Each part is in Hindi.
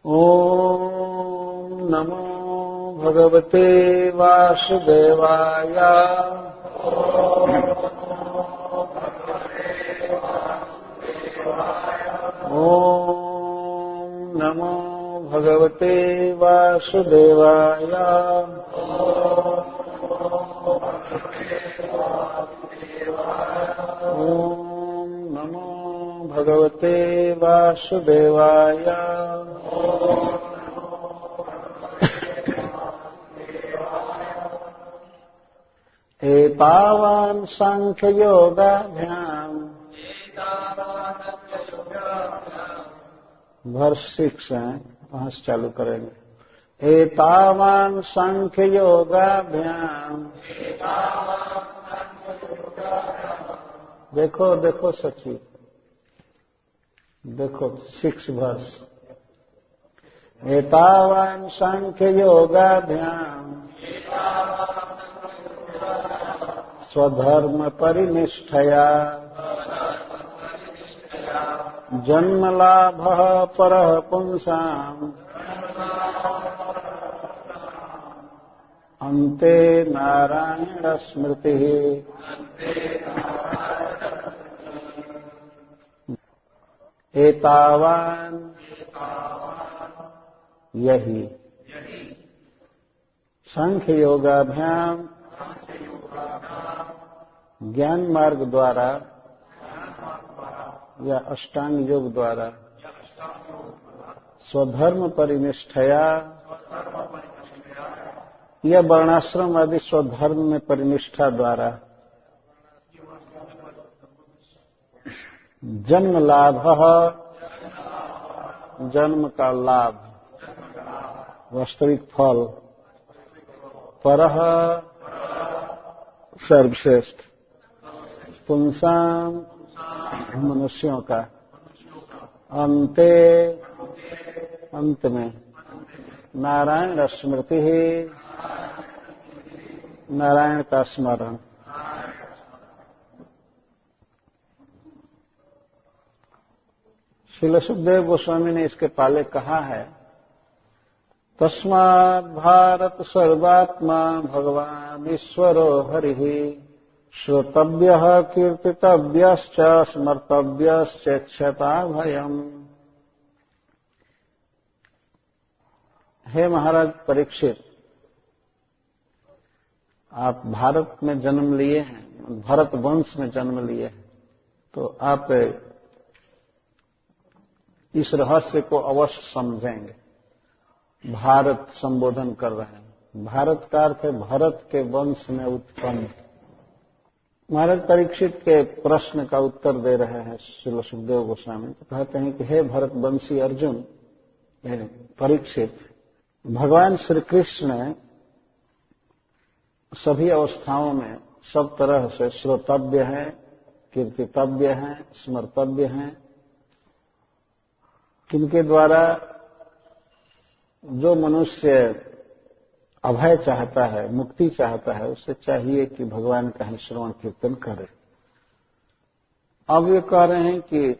ॐ नमो भगवते वासुदेवाय। ॐ नमो भगवते वासुदेवाय। ॐ नमो भगवते वासुदेवाय। एतावान् सांख्ययोगाभ्याम् वर्ष 6 है, वहां से चालू करेंगे। एतावान् सांख्ययोगाभ्याम्। देखो देखो सची, देखो 6 वर्ष। एतावान् सांख्ययोगाभ्याम् स्वधर्म परिनिष्ठया जन्मलाभः परः पुंसाम् अन्ते नारायण स्मृतिः। एतावान् यही सांख्य योगाभ्याम ज्ञान मार्ग द्वारा या अष्टांग योग द्वारा स्वधर्म परिनिष्ठया या वर्णाश्रम आदि स्वधर्म में परिनिष्ठा द्वारा जन्म लाभ, जन्म का लाभ, वास्तविक फल, परः सर्वश्रेष्ठ, पुंसाम मनुष्यों का, अंते अंत में नारायण स्मृति ही नारायण का स्मरण। श्रील सुखदेव गोस्वामी ने इसके पहले कहा है, तस्माद् भारत सर्वात्मा भगवान ईश्वरो हरिः श्रोतव्यः कीर्तितव्यश्च स्मर्तव्यश्चेक्षता भयम्। हे महाराज परीक्षित, आप भारत में जन्म लिए हैं, भरत वंश में जन्म लिए हैं, तो आप इस रहस्य को अवश्य समझेंगे। भारत संबोधन कर रहे हैं, भारत का अर्थ है भरत के वंश में उत्पन्न। महाराज परीक्षित के प्रश्न का उत्तर दे रहे हैं श्रील सुखदेव गोस्वामी। तो कहते हैं कि हे भरत वंशी अर्जुन, परीक्षित, भगवान श्री कृष्ण सभी अवस्थाओं में सब तरह से श्रोतव्य हैं, कीर्तितव्य हैं, स्मर्तव्य हैं, किनके द्वारा जो मनुष्य अभय चाहता है, मुक्ति चाहता है, उसे चाहिए कि भगवान का ही श्रवण कीर्तन करे। अब ये कह रहे हैं कि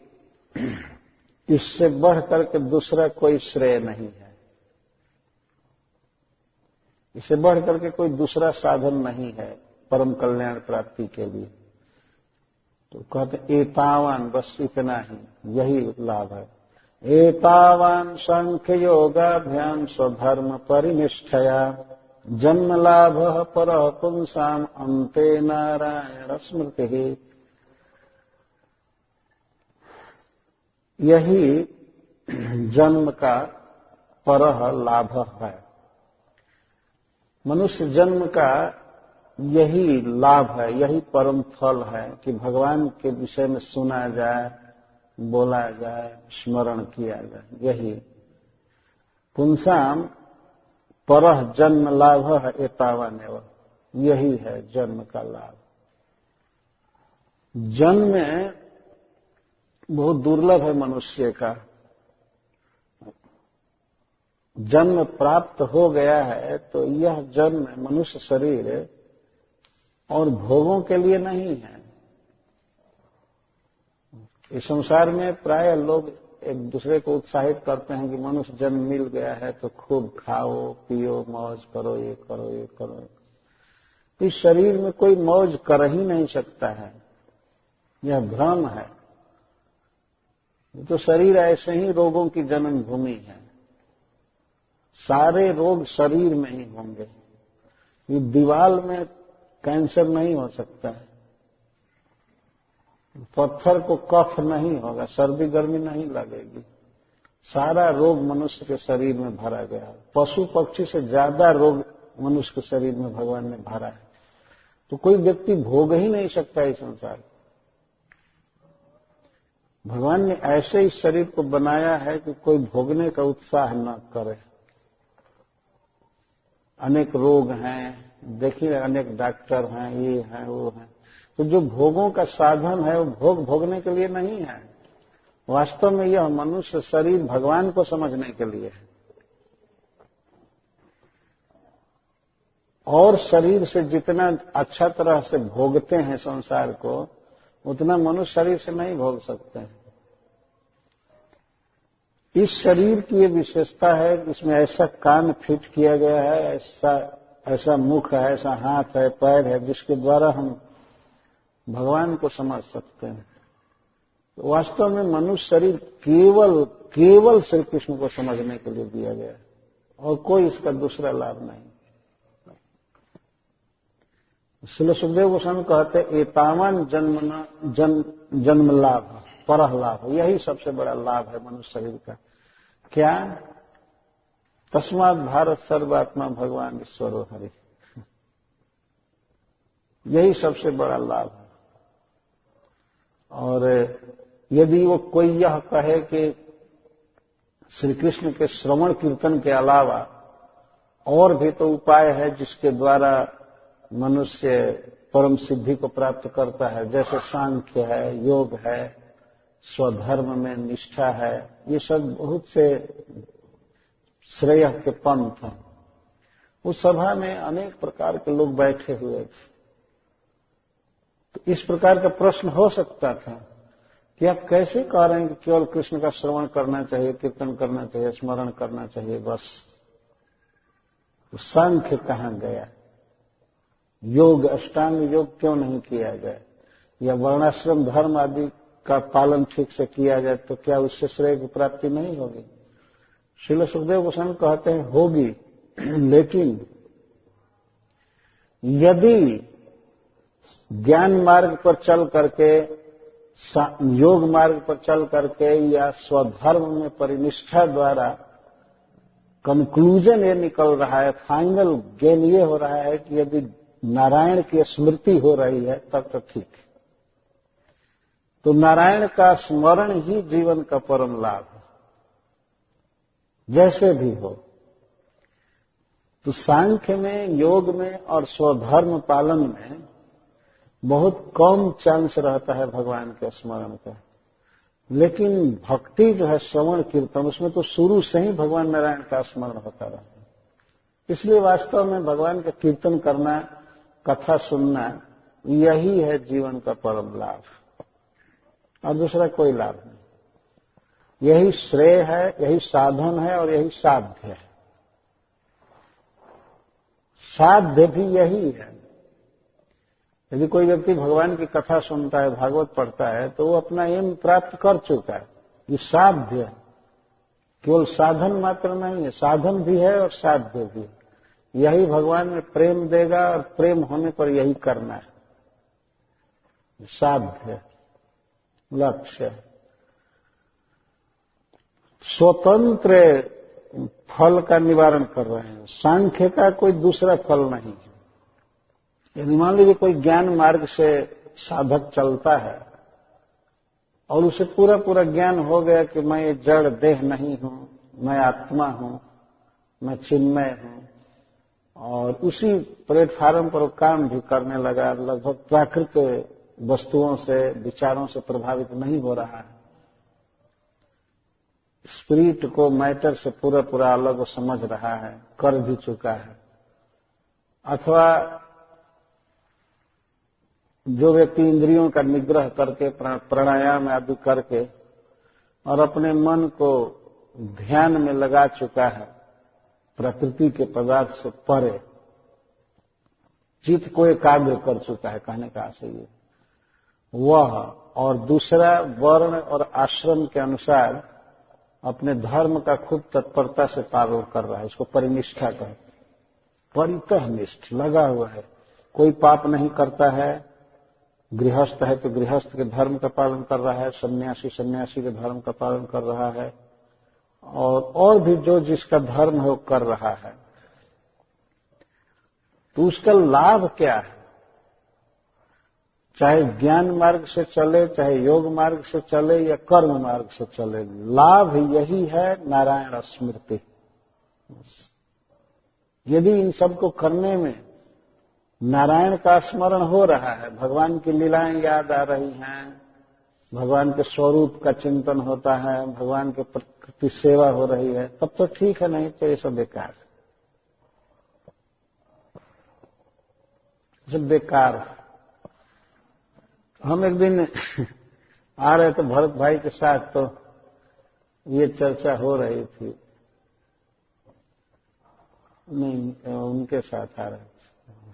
इससे बढ़ करके दूसरा कोई श्रेय नहीं है, इससे बढ़ करके कोई दूसरा साधन नहीं है परम कल्याण प्राप्ति के लिए। तो कहते एतावान, बस इतना ही, यही लाभ है। एतावान सांख्य योगाभ्याम स्वधर्म परिनिष्ठया जन्म लाभ परः पुंसाम अन्ते नारायण स्मृति। यही जन्म का परः लाभ है। मनुष्य जन्म का यही लाभ है, यही परम फल है कि भगवान के विषय में सुना जाए, बोला जाए, स्मरण किया जाए। यही पुंसाम परः जन्म लाभ है एतावानेव, यही है जन्म का लाभ। जन्म बहुत दुर्लभ है मनुष्य का। जन्म प्राप्त हो गया है तो यह जन्म मनुष्य शरीर और भोगों के लिए नहीं है। इस संसार में प्राय लोग एक दूसरे को उत्साहित करते हैं कि मनुष्य जन्म मिल गया है तो खूब खाओ पियो मौज करो, ये करो ये करो। इस शरीर में कोई मौज कर ही नहीं सकता है, यह भ्रम है। तो शरीर ऐसे ही रोगों की जन्मभूमि है, सारे रोग शरीर में ही होंगे। ये दीवार में कैंसर नहीं हो सकता है, पत्थर को कफ नहीं होगा, सर्दी गर्मी नहीं लगेगी। सारा रोग मनुष्य के शरीर में भरा गया है। पशु पक्षी से ज्यादा रोग मनुष्य के शरीर में भगवान ने भरा है। तो कोई व्यक्ति भोग ही नहीं सकता इस संसार को। भगवान ने ऐसे इस शरीर को बनाया है कि कोई भोगने का उत्साह न करे। अनेक रोग हैं, देखिए अनेक डॉक्टर हैं, ये हैं वो हैं। तो जो भोगों का साधन है वो भोग भोगने के लिए नहीं है। वास्तव में यह मनुष्य शरीर भगवान को समझने के लिए है। और शरीर से जितना अच्छा तरह से भोगते हैं संसार को, उतना मनुष्य शरीर से नहीं भोग सकते हैं। इस शरीर की ये विशेषता है कि इसमें ऐसा कान फिट किया गया है, ऐसा मुख है, ऐसा हाथ है, पैर है, जिसके द्वारा हम भगवान को समझ सकते हैं। तो वास्तव में मनुष्य शरीर केवल श्री कृष्ण को समझने के लिए दिया गया है और कोई इसका दूसरा लाभ नहीं। श्रील सुखदेव गोस्वामी कहते एतावान जन्म लाभ परह लाभ, यही सबसे बड़ा लाभ है मनुष्य शरीर का। क्या? तस्मात् भारत सर्वात्मा भगवान ईश्वरो हरि, यही सबसे बड़ा लाभ है। और यदि वो कोई यह कहे कि श्री कृष्ण के श्रवण कीर्तन के अलावा और भी तो उपाय है जिसके द्वारा मनुष्य परम सिद्धि को प्राप्त करता है, जैसे सांख्य है, योग है, स्वधर्म में निष्ठा है, ये सब बहुत से श्रेय के पंथ हैं। उस सभा में अनेक प्रकार के लोग बैठे हुए थे। तो इस प्रकार का प्रश्न हो सकता था कि आप कैसे कह रहे हैं कि केवल कृष्ण का श्रवण करना चाहिए, कीर्तन करना चाहिए, स्मरण करना चाहिए बस। तो सांख्य कहां गया? योग, अष्टांग योग क्यों नहीं किया गया? या वर्णाश्रम धर्म आदि का पालन ठीक से किया जाए तो क्या उससे श्रेय की प्राप्ति नहीं होगी? श्रील सुखदेव गोस्वामी कहते हैं होगी, लेकिन यदि ज्ञान मार्ग पर चल करके, योग मार्ग पर चल करके या स्वधर्म में परिनिष्ठा द्वारा कंक्लूजन ये निकल रहा है, फाइनल गेन ये हो रहा है कि यदि नारायण की स्मृति हो रही है तब तो ठीक है। तो नारायण का स्मरण ही जीवन का परम लाभ है, जैसे भी हो। तो सांख्य में, योग में और स्वधर्म पालन में बहुत कम चांस रहता है भगवान के स्मरण का। लेकिन भक्ति जो है, श्रवण कीर्तन, उसमें तो शुरू से ही भगवान नारायण का स्मरण होता रहता है। इसलिए वास्तव में भगवान का कीर्तन करना, कथा सुनना, यही है जीवन का परम लाभ और दूसरा कोई लाभ नहीं। यही श्रेय है, यही साधन है और यही साध्य है। साध्य भी यही है। यदि कोई व्यक्ति भगवान की कथा सुनता है, भागवत पढ़ता है, तो वो अपना एम प्राप्त कर चुका है। ये साध्य है, केवल साधन मात्र नहीं है, साधन भी है और साध्य भी है। यही भगवान में प्रेम देगा और प्रेम होने पर यही करना है। साध्य लक्ष्य स्वतंत्र फल का निवारण कर रहे हैं। सांख्य का कोई दूसरा फल नहीं है। यदि मान लीजिए कोई ज्ञान मार्ग से साधक चलता है और उसे पूरा पूरा ज्ञान हो गया कि मैं ये जड़ देह नहीं हूं, मैं आत्मा हूं, मैं चिन्मय हूं, और उसी प्लेटफार्म पर वो काम भी करने लगा, लगभग प्राकृत वस्तुओं से, विचारों से प्रभावित नहीं हो रहा है, स्पिरिट को मैटर से पूरा पूरा अलग वो समझ रहा है, कर भी चुका है। अथवा जो व्यक्ति इंद्रियों का निग्रह करके, प्राणायाम आदि करके और अपने मन को ध्यान में लगा चुका है प्रकृति के पदार्थ से परे, चित्त को एकाग्र कर चुका है, कहने का आशय ये वह, और दूसरा वर्ण और आश्रम के अनुसार अपने धर्म का खूब तत्परता से पालन कर रहा है, इसको परिनिष्ठा कहते हैं। परितः निष्ठ लगा हुआ है, कोई पाप नहीं करता है। गृहस्थ है तो गृहस्थ के धर्म का पालन कर रहा है, सन्यासी सन्यासी के धर्म का पालन कर रहा है, और भी जो जिसका धर्म है वो कर रहा है। तो उसका लाभ क्या है? चाहे ज्ञान मार्ग से चले, चाहे योग मार्ग से चले या कर्म मार्ग से चले, लाभ यही है नारायण स्मृति। यदि इन सब को करने में नारायण का स्मरण हो रहा है, भगवान की लीलाएं याद आ रही हैं, भगवान के स्वरूप का चिंतन होता है, भगवान के प्रति सेवा हो रही है, तब तो ठीक है, नहीं तो ये सब बेकार है, सब बेकार है। हम एक दिन आ रहे थे भरत भाई के साथ, तो ये चर्चा हो रही थी, नहीं उनके साथ आ रहे थे,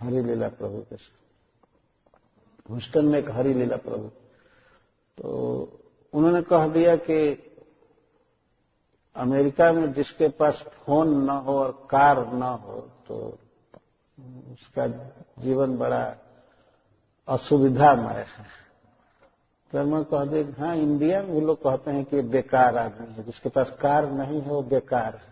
हरिलीला प्रभु के साथ, ह्यूस्टन में एक हरिलीला प्रभु। तो उन्होंने कह दिया कि अमेरिका में जिसके पास फोन न हो और कार न हो तो उसका जीवन बड़ा असुविधामय है। तो मैं कह दिया, हाँ इंडिया में भी लोग कहते हैं कि ये बेकार आदमी है, जिसके पास कार नहीं है वो बेकार है।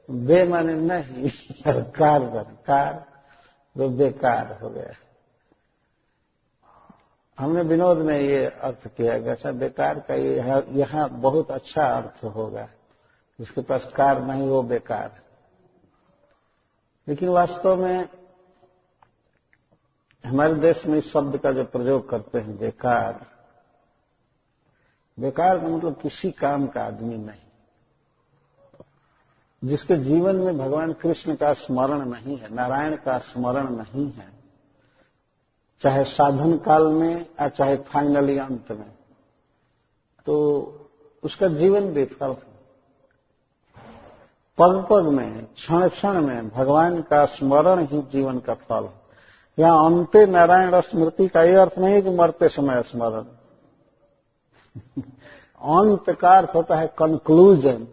बे माने नहीं, कार तो बेकार हो गया। हमने विनोद में ये अर्थ किया कि ऐसा बेकार का ये यहाँ बहुत अच्छा अर्थ होगा, जिसके पास कार नहीं वो बेकार है। लेकिन वास्तव में हमारे देश में इस शब्द का जो प्रयोग करते हैं बेकार, बेकार का मतलब किसी काम का आदमी नहीं, जिसके जीवन में भगवान कृष्ण का स्मरण नहीं है, नारायण का स्मरण नहीं है, चाहे साधन काल में या चाहे फाइनली अंत में, तो उसका जीवन विफल है। पग पग में, क्षण क्षण में भगवान का स्मरण ही जीवन का फल है। यहाँ अंते नारायण स्मृति का यह अर्थ नहीं कि मरते समय स्मरण। अंत का अर्थ होता है कंक्लूजन,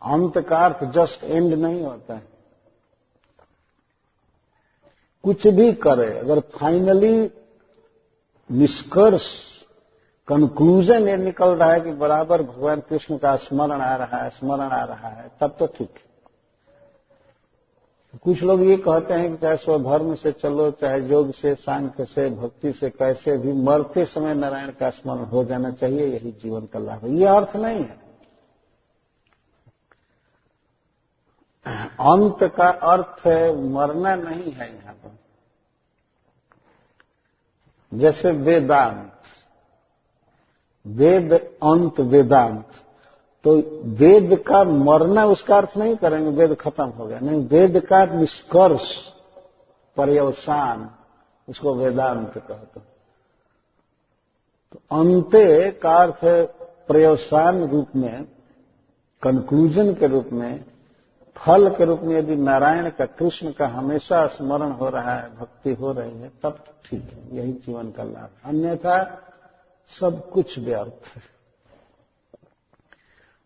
अंत का अर्थ जस्ट एंड नहीं होता है। कुछ भी करे, अगर फाइनली निष्कर्ष कंक्लूजन ये निकल रहा है कि बराबर भगवान कृष्ण का स्मरण आ रहा है, तब तो ठीक है। कुछ लोग ये कहते हैं कि चाहे स्वधर्म से चलो, चाहे योग से, सांख्य से, भक्ति से, कैसे भी मरते समय नारायण का स्मरण हो जाना चाहिए, यही जीवन का लाभ है। ये अर्थ नहीं है। अंत का अर्थ मरना नहीं है यहां पर। जैसे वेदांत, वेद अंत वेदांत, तो वेद का मरना उसका अर्थ नहीं करेंगे वेद खत्म हो गया, नहीं, वेद का निष्कर्ष, पर्यवसान, उसको वेदांत कहते हैं। तो अंते का अर्थ पर्यवसान रूप में, कंक्लूजन के रूप में, फल के रूप में यदि नारायण का, कृष्ण का हमेशा स्मरण हो रहा है, भक्ति हो रही है, तब ठीक है, यही जीवन का लाभ। अन्यथा सब कुछ व्यर्थ है।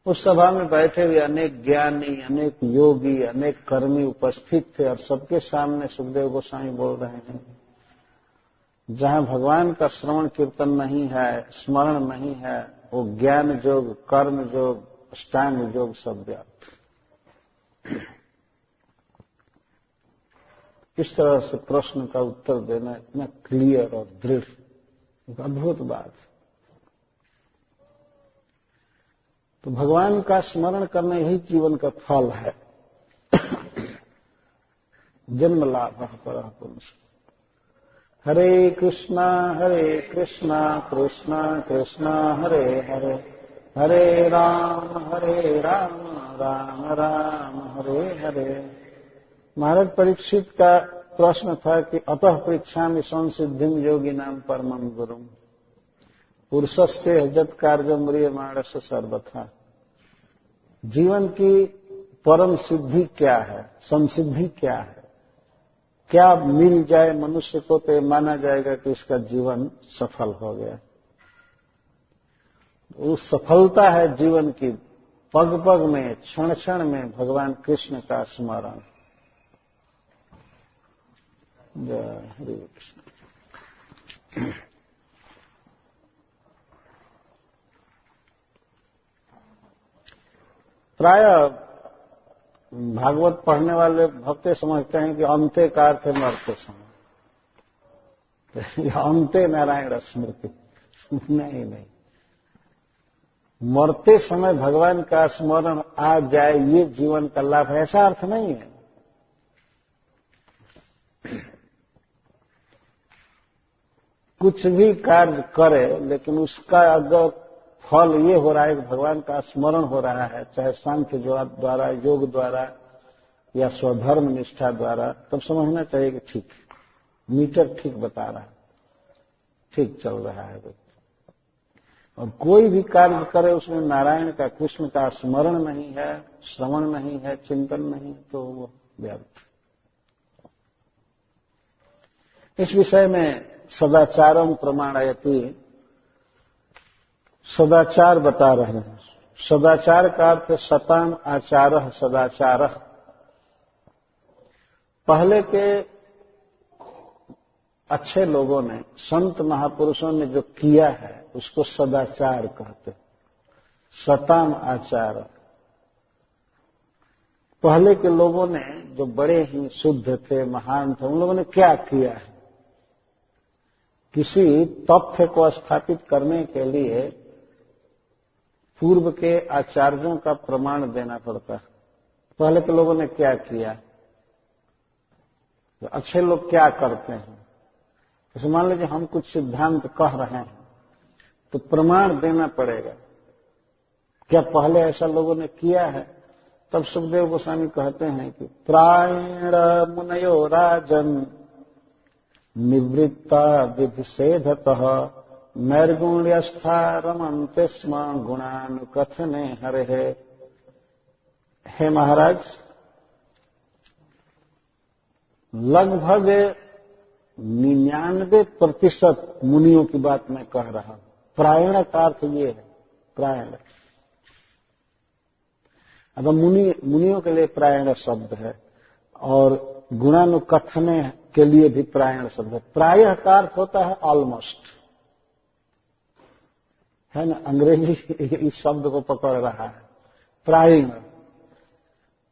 उस सभा में बैठे हुए अनेक ज्ञानी, अनेक योगी, अनेक कर्मी उपस्थित थे और सबके सामने सुखदेव गोस्वामी बोल रहे हैं, जहां भगवान का श्रवण कीर्तन नहीं है, स्मरण नहीं है, वो ज्ञान योग, कर्म योग, अष्टांग योग सब व्यर्थ। इस तरह से प्रश्न का उत्तर देना इतना क्लियर और दृढ़, एक अद्भुत बात। तो भगवान का स्मरण करना यही जीवन का फल है। जन्म लाभ पर पुरुष। हरे कृष्णा कृष्णा कृष्णा हरे हरे, हरे राम राम राम हरे हरे। महाराज परीक्षित का प्रश्न था कि अतः परीक्षामि संसिद्धिम योगी नाम परमं गुरुम पुरुषस्य जत कार्य म्रियमाणस सर्वथा। जीवन की परम सिद्धि क्या है, संसिद्धि क्या है? क्या मिल जाए मनुष्य को तो माना जाएगा कि इसका जीवन सफल हो गया। उस सफलता है जीवन की पग पग में, क्षण क्षण में भगवान कृष्ण का स्मरण। जय हरे कृष्ण। प्राय भागवत पढ़ने वाले भक्त समझते हैं कि अंते का अर्थ है मरते समय, अंते नारायण स्मृति। नहीं, मरते समय भगवान का स्मरण आ जाए ये जीवन का लाभ है, ऐसा अर्थ नहीं है। कुछ भी कार्य करे लेकिन उसका अगर फल ये हो रहा है कि भगवान का स्मरण हो रहा है, चाहे सांख्य द्वारा, योग द्वारा या स्वधर्म निष्ठा द्वारा, तब समझना चाहिए कि ठीक है, मीटर ठीक बता रहा है, ठीक चल रहा है व्यक्ति। और कोई भी कार्य करे उसमें नारायण का, कृष्ण का स्मरण नहीं है, श्रवण नहीं है, चिंतन नहीं, तो वो व्यर्थ। इस विषय में सदाचारम प्रमाणयति, सदाचार बता रहे हैं। सदाचार का अर्थ सताम आचारः सदाचारः। पहले के अच्छे लोगों ने, संत महापुरुषों ने जो किया है उसको सदाचार कहते। सताम आचार। पहले के लोगों ने जो बड़े ही शुद्ध थे, महान थे, उन लोगों ने क्या किया है? किसी तथ्य को स्थापित करने के लिए पूर्व के आचार्यों का प्रमाण देना पड़ता है। पहले के लोगों ने क्या किया, तो अच्छे लोग क्या करते हैं? जैसे मान लीजिए हम कुछ सिद्धांत कह रहे हैं तो प्रमाण देना पड़ेगा, क्या पहले ऐसा लोगों ने किया है? तब सुखदेव गोस्वामी कहते हैं कि प्रायण मुनयो राजन निवृत्ता विधिषेधतः नैर्गुण्यस्था रमन्ते स्म गुणानुकथने हरे। हे महाराज, लगभग 99% मुनियों की बात मैं कह रहा हूं। प्रायण का अर्थ ये है, प्रायण। अब मुनियों के लिए प्रायण शब्द है और गुणानुकथने के लिए भी प्रायण शब्द है। प्रायः का अर्थ होता है ऑलमोस्ट, है ना। अंग्रेजी इस शब्द को पकड़ रहा है, प्रायण।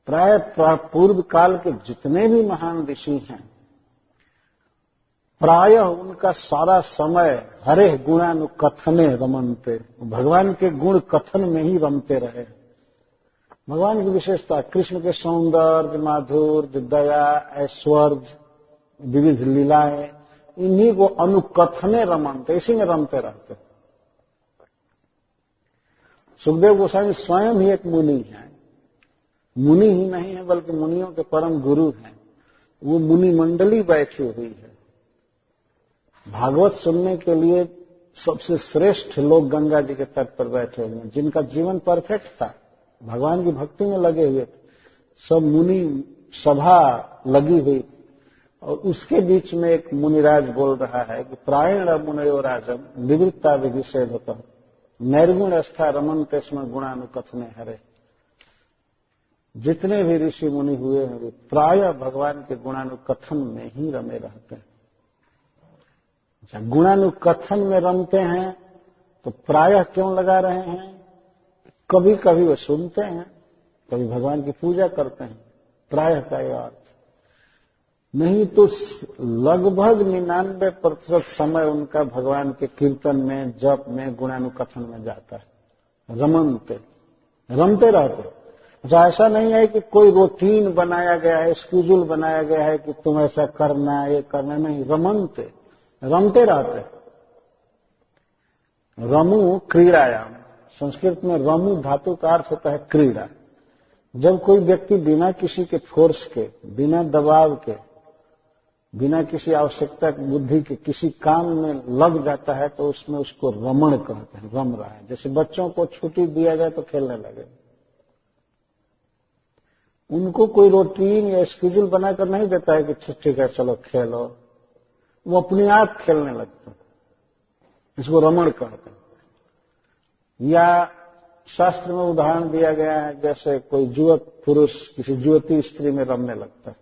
प्राय पूर्व काल के जितने भी महान ऋषि हैं, प्रायः उनका सारा समय हरे गुणानुकथने रमनते, भगवान के गुण कथन में ही रमते रहे। भगवान की विशेषता, कृष्ण के सौंदर्य, माधुर्य, दया, ऐश्वर्य, विविध लीलाएं, इन्हीं को अनुकथने रमनते, इसी में रमते रहते। सुखदेव गोस्वामी स्वयं ही एक मुनि है। मुनि ही नहीं है बल्कि मुनियों के परम गुरु हैं। वो मुनि मंडली बैठी हुई है। भागवत सुनने के लिए सबसे श्रेष्ठ लोग गंगा जी के तट पर बैठे हुए हैं, जिनका जीवन परफेक्ट था, भगवान की भक्ति में लगे हुए थे। सब मुनि सभा लगी हुई और उसके बीच में एक मुनिराज बोल रहा है कि प्रायण मुनयो राजम निवृत्ता विधिषेधतः नैर्गुण स्था रमन्ते स्म गुणानुकथने हरे। जितने भी ऋषि मुनि हुए हैं वे प्रायः भगवान के गुणानुकथन में ही रमे रहते हैं। अच्छा, गुणानुकथन में रमते हैं तो प्रायः क्यों लगा रहे हैं? कभी कभी वे सुनते हैं, कभी भगवान की पूजा करते हैं, प्रायः का यह अर्थ। नहीं तो लगभग 99% समय उनका भगवान के कीर्तन में, जप में, गुणानुकथन में जाता है। रमते रहते। अच्छा, ऐसा नहीं है कि कोई रूटीन बनाया गया है, स्केड्यूल बनाया गया है कि तुम ऐसा करना, ये करना, नहीं। रमते रहते। रमु क्रीड़ायाम, संस्कृत में रमु धातु का अर्थ होता है क्रीड़ा। जब कोई व्यक्ति बिना किसी के फोर्स के, बिना दबाव के बिना किसी आवश्यकता की बुद्धि के किसी काम में लग जाता है तो उसमें उसको रमण कहते हैं, रम रहा है। जैसे बच्चों को छुट्टी दिया जाए तो खेलने लगे, उनको कोई रूटीन या स्केड्यूल बनाकर नहीं देता है कि ठीक है चलो खेलो, वो अपने आप खेलने लगते हैं, इसको रमण कहते हैं। या शास्त्र में उदाहरण दिया गया है, जैसे कोई युवक पुरुष किसी युवती स्त्री में रमने लगता है,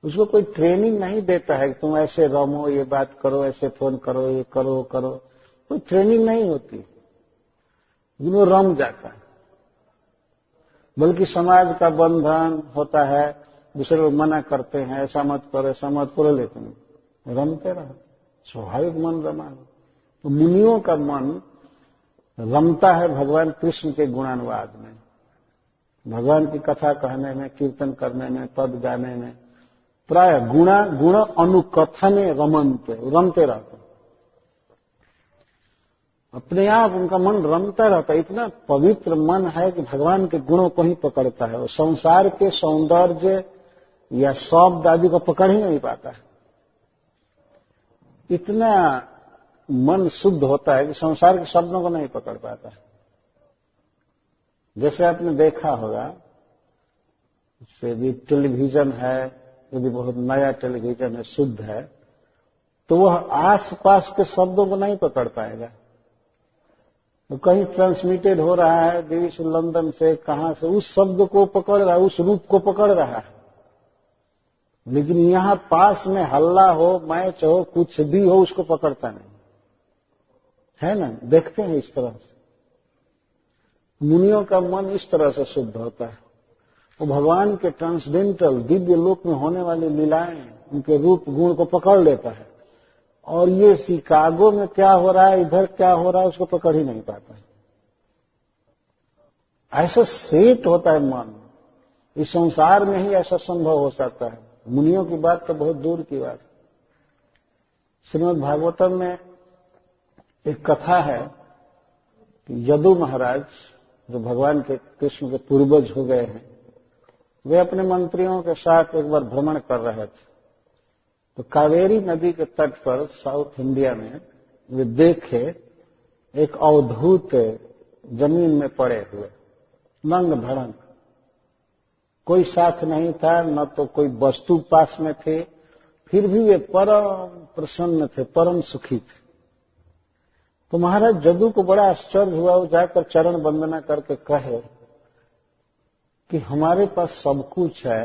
उसको कोई ट्रेनिंग नहीं देता है कि तुम ऐसे रमो, ये बात करो, ऐसे फोन करो, ये करो करो, कोई ट्रेनिंग नहीं होती, लेकिन वो रम जाता है। बल्कि समाज का बंधन होता है, दूसरे लोग मना करते हैं ऐसा मत करो, लेकिन रमते रहो, स्वाभाविक मन रमा है। तो मुनियों का मन रमता है भगवान कृष्ण के गुणानुवाद में, भगवान की कथा कहने में, कीर्तन करने में, पद गाने में, प्राय गुण अनुकथने रमते रहते, अपने आप उनका मन रमता रहता है। इतना पवित्र मन है कि भगवान के गुणों को ही पकड़ता है, वो संसार के सौंदर्य या शब्द आदि को पकड़ ही नहीं पाता है। इतना मन शुद्ध होता है कि संसार के शब्दों को नहीं पकड़ पाता है। जैसे आपने देखा होगा, यदि टेलीविजन है, यदि बहुत नया टेलीविजन है, शुद्ध है, तो वह आसपास के शब्दों को नहीं पकड़ पाएगा। तो कहीं ट्रांसमिटेड हो रहा है दिल्ली से, लंदन से, कहां से, उस शब्द को पकड़ रहा है, उस रूप को पकड़ रहा है। लेकिन यहां पास में हल्ला हो, मैच हो, कुछ भी हो, उसको पकड़ता नहीं है ना। देखते हैं इस तरह से मुनियों का मन इस तरह से शुद्ध होता है। वो भगवान के ट्रांसडेंटल दिव्य लोक में होने वाली लीलाएं, उनके रूप गुण को पकड़ लेता है, और ये शिकागो में क्या हो रहा है, इधर क्या हो रहा है, उसको पकड़ ही नहीं पाता है। ऐसा सेट होता है मन। इस संसार में ही ऐसा संभव हो सकता है, मुनियों की बात तो बहुत दूर की बात। श्रीमद् भागवतम में एक कथा है कि यदु महाराज, जो भगवान के कृष्ण के पूर्वज हो गए हैं, वे अपने मंत्रियों के साथ एक बार भ्रमण कर रहे थे। तो कावेरी नदी के तट पर साउथ इंडिया में वे देखे एक अवधूत जमीन में पड़े हुए, नंग धड़ंग, कोई साथ नहीं था, न तो कोई वस्तु पास में थे, फिर भी वे परम प्रसन्न थे, परम सुखी थे। तो महाराज यदु को बड़ा आश्चर्य हुआ, वो जाकर चरण वंदना करके कहे कि हमारे पास सब कुछ है,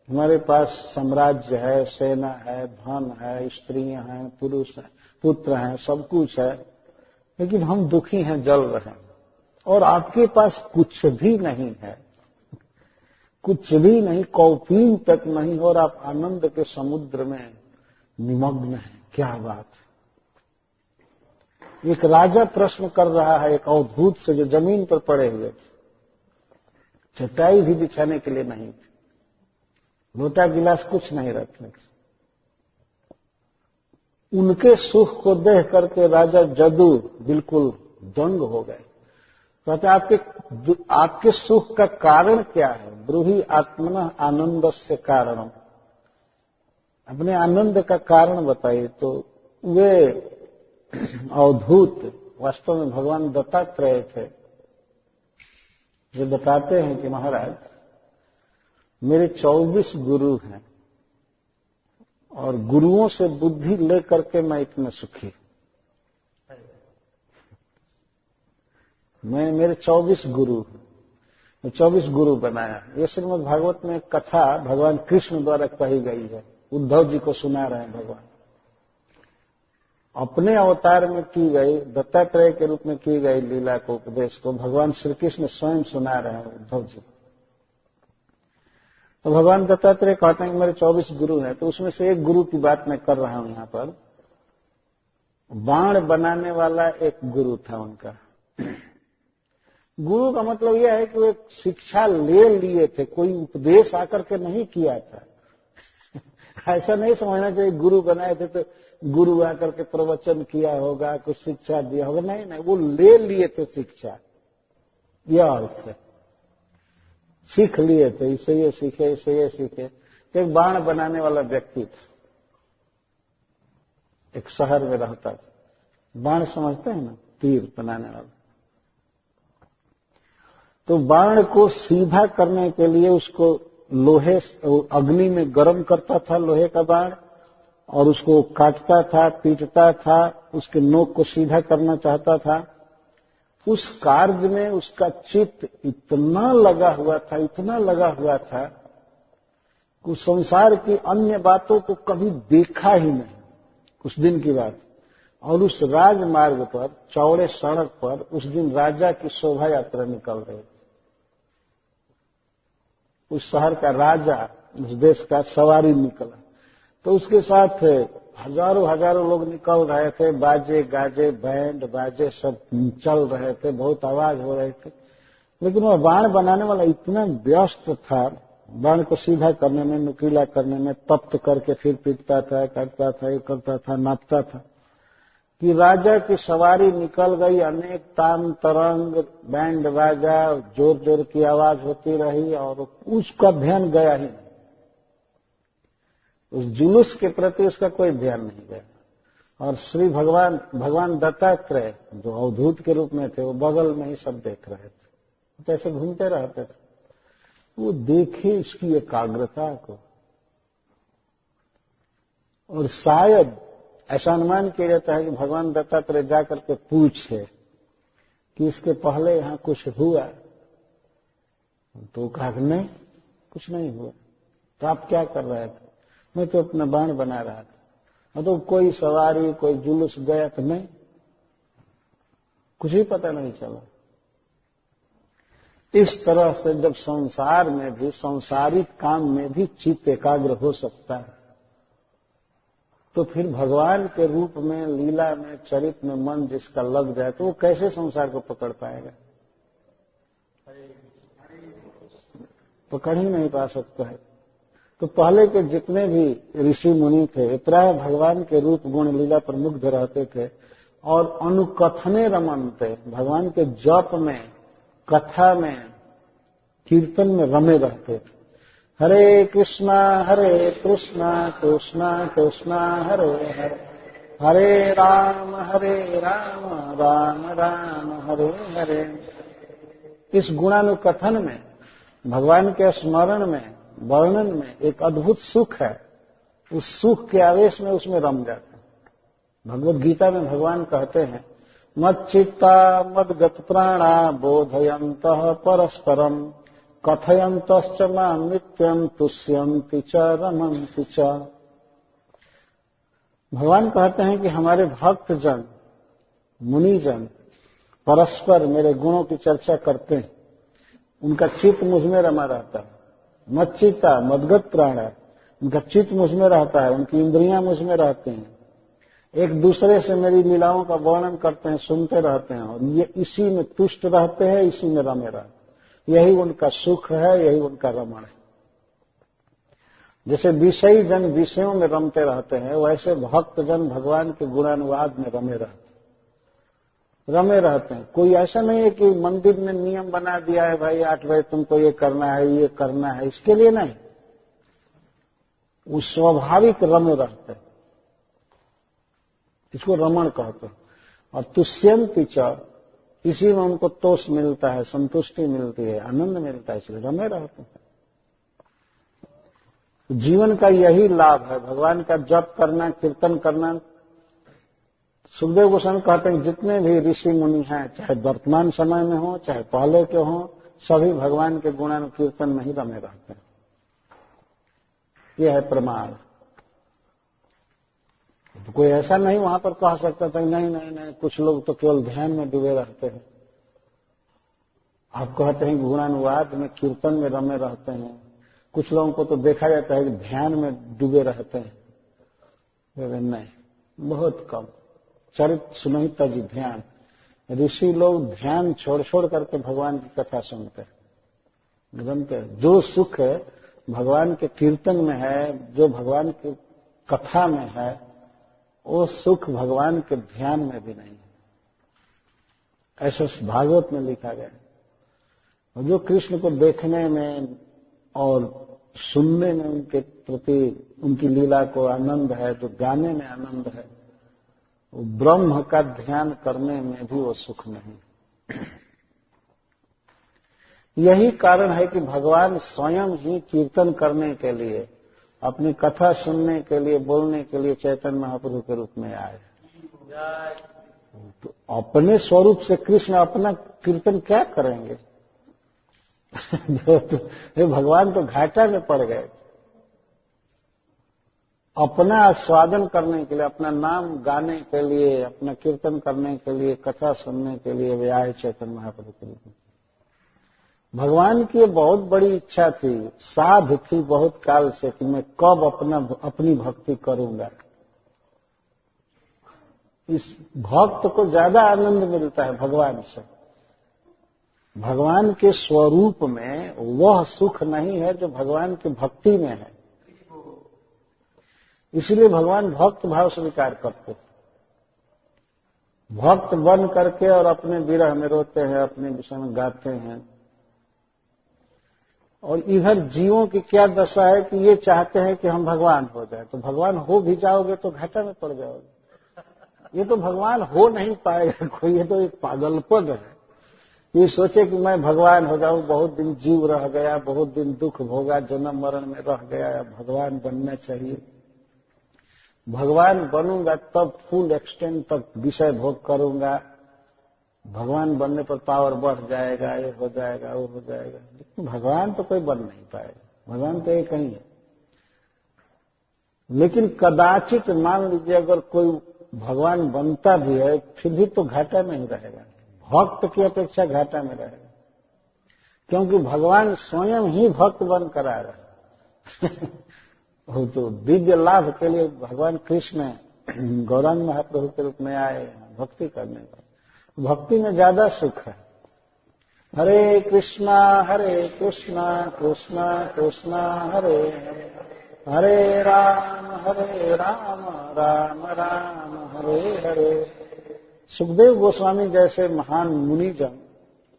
हमारे पास साम्राज्य है, सेना है, धन है, स्त्रियां हैं, पुरुष हैं, पुत्र हैं, सब कुछ है, लेकिन हम दुखी हैं, जल रहे हैं, और आपके पास कुछ भी नहीं है, कुछ भी नहीं, कौपीन तक नहीं, और आप आनंद के समुद्र में निमग्न हैं। क्या बात है। एक राजा प्रश्न कर रहा है एक अवधूत से, जो जमीन पर पड़े हुए थे, चटाई भी बिछाने के लिए नहीं थी, लोटा गिलास कुछ नहीं रखने थे। उनके सुख को देख करके राजा जदु बिल्कुल दंग हो गए। कहते आपके सुख का कारण क्या है? ब्रूहि आत्मनः आनंदस्य कारणम, अपने आनंद का कारण बताइए। तो वे अवधूत वास्तव में भगवान दत्तात्रेय थे, जो बताते हैं कि महाराज मेरे 24 गुरु हैं, और गुरुओं से बुद्धि लेकर के मैं इतना सुखी। मेरे 24 गुरु हैं, 24 गुरु बनाया। ये श्रीमद् भागवत में एक कथा भगवान कृष्ण द्वारा कही गई है, उद्धव जी को सुना रहे हैं भगवान। अपने अवतार में की गई, दत्तात्रेय के रूप में की गई लीला को, उपदेश को भगवान श्री कृष्ण स्वयं सुना रहे हैं उद्धव जी। तो भगवान दत्तात्रेय कहते हैं कि मेरे 24 गुरु हैं। तो उसमें से एक गुरु की बात मैं कर रहा हूं यहां पर। बाण बनाने वाला एक गुरु था उनका। गुरु का मतलब यह है कि वे शिक्षा ले लिए थे, कोई उपदेश आकर के नहीं किया था। ऐसा नहीं समझना चाहिए गुरु बनाए थे तो गुरु आकर के प्रवचन किया होगा, कुछ शिक्षा दिया होगा, नहीं नहीं, वो ले लिए थे शिक्षा, यह अर्थ है। सीख लिए थे, इससे ये सीखे, इससे ये सीखे। एक बाण बनाने वाला व्यक्ति था, एक शहर में रहता था। बाण समझते हैं ना, तीर बनाने वाला। तो बाण को सीधा करने के लिए उसको लोहे अग्नि में गर्म करता था, लोहे का बाण, और उसको काटता था, पीटता था, उसके नोक को सीधा करना चाहता था। उस कार्य में उसका चित्त इतना लगा हुआ था, इतना लगा हुआ था कि संसार की अन्य बातों को कभी देखा ही नहीं। उस दिन की बात। और उस राजमार्ग पर, चौड़े सड़क पर उस दिन राजा की शोभा यात्रा निकल रही थी। उस शहर का राजा, उस देश का सवारी निकला, तो उसके साथ हजारों हजारों लोग निकल रहे थे। बाजे गाजे, बैंड बाजे सब चल रहे थे, बहुत आवाज हो रही थी। लेकिन वह बाण बनाने वाला इतना व्यस्त था, बाण को सीधा करने में, नुकीला करने में, तप्त करके फिर पीटता था, काटता था, ये करता था, नापता था, कि राजा की सवारी निकल गई। अनेक तान तरंग, बैंड बाजा, जोर जोर की आवाज होती रही और उसका ध्यान गया ही नहीं। उस जुलूस के प्रति उसका कोई ध्यान नहीं गया। और श्री भगवान दत्तात्रेय जो अवधूत के रूप में थे, वो बगल में ही सब देख रहे थे, कैसे घूमते रहते थे। वो देखे इसकी एकाग्रता को, और शायद ऐसा अनुमान किया जाता है कि भगवान दत्तात्रेय जाकर के पूछे कि इसके पहले यहां कुछ हुआ, तो कहा कि नहीं, कुछ नहीं हुआ। तो आप क्या कर रहे थे? मैं तो अपना बाण बना रहा था। तो कोई सवारी, कोई जुलूस गया तो नहीं, कुछ भी पता नहीं चला। इस तरह से जब संसार में भी, सांसारिक काम में भी चित्त एकाग्र हो सकता है, तो फिर भगवान के रूप में, लीला में, चरित्र में मन जिसका लग जाए, तो वो कैसे संसार को पकड़ पाएगा? पकड़ ही नहीं पा सकता है। तो पहले के जितने भी ऋषि मुनि थे, प्राय भगवान के रूप गुण लीला पर मुग्ध रहते थे और अनुकथने रमनते, भगवान के जप में, कथा में, कीर्तन में रमे रहते थे। हरे कृष्णा कृष्णा कृष्णा हरे हरे, हरे राम राम राम हरे हरे। इस गुणानुकथन में, भगवान के स्मरण में, वर्णन में एक अद्भुत सुख है। उस सुख के आवेश में उसमें रम जाते हैं। भगवद गीता में भगवान कहते हैं, मच्चित्ता मद्गत प्राणा बोधयन्तः परस्परम कथयन्तश्च मां नित्यं तुष्यन्ति च रमन्ति च। भगवान कहते हैं कि हमारे भक्तजन, मुनिजन परस्पर मेरे गुणों की चर्चा करते हैं, उनका चित्त मुझ में रमा रहता है। मच्चित्ता मद्गत प्राण है, उनका चित्त मुझ में रहता है, उनकी इंद्रियां मुझ में रहती हैं, एक दूसरे से मेरी लीलाओं का वर्णन करते हैं, सुनते रहते हैं, और ये इसी में तुष्ट रहते हैं, इसी में रमे रहते हैं। यही उनका सुख है, यही उनका रमण है। जैसे विषयी जन विषयों में रमते रहते हैं, वैसे भक्त जन भगवान के गुणानुवाद में रमे रहते हैं। कोई ऐसा नहीं है कि मंदिर में नियम बना दिया है, भाई 8 बजे तुमको ये करना है, ये करना है, इसके लिए नहीं। वो स्वाभाविक रमे रहते हैं, इसको रमण कहते हैं। और तुष्यन्ति च, इसी में उनको तोष मिलता है, संतुष्टि मिलती है, आनंद मिलता है, इसलिए रमे रहते हैं। जीवन का यही लाभ है, भगवान का जप करना, कीर्तन करना। सुखदेव गोस्वामी कहते हैं जितने भी ऋषि मुनि हैं, चाहे वर्तमान समय में हो, चाहे पहले के हो, सभी भगवान के गुणानुकीर्तन में ही रमे रहते हैं। यह है प्रमाण। तो कोई ऐसा नहीं वहां पर कह सकता था नहीं नहीं नहीं, कुछ लोग तो केवल ध्यान में डूबे रहते हैं। आप कहते हैं गुणानुवाद में, कीर्तन में रमे रहते हैं। कुछ लोगों को तो देखा जाता है कि ध्यान में डूबे रहते हैं। नहीं, बहुत कम। चरित्र सुनहि तज ध्यान। ऋषि लोग ध्यान छोड़ छोड़ करके भगवान की कथा सुनते हैं। जो सुख भगवान के कीर्तन में है, जो भगवान की कथा में है, वो सुख भगवान के ध्यान में भी नहीं है। ऐसा भागवत में लिखा गया है। और जो कृष्ण को देखने में और सुनने में उनके प्रति, उनकी लीला को आनंद है, जो गाने में आनंद है, ब्रह्म का ध्यान करने में भी वो सुख नहीं। यही कारण है कि भगवान स्वयं ही कीर्तन करने के लिए, अपनी कथा सुनने के लिए, बोलने के लिए चैतन्य महाप्रभु के रूप में आए। तो अपने स्वरूप से कृष्ण अपना कीर्तन क्या करेंगे? भगवान तो घाटा में पड़ गए। अपना आस्वादन करने के लिए, अपना नाम गाने के लिए, अपना कीर्तन करने के लिए, कथा सुनने के लिए वे आए चैतन्य महाप्रभु के रूप में। भगवान की बहुत बड़ी इच्छा थी, साध थी बहुत काल से कि मैं कब अपनी भक्ति करूंगा। इस भक्त को ज्यादा आनंद मिलता है भगवान से। भगवान के स्वरूप में वह सुख नहीं है जो भगवान की भक्ति में है। इसलिए भगवान भक्त भाव स्वीकार करते हैं। भक्त बन करके और अपने विरह में रोते हैं, अपने विषय में गाते हैं। और इधर जीवों की क्या दशा है कि ये चाहते हैं कि हम भगवान हो जाए। तो भगवान हो भी जाओगे तो घाटा में पड़ जाओगे। ये तो भगवान हो नहीं पाएगा कोई, ये तो एक पागलपन है। ये सोचे कि मैं भगवान हो जाऊं, बहुत दिन जीव रह गया, बहुत दिन दुख भोगा, जन्म मरण में रह गया, भगवान बनना चाहिए। भगवान बनूंगा तब फुल एक्सटेंट तक विषय भोग करूंगा। भगवान बनने पर पावर बढ़ जाएगा, ये हो जाएगा, वो हो जाएगा। लेकिन भगवान तो कोई बन नहीं पाएगा, भगवान तो एक ही है। लेकिन कदाचित मान लीजिए अगर कोई भगवान बनता भी है फिर भी तो घाटा में ही रहेगा, भक्त की अपेक्षा घाटा में रहेगा। क्योंकि भगवान स्वयं ही भक्त बन कर आ रहे हैं। तो दिव्य लाभ के लिए भगवान कृष्ण गौरांग महाप्रभु के रूप में आए भक्ति करने का। भक्ति में ज्यादा सुख है। हरे कृष्णा कृष्णा कृष्णा हरे हरे, हरे राम राम राम हरे हरे। सुखदेव गोस्वामी जैसे महान मुनिजन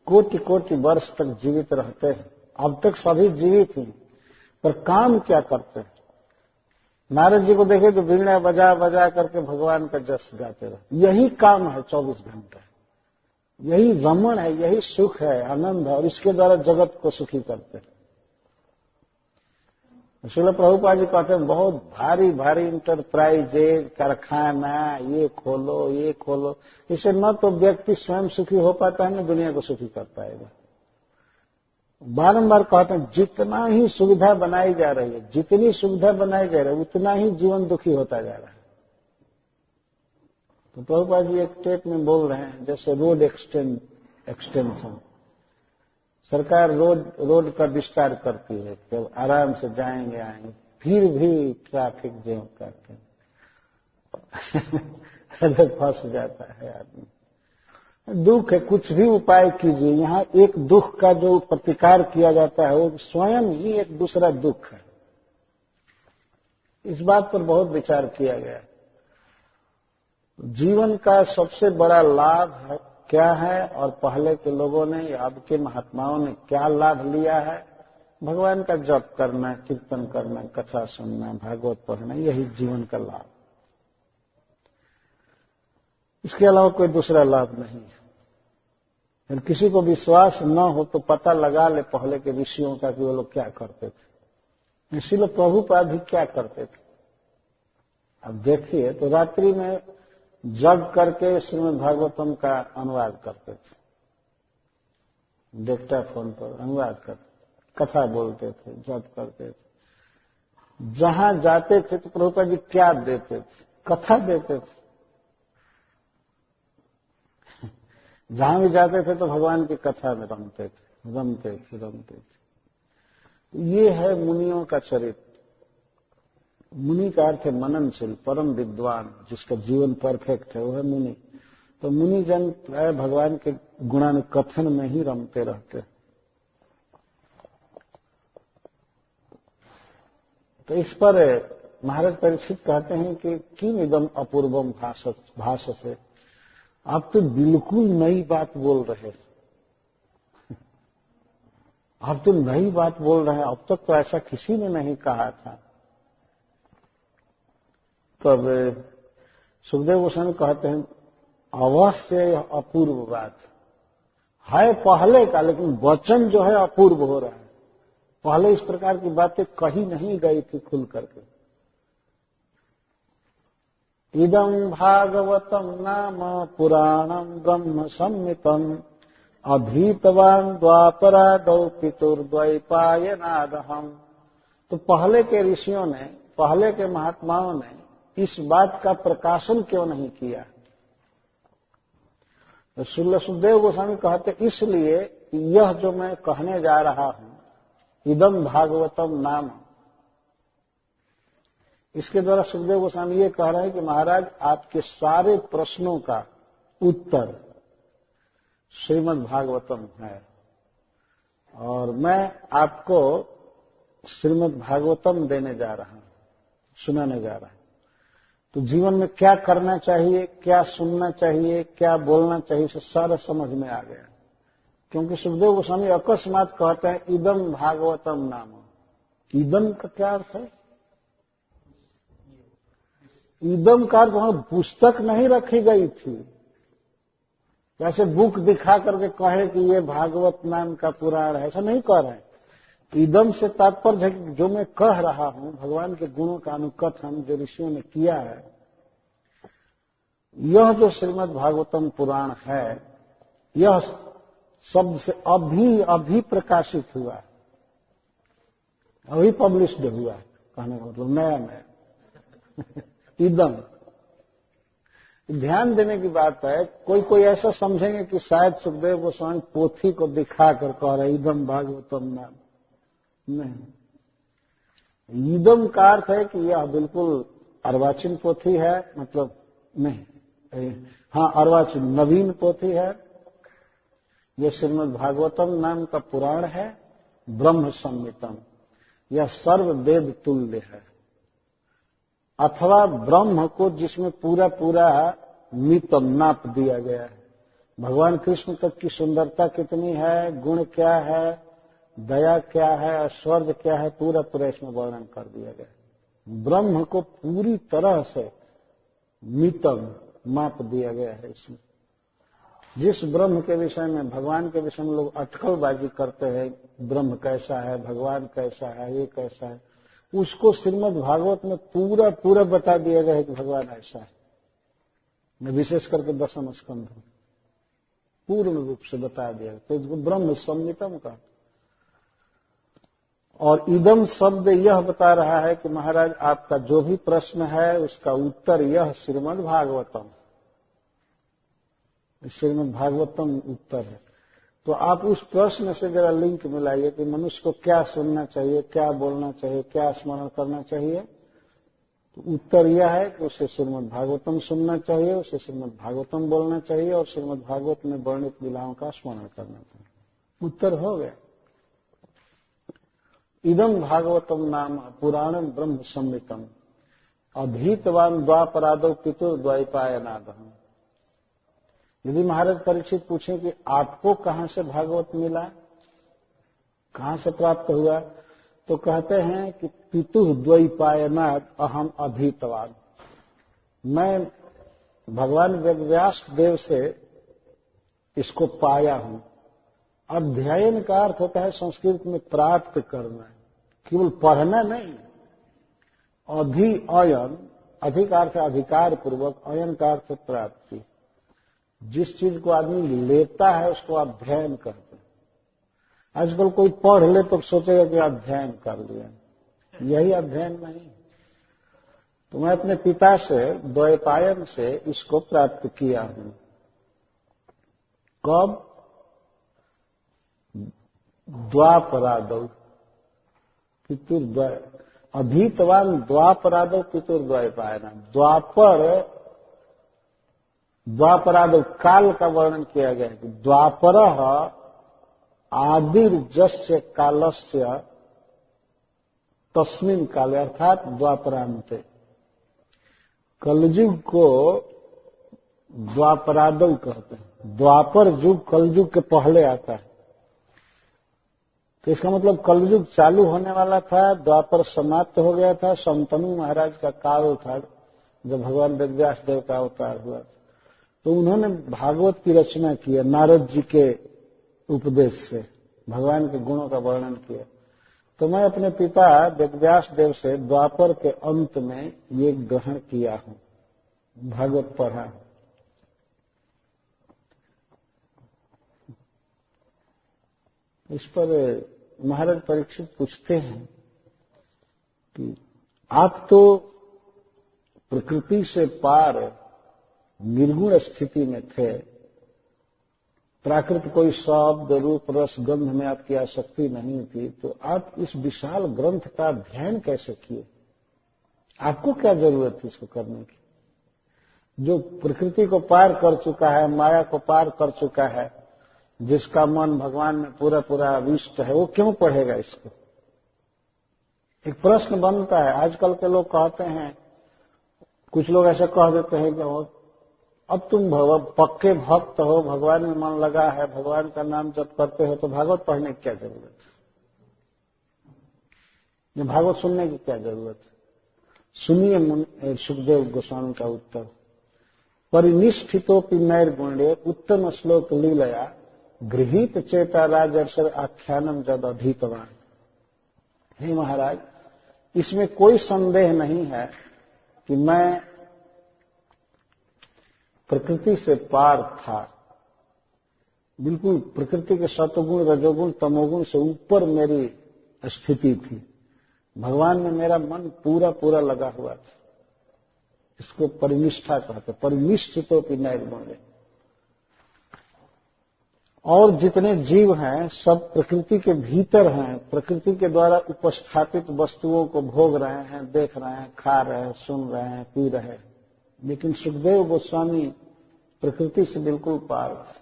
कोटि कोटि वर्ष तक जीवित रहते हैं। अब तक सभी जीवित हैं, पर काम क्या करते हैं? नारद जी को देखे तो वीणा बजा बजा करके भगवान का जस गाते रहे। यही काम है 24 घंटे। यही रमण है, यही सुख है, आनंद है, और इसके द्वारा जगत को सुखी करते हैं। श्रील प्रभुपाद जी कहते हैं बहुत भारी भारी इंटरप्राइजेज, कारखाना, ये खोलो। इससे न तो व्यक्ति स्वयं सुखी हो पाता है, न दुनिया को सुखी कर पाएगा। बारंबार कहते हैं जितना ही सुविधा बनाई जा रही है, जितनी सुविधा बनाई जा रही है, उतना ही जीवन दुखी होता जा रहा है। तो प्रभुपाद जी एक टेप में बोल रहे हैं जैसे रोड एक्सटेंशन, सरकार रोड का विस्तार करती है कि आराम से जाएंगे आएंगे, फिर भी ट्रैफिक जैम करते हैं। फंस जाता है आदमी। दुख है, कुछ भी उपाय कीजिए, यहाँ एक दुख का जो प्रतिकार किया जाता है वो स्वयं ही एक दूसरा दुख है। इस बात पर बहुत विचार किया गया। जीवन का सबसे बड़ा लाभ है क्या है, और पहले के लोगों ने या अब के महात्माओं ने क्या लाभ लिया है? भगवान का जप करना, कीर्तन करना, कथा सुनना, भागवत पढ़ना, यही जीवन का लाभ। इसके अलावा कोई दूसरा लाभ नहीं है। फिर किसी को विश्वास न हो तो पता लगा ले पहले के ऋषियों का कि वो लोग क्या करते थे। इसीलिए प्रभुपाद भी क्या करते थे अब देखिए, तो रात्रि में जग करके श्रीमद् भागवतम का अनुवाद करते थे, डेक्टाफोन पर अनुवाद करते, कथा बोलते थे, जप करते थे। जहां जाते थे तो प्रभुपाद जी क्या देते थे? कथा देते थे। जहां भी जाते थे तो भगवान की कथा में रमते थे। ये है मुनियों का चरित्र। मुनि का अर्थ है मननशील, परम विद्वान, जिसका जीवन परफेक्ट है, वो है मुनि। तो मुनि जन प्राय भगवान के गुणानुकथन में ही रमते रहते। तो इस पर महाराज परीक्षित कहते हैं कि किम इदम अपूर्वम भाष से, आप तो बिल्कुल नई बात बोल रहे हैं। आप तो नई बात बोल रहे हैं, अब तक तो ऐसा किसी ने नहीं कहा था। तब सुखदेव गोस्वामी कहते हैं अवश्य यह अपूर्व बात है पहले का, लेकिन वचन जो है अपूर्व हो रहा है। पहले इस प्रकार की बातें कही नहीं गई थी खुल करके। इदं भागवतम नाम पुराणम ब्रह्म संहितम अधीतवान द्वापरादौ पितुर्द्वैपायनादहम्। तो पहले के ऋषियों ने, पहले के महात्माओं ने इस बात का प्रकाशन क्यों नहीं किया? तो सुखदेव गोस्वामी कहते इसलिए यह जो मैं कहने जा रहा हूं, इदम भागवतम नाम, इसके द्वारा सुखदेव गोस्वामी ये कह रहे हैं कि महाराज आपके सारे प्रश्नों का उत्तर श्रीमद् भागवतम है और मैं आपको श्रीमद् भागवतम देने जा रहा हूं, सुनाने जा रहा हूं। तो जीवन में क्या करना चाहिए, क्या सुनना चाहिए, क्या बोलना चाहिए, इसे सारा समझ में आ गया। क्योंकि सुखदेव गोस्वामी अकस्मात कहते हैं इदम भागवतम नाम। इदम का क्या अर्थ है? इदम का अर्थ वहां पुस्तक नहीं रखी गई थी, जैसे बुक दिखा करके कहे कि ये भागवत नाम का पुराण है, ऐसा नहीं कह रहे हैं। इदम से तात्पर्य है कि जो मैं कह रहा हूं, भगवान के गुणों का अनुकथन जो ऋषियों ने किया है, यह जो श्रीमद् भागवतम पुराण है, यह शब्द से अभी प्रकाशित हुआ है, अभी पब्लिश्ड हुआ है, कहने का मतलब नया इदम। ध्यान देने की बात है, कोई ऐसा समझेंगे कि शायद सुखदेव गोस्वामी पोथी को दिखाकर कह रहे इदम भागवतम नाम। नहीं, इदम का अर्थ है कि यह बिल्कुल अर्वाचीन पोथी है, मतलब नहीं, हाँ अर्वाचीन नवीन पोथी है। यह श्रीमद् भागवतम नाम का पुराण है, ब्रह्म संहितम, यह सर्व वेद तुल्य है। अथवा ब्रह्म को जिसमें पूरा पूरा मितम नाप दिया गया है। भगवान कृष्ण तक की सुंदरता कितनी है, गुण क्या है, दया क्या है, ऐश्वर्य क्या है, पूरा पूरा इसमें वर्णन कर दिया गया है। ब्रह्म को पूरी तरह से मितम माप दिया गया है इसमें। जिस ब्रह्म के विषय में, भगवान के विषय में लोग अटकलबाजी करते हैं, ब्रह्म कैसा है, भगवान कैसा है, ये कैसा है, उसको श्रीमद् भागवत में पूरा पूरा बता दिया गया है कि भगवान ऐसा है। विशेष करके दशम स्कंध पूर्ण रूप से बता दिया, तो इसको ब्रह्म संहितम का। और इदम शब्द यह बता रहा है कि महाराज आपका जो भी प्रश्न है उसका उत्तर यह श्रीमद् भागवतम, श्रीमद् भागवतम उत्तर है। तो आप उस प्रश्न से जरा लिंक मिलाइए कि मनुष्य को क्या सुनना चाहिए, क्या बोलना चाहिए, क्या स्मरण करना चाहिए। तो उत्तर यह है कि उसे श्रीमद् भागवतम सुनना चाहिए, उसे श्रीमद् भागवतम बोलना चाहिए और श्रीमद् भागवत में वर्णित लीलाओं का स्मरण करना चाहिए। उत्तर हो गया। इदम भागवतम नाम पुराणम ब्रह्म संहितम अधीतवान द्वापरादौ पितुर्द्वैपायनादहम्। यदि महाराज परीक्षित पूछे कि आपको कहां से भागवत मिला, कहां से प्राप्त हुआ, तो कहते हैं कि पितुर्द्वैपायनाद अहम अधीतवान। मैं भगवान वेदव्यास देव से इसको पाया हूं। अध्ययन का अर्थ होता है संस्कृत में प्राप्त करना, केवल पढ़ना नहीं। अयन, अधिक अर्थ अधिकार पूर्वक, अयन का अर्थ प्राप्ति। जिस चीज को आदमी लेता है उसको अध्ययन कहते हैं। आजकल कोई पढ़ ले तो सोचेगा कि अध्ययन कर लिया, यही अध्ययन नहीं। तो मैं अपने पिता से, द्वैपायन से इसको प्राप्त किया हूं। कब? द्वापरादौ पितुर्द्वय अधीतवान द्वापरादौ पितुर्द्वैपायना। द्वापरादौ काल का वर्णन किया गया है कि द्वापर आदिर्जस्य कालस्य तस्मिन काले, अर्थात द्वापरांते। कलयुग को द्वापरादौ कहते हैं। द्वापर युग कलयुग के पहले आता है। तो इसका मतलब कलयुग चालू होने वाला था, द्वापर समाप्त हो गया था, शंतनु महाराज का काल था, जब भगवान वेदव्यास देव का अवतार हुआ तो उन्होंने भागवत की रचना की है नारद जी के उपदेश से, भगवान के गुणों का वर्णन किया। तो मैं अपने पिता वेदव्यास देव से द्वापर के अंत में ये ग्रहण किया हूं, भागवत पढ़ा हूं। इस पर महाराज परीक्षित पूछते हैं कि आप तो प्रकृति से पार निर्गुण स्थिति में थे, प्राकृत कोई शब्द रूप रस गंध में आपकी आसक्ति नहीं थी, तो आप इस विशाल ग्रंथ का अध्ययन कैसे किए? आपको क्या जरूरत थी इसको करने की? जो प्रकृति को पार कर चुका है, माया को पार कर चुका है, जिसका मन भगवान में पूरा पूरा अविष्ट है, वो क्यों पढ़ेगा इसको? एक प्रश्न बनता है। आजकल के लोग कहते हैं, कुछ लोग ऐसा कह देते हैं कि अब तुम पक्के भक्त हो, भगवान में मन लगा है, भगवान का नाम जप करते हो, तो भागवत पढ़ने की क्या जरूरत है? ये भागवत सुनने की क्या जरूरत है? सुनिए सुखदेव गोस्वामी का उत्तर। परिनिष्ठितोपि नैर्गुण्ये उत्तम श्लोक लीलया गृहीत चेता राजर्षि आख्यानम जद अधीतवान। हे महाराज, इसमें कोई संदेह नहीं है कि मैं प्रकृति से पार था, बिल्कुल प्रकृति के सतोगुण रजोगुण तमोगुण से ऊपर मेरी स्थिति थी। भगवान में मेरा मन पूरा पूरा लगा हुआ था। इसको परिनिष्ठा कहते, परिनिष्ठितो की नैर्गुण्य। और जितने जीव हैं सब प्रकृति के भीतर हैं, प्रकृति के द्वारा उपस्थापित वस्तुओं को भोग रहे हैं, देख रहे हैं, खा रहे हैं, सुन रहे हैं, पी रहे हैं। लेकिन सुखदेव गोस्वामी प्रकृति से बिल्कुल पार थे।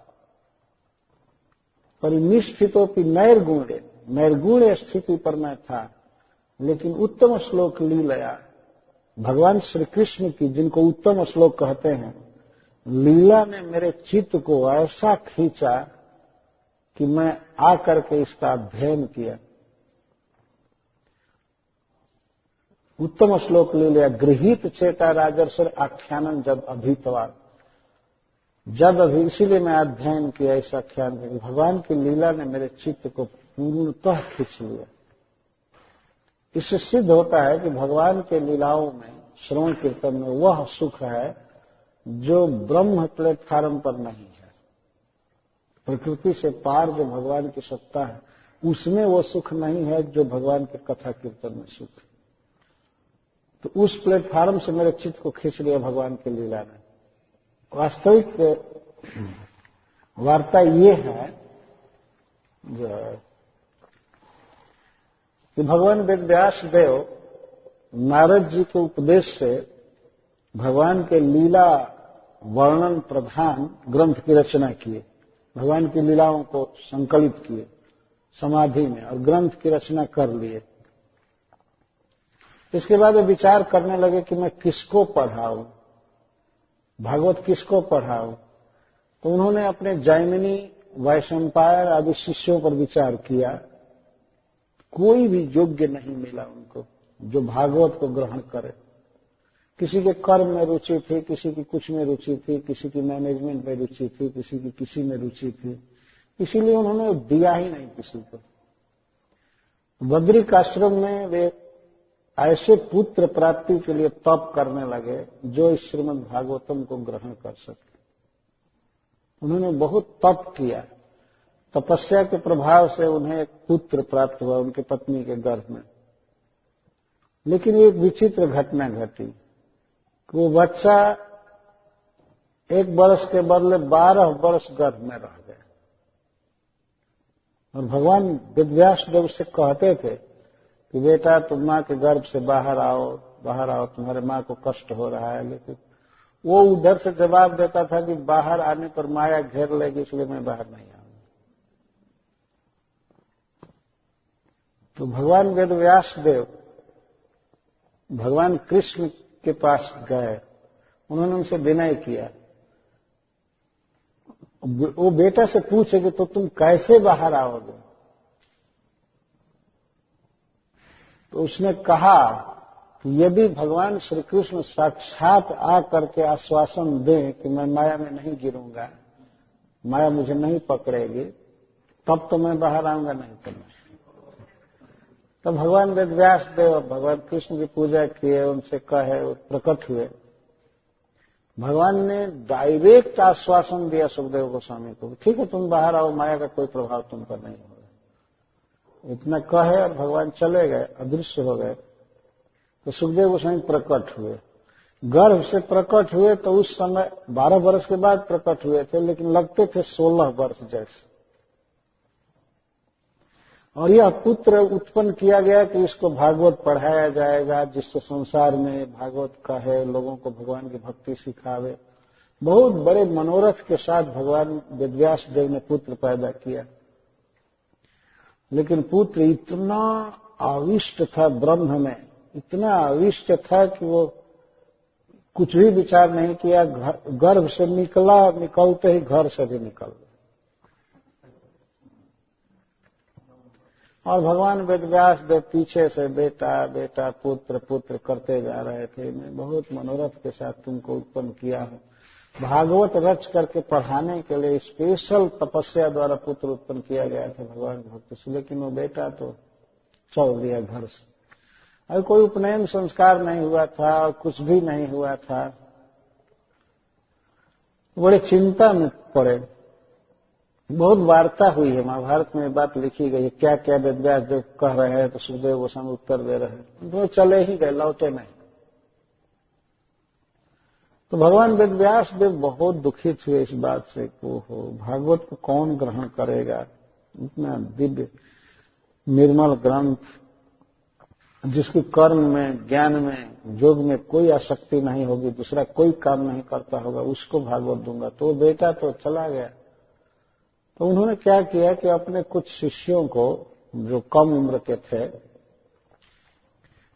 परिनिष्ठितोपि नैर्गुण्य, नैर्गुण्य स्थिति पर मैं था, लेकिन उत्तम श्लोक लीलया, भगवान श्री कृष्ण की जिनको उत्तम श्लोक कहते हैं, लीला ने मेरे चित्त को ऐसा खींचा कि मैं आकर के इसका अध्ययन किया। उत्तम श्लोक ले लिया, गृहीत चेता राजर्षि आख्यानम जद अधीतवान। जद अभी, इसीलिए मैं अध्ययन किया इस आख्यान में। भगवान की लीला ने मेरे चित्त को पूर्णतः खींच लिया। इससे सिद्ध होता है कि भगवान के लीलाओं में, श्रवण कीर्तन में वह सुख है जो ब्रह्म प्लेटफार्म पर नहीं है। प्रकृति से पार जो भगवान की सत्ता है, उसमें वो सुख नहीं है जो भगवान के कथा कीर्तन में सुख है। तो उस प्लेटफार्म से मेरे चित्त को खींच लिया भगवान की लीला ने। वास्तविक वार्ता ये है कि भगवान वेदव्यास देव नारद जी के उपदेश से भगवान के लीला वर्णन प्रधान ग्रंथ की रचना किए, भगवान की लीलाओं को संकलित किए समाधि में और ग्रंथ की रचना कर लिए। इसके बाद वे विचार करने लगे कि मैं किसको पढ़ाऊं, भागवत किसको पढ़ाऊं। तो उन्होंने अपने जैमिनी, वैशंपायन आदि शिष्यों पर विचार किया। कोई भी योग्य नहीं मिला उनको जो भागवत को ग्रहण करे। किसी के कर्म में रुचि थी, किसी की कुछ में रुचि थी, किसी की मैनेजमेंट में रुचि थी, किसी की किसी में रुचि थी, इसीलिए उन्होंने दिया ही नहीं किसी को। बद्रिक आश्रम में वे ऐसे पुत्र प्राप्ति के लिए तप करने लगे जो इस श्रीमद् भागवतम को ग्रहण कर सके। उन्होंने बहुत तप किया। तपस्या के प्रभाव से उन्हें एक पुत्र प्राप्त हुआ उनकी पत्नी के गर्भ में। लेकिन एक विचित्र घटना घटी कि वो बच्चा 1 वर्ष के बदले 12 वर्ष गर्भ में रह गया। और भगवान वेदव्यास देव से कहते थे कि बेटा तुम मां के गर्भ से बाहर आओ, तुम्हारे मां को कष्ट हो रहा है। लेकिन वो उधर से जवाब देता था कि बाहर आने पर माया घेर लेगी, इसलिए मैं बाहर नहीं आऊंगा। तो भगवान वेदव्यास देव भगवान कृष्ण के पास गए, उन्होंने उनसे विनय किया। वो बेटा से पूछे कि तो तुम कैसे बाहर आओगे? तो उसने कहा कि यदि भगवान श्री कृष्ण साक्षात आ करके आश्वासन दें कि मैं माया में नहीं गिरूंगा, माया मुझे नहीं पकड़ेगी, तब तो मैं बाहर आऊंगा, नहीं तो मैं। तो भगवान वेदव्यास देव भगवान कृष्ण की पूजा किए, उनसे कहे, प्रकट हुए। भगवान ने डायरेक्ट आश्वासन दिया सुखदेव गोस्वामी को, ठीक है तुम बाहर आओ, माया का कोई प्रभाव तुम पर नहीं होगा। इतना कहे और भगवान चले गए, अदृश्य हो गए। तो सुखदेव गोस्वामी प्रकट हुए, गर्भ से प्रकट हुए। तो उस समय 12 वर्ष के बाद प्रकट हुए थे, लेकिन लगते थे 16 वर्ष जैसे। और यह पुत्र उत्पन्न किया गया कि इसको भागवत पढ़ाया जाएगा, जिससे संसार में भागवत कहे, लोगों को भगवान की भक्ति सिखावे। बहुत बड़े मनोरथ के साथ भगवान वेदव्यास देव ने पुत्र पैदा किया। लेकिन पुत्र इतना आविष्ट था ब्रह्म में, इतना आविष्ट था कि वो कुछ भी विचार नहीं किया। गर्भ से निकला, निकलते ही घर से भी निकल गया। और भगवान वेदव्यास देव पीछे से बेटा बेटा पुत्र पुत्र करते जा रहे थे। मैं बहुत मनोरथ के साथ तुमको उत्पन्न किया हूं। भागवत रच करके पढ़ाने के लिए स्पेशल तपस्या द्वारा पुत्र उत्पन्न किया गया था भगवान भक्त से। लेकिन वो बेटा तो चल दिया घर से। अभी कोई उपनयन संस्कार नहीं हुआ था और कुछ भी नहीं हुआ था। बड़े चिंता में पड़े। बहुत वार्ता हुई है, महाभारत में बात लिखी गई है, क्या क्या वेदव्यास देव कह रहे हैं, तो सुखदेव गोस्वामी उत्तर दे रहे हैं। तो चले ही गए, लौटे नहीं। तो भगवान वेदव्यास देव बहुत दुखित हुए इस बात से कि ओहो, भागवत को कौन ग्रहण करेगा, इतना दिव्य निर्मल ग्रंथ जिसकी कर्म में, ज्ञान में, योग में कोई आसक्ति नहीं होगी, दूसरा कोई काम नहीं करता होगा, उसको भागवत दूंगा। तो बेटा तो चला गया। तो उन्होंने क्या किया कि अपने कुछ शिष्यों को, जो कम उम्र के थे,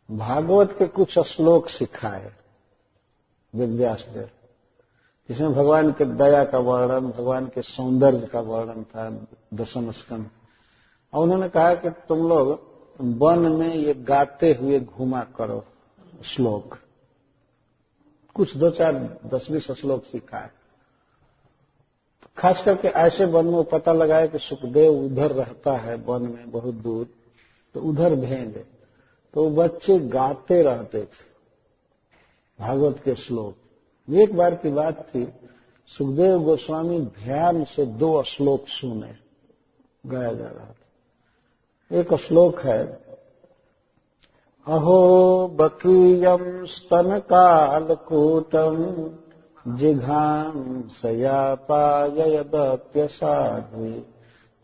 भागवत के कुछ श्लोक सिखाए वेदव्यास देव, जिसमें भगवान के दया का वर्णन, भगवान के सौंदर्य का वर्णन था, 10वें स्कंध। और उन्होंने कहा कि तुम लोग वन में ये गाते हुए घूमा करो श्लोक। कुछ 2-4 10-20 श्लोक सिखाए। खास करके ऐसे वन में पता लगाया कि सुखदेव उधर रहता है वन में बहुत दूर, तो उधर भेजे। तो बच्चे गाते रहते थे भागवत के श्लोक। एक बार की बात थी, सुखदेव गोस्वामी ध्यान से 2 श्लोक सुने, गाया जा रहा था। एक श्लोक है, अहो बकीयम स्तन कालकूटम जिघांसयापाययदप्यसाध्वी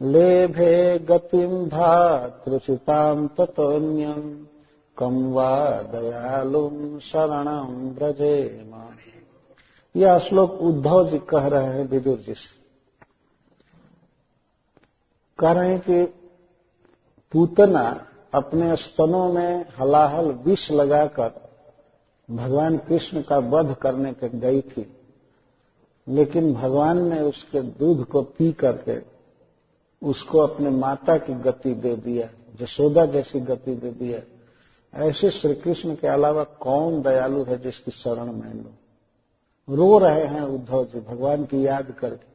लेभे गतिम धातृचिताम ततोन्यम कम वा दयालुम शरणम व्रजेम। यह श्लोक उद्धव जी कह रहे हैं विदुर जी से। कह रहे हैं कि पूतना अपने स्तनों में हलाहल विष लगाकर भगवान कृष्ण का वध करने के गई थी, लेकिन भगवान ने उसके दूध को पी करके उसको अपने माता की गति दे दिया, यशोदा जैसी गति दे दिया। ऐसे श्री कृष्ण के अलावा कौन दयालु है जिसकी शरण में लो। रो रहे हैं उद्धव जी भगवान की याद करके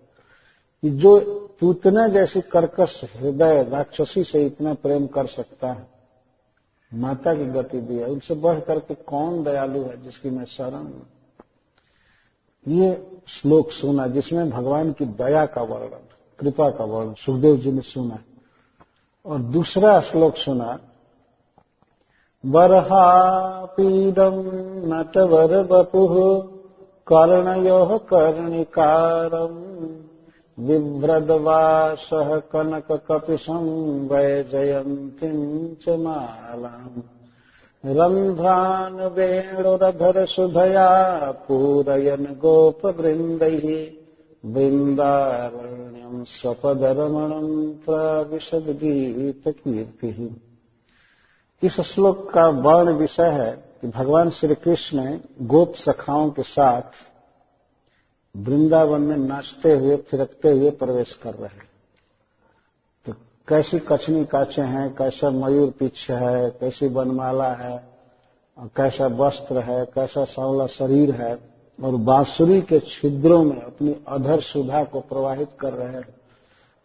कि जो पूतना जैसी कर्कश हृदय राक्षसी से इतना प्रेम कर सकता है, माता की गति दी है, उनसे बढ़ करके कौन दयालु है जिसकी मैं शरण हूं। ये श्लोक सुना जिसमें भगवान की दया का वर्णन, कृपा का वर्णन सुखदेव जी ने सुना। और दूसरा श्लोक सुना, बर्हापीडम नटवर वपुः कर्णयोः कर्णिकारम् विभ्रदवासः कनक कपिशं वैजयन्तीं च मालाम् रन्ध्रान् वेणुरधर सुधया पूरयन् गोपवृन्दैः वृन्दारण्यं स्वपदरमणं प्रविशद गीतकीर्तिः। इस श्लोक का वर्ण विषय है कि भगवान श्री कृष्ण गोप सखाओं के साथ वृंदावन में नाचते हुए थिरकते हुए प्रवेश कर रहे हैं। तो कैसी कछनी काचे हैं, कैसा मयूर पीछ है, कैसी वनमाला है, और कैसा वस्त्र है, कैसा सांवला शरीर है, और बांसुरी के छिद्रों में अपनी अधर सुधा को प्रवाहित कर रहे हैं।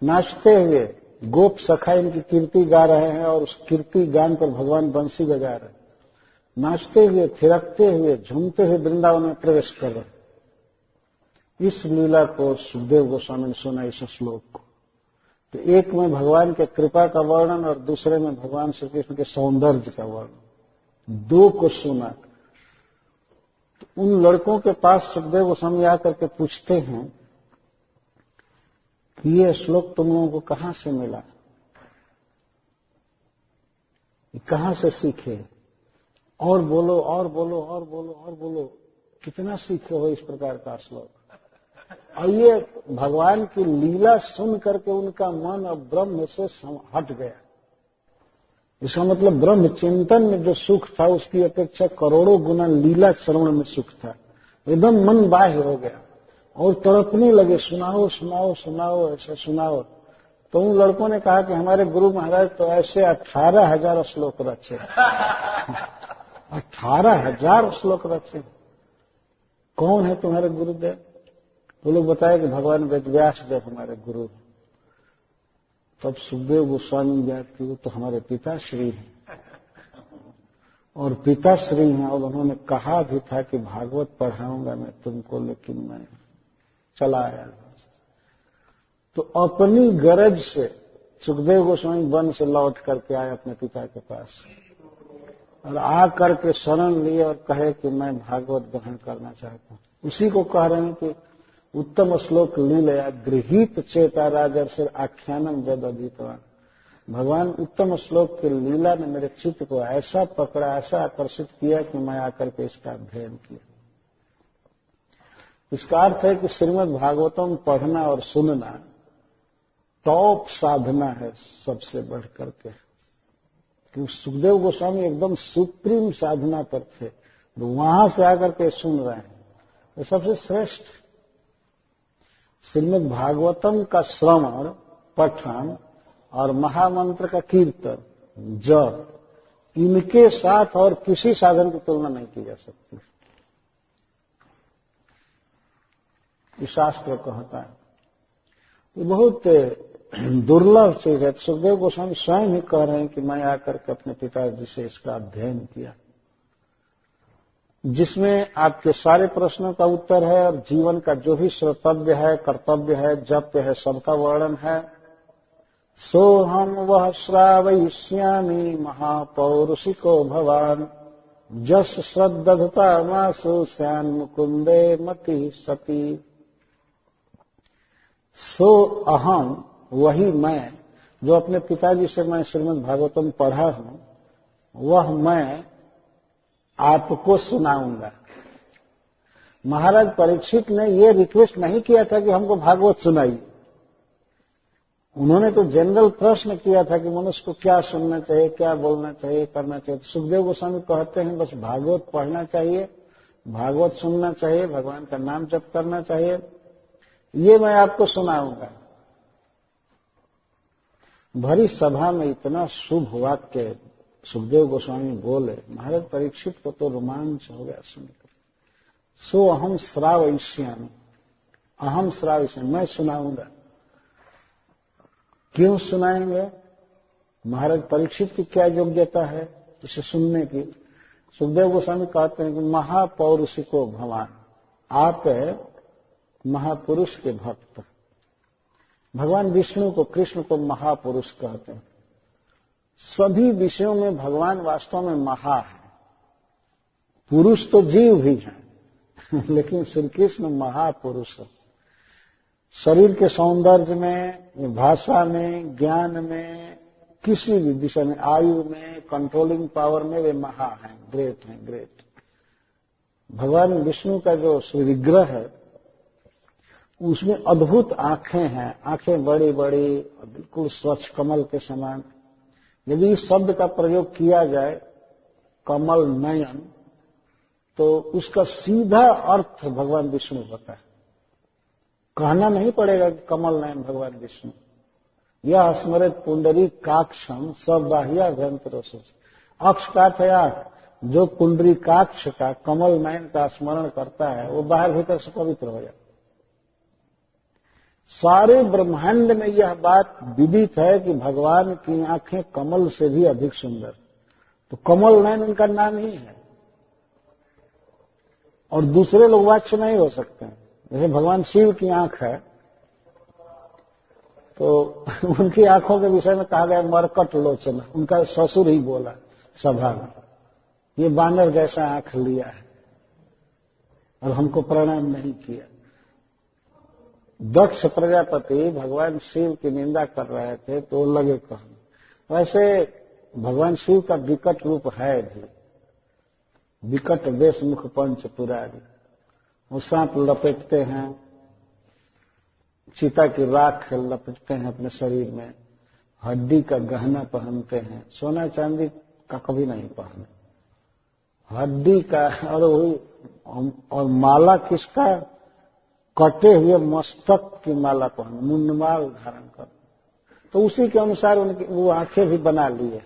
नाचते हुए गोप सखा इनकी कीर्ति गा रहे हैं और उस कीर्ति गान पर भगवान बंसी बजा रहे हैं। नाचते हुए, थिरकते हुए, झूमते हुए वृंदावन में प्रवेश कर रहे हैं। इस लीला को सुखदेव गोस्वामी ने सुना, इस श्लोक को। तो एक में भगवान के कृपा का वर्णन और दूसरे में भगवान श्री कृष्ण के सौंदर्य का वर्णन, दो को सुना। तो उन लड़कों के पास सुखदेव गोस्वामी आकर के पूछते हैं कि ये श्लोक तुम लोगों को कहां से मिला, कहां से सीखे, और बोलो और बोलो और बोलो और बोलो, कितना सीखे हो इस प्रकार का श्लोक। और ये भगवान की लीला सुन करके उनका मन अब ब्रह्म से हट गया। इसका मतलब ब्रह्म चिंतन में जो सुख था उसकी अपेक्षा करोड़ों गुना लीला श्रवण में सुख था। एकदम मन बाह्य हो गया और तड़पने लगे, सुनाओ सुनाओ सुनाओ, ऐसा सुनाओ। तो उन लड़कों ने कहा कि हमारे गुरु महाराज तो ऐसे 18,000 श्लोक रचे। 18,000 श्लोक रचे। कौन है तुम्हारे गुरुदेव? वो लोग बताए कि भगवान वेदव्यास देव हमारे गुरु। तब सुखदेव गोस्वामी याद कि वो तो हमारे पिताश्री हैं, और पिताश्री हैं, और उन्होंने कहा भी था कि भागवत पढ़ाऊंगा मैं तुमको, लेकिन मैं चला आया। तो अपनी गरज से सुखदेव गोस्वामी वन से लौट करके आए अपने पिता के पास, और आ करके शरण लिए और कहे कि मैं भागवत ग्रहण करना चाहता हूं। उसी को कह रहे हैं कि उत्तम श्लोक लीलया गृहीत चेता राजर्षिर आख्यानम वेद अधीतवान। भगवान उत्तम श्लोक की लीला ने मेरे चित्त को ऐसा पकड़ा, ऐसा आकर्षित किया कि मैं आकर के इसका अध्ययन किया। इसका अर्थ है कि श्रीमद् भागवतम पढ़ना और सुनना टॉप साधना है सबसे बढ़ करके। क्योंकि सुखदेव गोस्वामी एकदम सुप्रीम साधना पर थे, तो वहां से आकर के सुन रहे हैं, ये सबसे श्रेष्ठ। श्रीमद् भागवतम का श्रवण, पठन और महामंत्र का कीर्तन, जप, इनके साथ और किसी साधन की तुलना नहीं की जा सकती। ये शास्त्र कहता है। ये बहुत दुर्लभ चीज है। सुखदेव गोस्वामी स्वयं ही कह रहे हैं कि मैं आकर के अपने पिताजी से इसका अध्ययन किया, जिसमें आपके सारे प्रश्नों का उत्तर है और जीवन का जो भी श्रोतव्य है, कर्तव्य है, जप्य है, सबका वर्णन है। सोहम वह श्रावयिष्यामि महापौरुषिको भवान, जस श्रद्धता मासु स्यान मुकुंदे मति सती। सो अहम, वही मैं, जो अपने पिताजी से मैं श्रीमद् भागवतम पढ़ा हूं, वह मैं आपको सुनाऊंगा। महाराज परीक्षित ने यह रिक्वेस्ट नहीं किया था कि हमको भागवत सुनाइए। उन्होंने तो जनरल प्रश्न किया था कि मनुष्य को क्या सुनना चाहिए, क्या बोलना चाहिए, करना चाहिए। तो सुखदेव गोस्वामी कहते हैं बस भागवत पढ़ना चाहिए, भागवत सुनना चाहिए, भगवान का नाम जप करना चाहिए, ये मैं आपको सुनाऊंगा। भरी सभा में इतना शुभ वाक्य सुखदेव गोस्वामी बोले, महाराज परीक्षित को तो रोमांच हो गया सुनकर। सो अहम श्रावयिष्यामि, अहम श्रावयिष्यामि, मैं सुनाऊंगा। क्यों सुनाएंगे? महाराज परीक्षित की क्या योग्यता है इसे सुनने की? सुखदेव गोस्वामी कहते हैं कि महापौरुषिको भवान, आप महापुरुष के भक्त। भगवान विष्णु को, कृष्ण को महापुरुष कहते हैं। सभी विषयों में भगवान वास्तव में महा है। पुरुष तो जीव भी हैं लेकिन श्री कृष्ण महापुरुष है। शरीर के सौंदर्य में, भाषा में, ज्ञान में, किसी भी विषय में, आयु में, कंट्रोलिंग पावर में वे महा हैं, ग्रेट हैं, ग्रेट। भगवान विष्णु का जो श्री विग्रह है उसमें अद्भुत आंखें हैं, आंखें बड़ी बड़ी, बिल्कुल स्वच्छ कमल के समान। यदि इस शब्द का प्रयोग किया जाए कमल नयन, तो उसका सीधा अर्थ भगवान विष्णु होता है। कहना नहीं पड़ेगा कि कमल नयन भगवान विष्णु। यह स्मृत पुंडरी काक्षम सब बाह्याभ्यंतर। अक्ष का अर्थ है आंख, जो पुंडरीकाक्ष का, कमल नयन का स्मरण करता है वो बाहर भीतर से पवित्र हो जाता है। सारे ब्रह्मांड में यह बात विदित है कि भगवान की आंखें कमल से भी अधिक सुंदर, तो कमल नयन उनका नाम ही है, और दूसरे लोग वाच्य नहीं हो सकते हैं। जैसे भगवान शिव की आंख है, तो उनकी आंखों के विषय में कहा गया मरकट लोचन, उनका ससुर ही बोला सभा में, ये बानर जैसा आंख लिया है और हमको प्रणाम नहीं किया। दक्ष प्रजापति भगवान शिव की निंदा कर रहे थे तो लगे कहने। वैसे भगवान शिव का विकट रूप है भी, विकट वेश मुख पंच पुरारी, वो सांप लपेटते हैं, चीता की राख लपेटते हैं अपने शरीर में, हड्डी का गहना पहनते हैं, सोना चांदी का कभी नहीं पहने, हड्डी का, और माला किसका, कटे हुए मस्तक की माला पहन, मुंडमाल धारण कर, तो उसी के अनुसार उनकी वो आंखें भी बना लिए।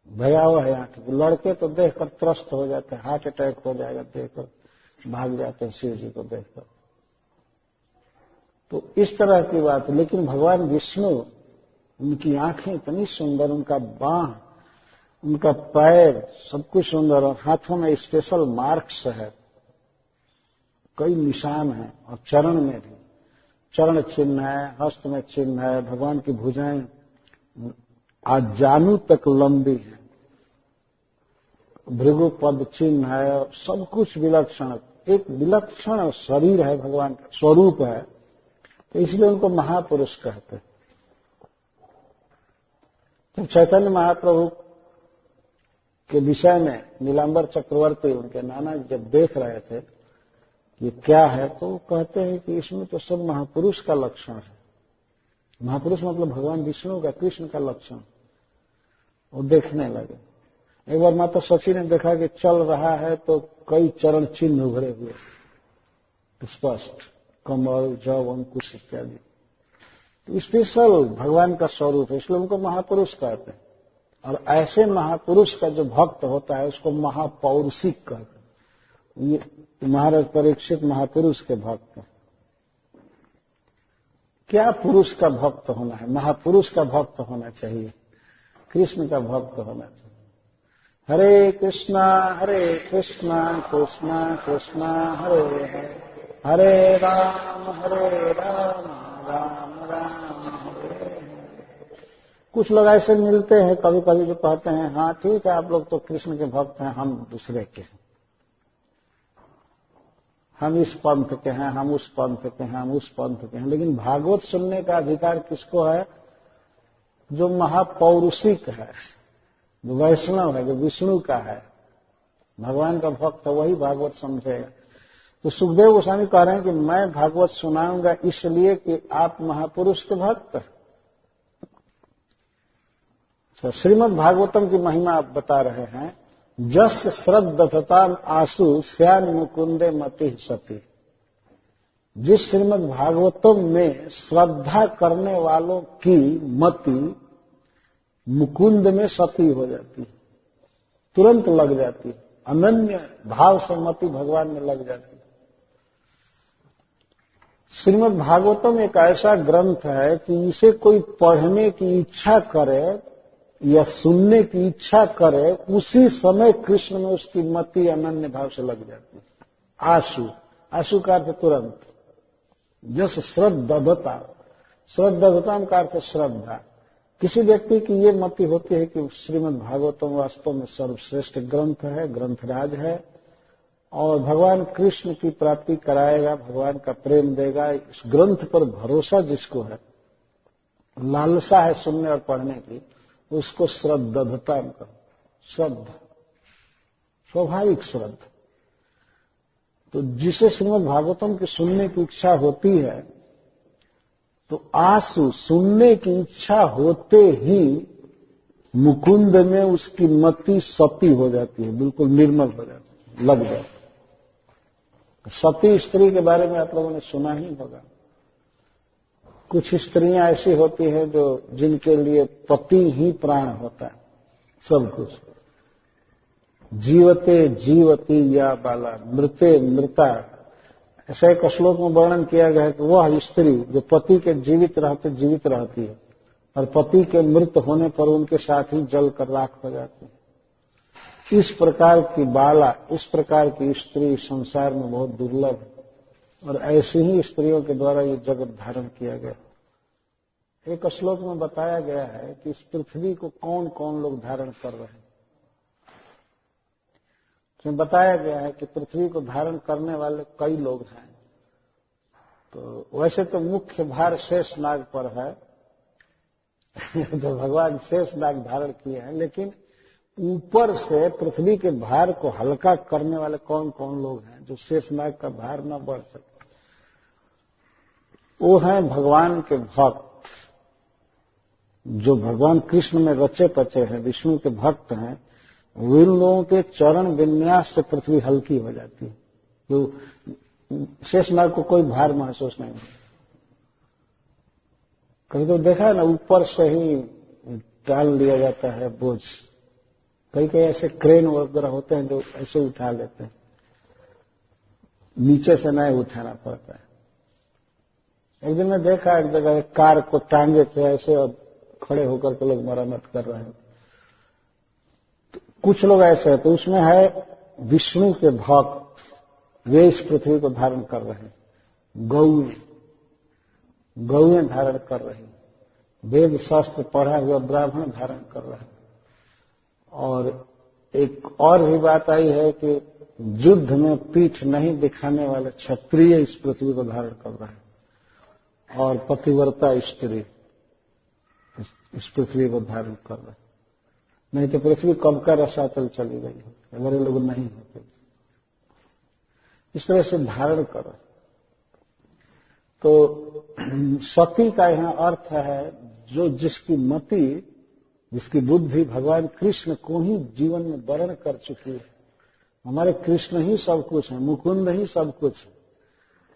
भयावह है आंखें, लड़के तो देखकर त्रस्त हो जाते हैं, हार्ट अटैक हो जाएगा देखकर, भाग जाते हैं शिव जी को देखकर। तो इस तरह की बात। लेकिन भगवान विष्णु, उनकी आंखें इतनी सुंदर, उनका बांह, उनका पैर, सब कुछ सुंदर, और हाथों में स्पेशल मार्क्स है, कई निशान हैं, और चरण में भी चरण चिन्ह है, हस्त में चिन्ह है, भगवान की भुजाएं आज जानू तक लंबी है, भृगु पद चिन्ह है, और सब कुछ विलक्षण, एक विलक्षण शरीर है, भगवान का स्वरूप है, तो इसलिए उनको महापुरुष कहते हैं। तो चैतन्य महाप्रभु के विषय में नीलांबर चक्रवर्ती, उनके नाना जब देख रहे थे ये क्या है, तो वो कहते हैं कि इसमें तो सब महापुरुष का लक्षण है। महापुरुष मतलब भगवान विष्णु का, कृष्ण का लक्षण। वो देखने लगे। एक बार माता सची ने देखा कि चल रहा है तो कई चरण चिन्ह उभरे हुए स्पष्ट, कमल, जव, अंकुश इत्यादि, तो स्पेशल भगवान का स्वरूप है, इसलिए उनको महापुरुष कहते हैं। और ऐसे महापुरुष का जो भक्त होता है उसको महापौरुषिक कहते हैं। ये महाराज परीक्षित महापुरुष के भक्त हैं। क्या पुरुष का भक्त होना है? महापुरुष का भक्त होना चाहिए, कृष्ण का भक्त होना चाहिए। हरे कृष्णा कृष्णा कृष्णा हरे हरे, हरे राम राम राम हरे हरे। कुछ लोग ऐसे मिलते हैं कभी कभी जो कहते हैं हाँ ठीक है आप लोग तो कृष्ण के भक्त हैं, हम दूसरे के हैं, हम इस पंथ के हैं, हम उस पंथ के हैं, हम उस पंथ के हैं। लेकिन भागवत सुनने का अधिकार किसको है? जो महापौरुषिक है, जो वैष्णव है, जो विष्णु का है, भगवान का भक्त है, वही भागवत समझेगा। तो सुखदेव गोस्वामी कह रहे हैं कि मैं भागवत सुनाऊंगा इसलिए कि आप महापुरुष के भक्त। तो श्रीमद् भागवतम की महिमा आप बता रहे हैं। जस श्रद्धताम आसु श्यान मुकुंदे मति सती। जिस श्रीमद् भागवतम में श्रद्धा करने वालों की मति मुकुंद में सती हो जाती है, तुरंत लग जाती है, अनन्य भाव से मति भगवान में लग जाती है। श्रीमद् भागवतम एक ऐसा ग्रंथ है कि इसे कोई पढ़ने की इच्छा करे या सुनने की इच्छा करे, उसी समय कृष्ण में उसकी मति अनन्य भाव से लग जाती है। आशु, आशु का अर्थ तुरंत। जस श्रद्धता, श्रद्धता का अर्थ श्रद्धा। किसी व्यक्ति की ये मति होती है कि श्रीमद् भागवतम वास्तव में सर्वश्रेष्ठ ग्रंथ है, ग्रंथराज है, और भगवान कृष्ण की प्राप्ति कराएगा, भगवान का प्रेम देगा। इस ग्रंथ पर भरोसा जिसको है, लालसा है सुनने और पढ़ने की, उसको श्रद्धता का, श्रद्धा, स्वाभाविक श्रद्धा। तो जिसे श्रीमद् भागवतम की सुनने की इच्छा होती है, तो आंसू, सुनने की इच्छा होते ही मुकुंद में उसकी मति सती हो जाती है, बिल्कुल निर्मल हो जाती है, लग जाती है। सती स्त्री के बारे में आप लोगों ने सुना ही होगा। कुछ स्त्रियां ऐसी होती हैं जो जिनके लिए पति ही प्राण होता है, सब कुछ। जीवते जीवती या बाला मृते मृता। ऐसा एक श्लोक में वर्णन किया गया है कि वह स्त्री जो पति के जीवित रहते जीवित रहती है और पति के मृत होने पर उनके साथ ही जल कर राख हो जाती है। इस प्रकार की बाला, इस प्रकार की स्त्री संसार में बहुत दुर्लभ है और ऐसी ही स्त्रियों के द्वारा ये जगत धारण किया गया। एक श्लोक में बताया गया है कि इस पृथ्वी को कौन कौन लोग धारण कर रहे हैं। इसमें बताया गया है कि पृथ्वी को धारण करने वाले कई लोग हैं। तो वैसे तो मुख्य भार शेषनाग पर है तो भगवान शेषनाग धारण किए हैं, लेकिन ऊपर से पृथ्वी के भार को हल्का करने वाले कौन कौन लोग हैं जो शेषनाग का भार न बढ़ सके। वो हैं भगवान के भक्त, जो भगवान कृष्ण में रचे पचे हैं, विष्णु के भक्त हैं। इन लोगों के चरण विन्यास से पृथ्वी हल्की हो जाती है। तो शेषनाग को कोई भार महसूस नहीं होता। कभी तो देखा है ना, ऊपर से ही डाल लिया जाता है बोझ। कई कई ऐसे क्रेन वगैरह होते हैं जो ऐसे उठा लेते हैं, नीचे से नहीं उठाना पड़ता है। एक दिन मैं देखा एक जगह एक कार को टांगे थे ऐसे और खड़े होकर के लोग मरम्मत कर रहे हैं। तो कुछ लोग ऐसे हैं, तो उसमें है विष्णु के भक्त, वे इस पृथ्वी को धारण कर रहे हैं। गौएं धारण कर रही हैं, वेद शास्त्र पढ़ा हुआ ब्राह्मण धारण कर रहे हैं। और एक और भी बात आई है कि युद्ध में पीठ नहीं दिखाने वाले क्षत्रिय इस पृथ्वी को धारण कर रहे हैं और पतिव्रता स्त्री इस पृथ्वी को धारण कर रहे हैं। नहीं तो पृथ्वी कब का रसातल चली गई होती, बड़े लोग नहीं होते। इस तरह से धारण कर। तो सती का यहां अर्थ है जो जिसकी मति, जिसकी बुद्धि भगवान कृष्ण को ही जीवन में वर्ण कर चुकी है। हमारे कृष्ण ही सब कुछ है, मुकुंद ही सब कुछ है।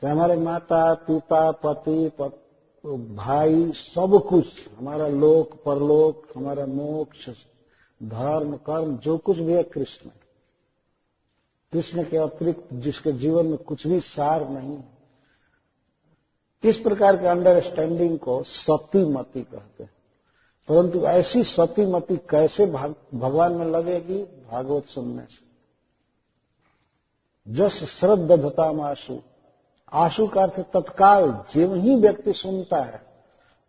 तो हमारे माता पिता पति भाई सब कुछ, हमारा लोक परलोक, हमारा मोक्ष, धर्म कर्म, जो कुछ भी है कृष्ण। कृष्ण के अतिरिक्त जिसके जीवन में कुछ भी सार नहीं है। इस प्रकार के अंडरस्टैंडिंग को सतीमति कहते हैं। परंतु ऐसी सतीमति कैसे भगवान में लगेगी? भागवत सुनने से। जस श्रद्धताम आशु, आशु का अर्थ तत्काल, जेव ही व्यक्ति सुनता है,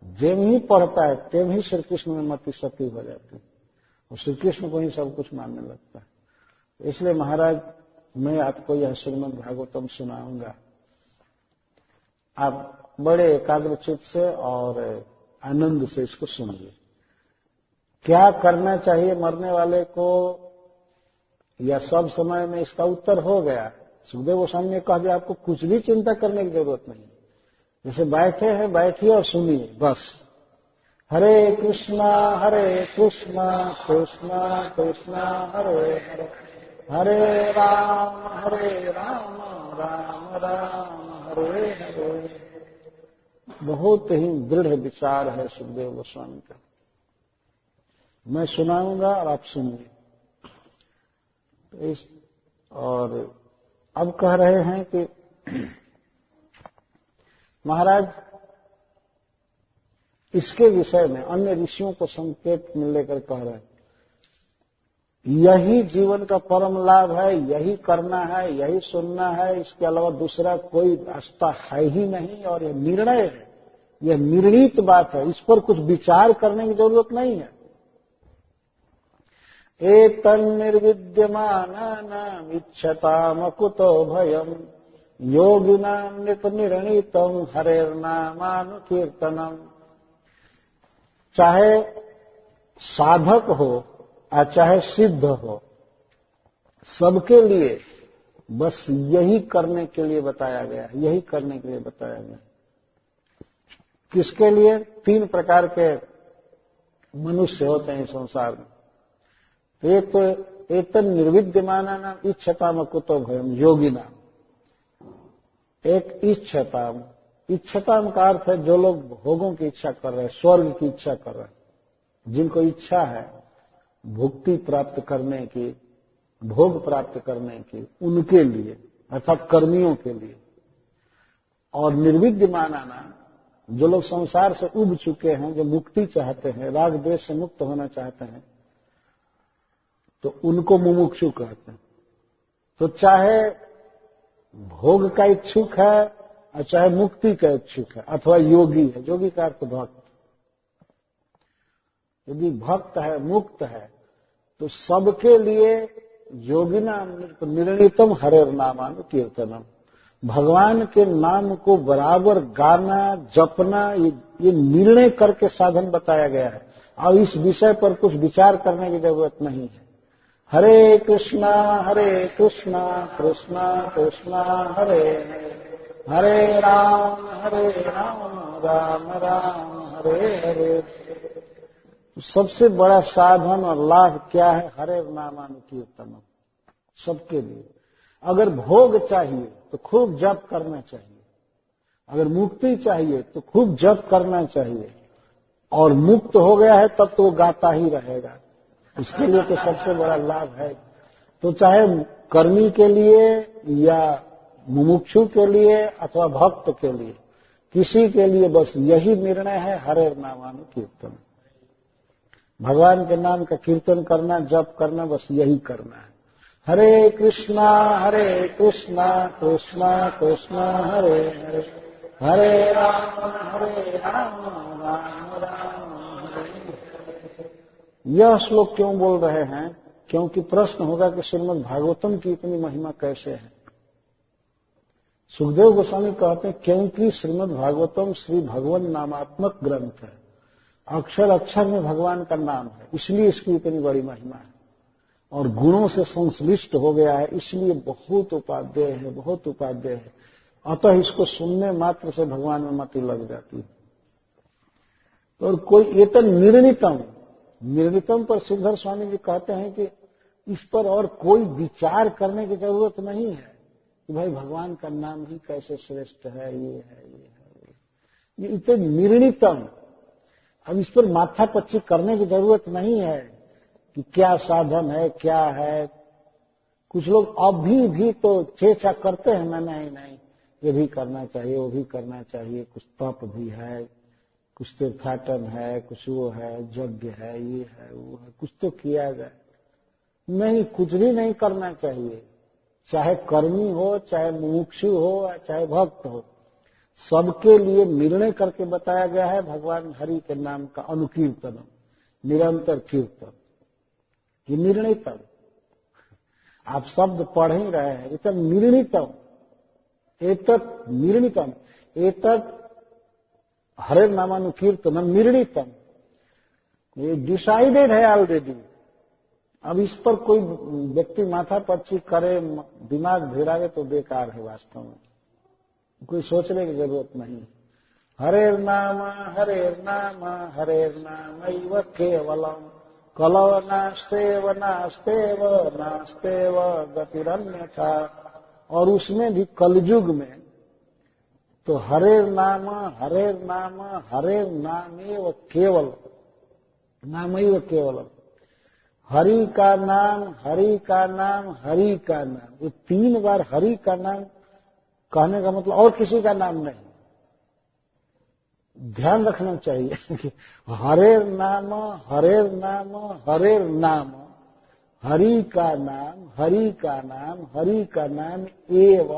जेव ही पढ़ता है, तेव ही श्री कृष्ण में मति सती हो जाती है और श्री कृष्ण को ही सब कुछ मानने लगता है। इसलिए महाराज मैं आपको यह श्रीमद् भागवतम सुनाऊंगा। आप बड़े एकाग्रचित्त से और आनंद से इसको सुनिए। क्या करना चाहिए मरने वाले को, या सब समय में इसका उत्तर हो गया। सुखदेव गोस्वामी ने कह दिया आपको कुछ भी चिंता करने की जरूरत नहीं। जैसे बैठे हैं बैठिए और सुनिए बस। हरे कृष्णा कृष्णा कृष्णा हरे हरे, हरे राम राम राम हरे हरे। बहुत ही दृढ़ विचार है सुखदेव गोस्वामी का। मैं सुनाऊंगा और आप सुनिए। और अब कह रहे हैं कि महाराज इसके विषय में अन्य ऋषियों को संकेत लेकर कह रहे हैं यही जीवन का परम लाभ है, यही करना है, यही सुनना है, इसके अलावा दूसरा कोई रास्ता है ही नहीं। और यह निर्णय है, यह निर्णीत बात है, इस पर कुछ विचार करने की जरूरत नहीं है। एतन्निर्विद्यमानानाम् इच्छताम कुतो भयम् योगिनाम् निपनिर्णीतम् हरेर्नामानुकीर्तनम्। चाहे साधक हो या चाहे सिद्ध हो, सबके लिए बस यही करने के लिए बताया गया है, यही करने के लिए बताया गया है। किसके लिए? 3 प्रकार के मनुष्य होते हैं संसार में। एक तो एतन निर्विद्यमानानाम् इच्छताम कुतो भयम् योगिनाम्। एक इच्छताम, इच्छताम का अर्थ है जो लोग भोगों की इच्छा कर रहे हैं, स्वर्ग की इच्छा कर रहे हैं, जिनको इच्छा है भुक्ति प्राप्त करने की, भोग प्राप्त करने की, उनके लिए अर्थात कर्मियों के लिए। और निर्विद्यमानाना, जो लोग संसार से उब चुके हैं, जो मुक्ति चाहते हैं, राग द्वेष से मुक्त होना चाहते हैं, तो उनको मुमुक्षु कहते हैं। तो चाहे भोग का इच्छुक है और चाहे मुक्ति का इच्छुक है, अथवा योगी है, योगी का अर्थ भक्त। यदि भक्त है, मुक्त है, तो सबके लिए योगिना निर्णितम हरेर नामानुकीर्तनम, भगवान के नाम को बराबर गाना, जपना, ये निर्णय करके साधन बताया गया है। और इस विषय पर कुछ विचार करने की जरूरत नहीं है। हरे कृष्णा कृष्णा कृष्णा हरे हरे राम राम राम हरे हरे। सबसे बड़ा साधन और लाभ क्या है? हरे नामानुकीर्तन सबके लिए। अगर भोग चाहिए तो खूब जप करना चाहिए, अगर मुक्ति चाहिए तो खूब जप करना चाहिए, और मुक्त हो गया है तब तो वो गाता ही रहेगा। उसके लिए तो सबसे बड़ा लाभ है। तो चाहे कर्मी के लिए या मुमुक्षु के लिए अथवा भक्त के लिए, किसी के लिए बस यही निर्णय है, हरे नामानुकीर्तन, भगवान के नाम का कीर्तन करना, जप करना, बस यही करना है। हरे कृष्णा कृष्णा कृष्णा हरे हरे हरे राम राम राम हरे। यह श्लोक क्यों बोल रहे हैं? क्योंकि प्रश्न होगा कि श्रीमद् भागवतम की इतनी महिमा कैसे है। सुखदेव गोस्वामी कहते हैं क्योंकि श्रीमद् भागवतम श्री भगवान नामात्मक ग्रंथ है, अक्षर अक्षर में भगवान का नाम है, इसलिए इसकी इतनी बड़ी महिमा है। और गुणों से संश्लिष्ट हो गया है, इसलिए बहुत उपादेय है, बहुत उपादेय है। अतः इसको सुनने मात्र से भगवान में मति लग जाती है। और कोई ये तो निर्णितम पर श्रीधर स्वामी जी कहते हैं कि इस पर और कोई विचार करने की जरूरत नहीं है कि भाई भगवान का नाम ही कैसे श्रेष्ठ है, ये है, ये इतने निर्णितम। अब इस पर माथापच्ची करने की जरूरत नहीं है कि क्या साधन है, क्या है। कुछ लोग अभी भी तो चेचा करते हैं ना, नहीं ये भी करना चाहिए, वो भी करना चाहिए, कुछ तप भी है, कुछ तीर्थाटन है, कुछ वो है, यज्ञ है, ये है, वो है, कुछ तो किया जाए। नहीं, कुछ भी नहीं करना चाहिए। चाहे कर्मी हो, चाहे मुमुक्षु हो, चाहे भक्त हो, सबके लिए निर्णय करके बताया गया है भगवान हरि के नाम का अनुकीर्तन, निरंतर कीर्तन। ये निर्णितम, आप शब्द पढ़ ही रहे हैं, इतना निर्णितम, एतत् निर्णितम, एतत् हरे नामानुकीर्तनम निर्णितम, ये डिसाइडेड है ऑलरेडी। अब इस पर कोई व्यक्ति माथापच्ची करे, दिमाग भिड़ावे तो बेकार है। वास्तव में कोई सोचने की जरूरत नहीं। हरे नाम हरेर्नामैव केवलम कलौ नास्तेव नास्तेव नास्तेव गतिरन्यथा। और उसमें भी कलयुग में तो हरेर नाम हरेर्नामेव केवल नामैव केवलम, हरि का नाम हरि का नाम हरि का नाम, ये 3 बार हरि का नाम कहने का मतलब और किसी का नाम नहीं। ध्यान रखना चाहिए कि हरेर नाम हरेर नाम हरेर नाम, हरि का नाम हरि का नाम हरि का नाम एव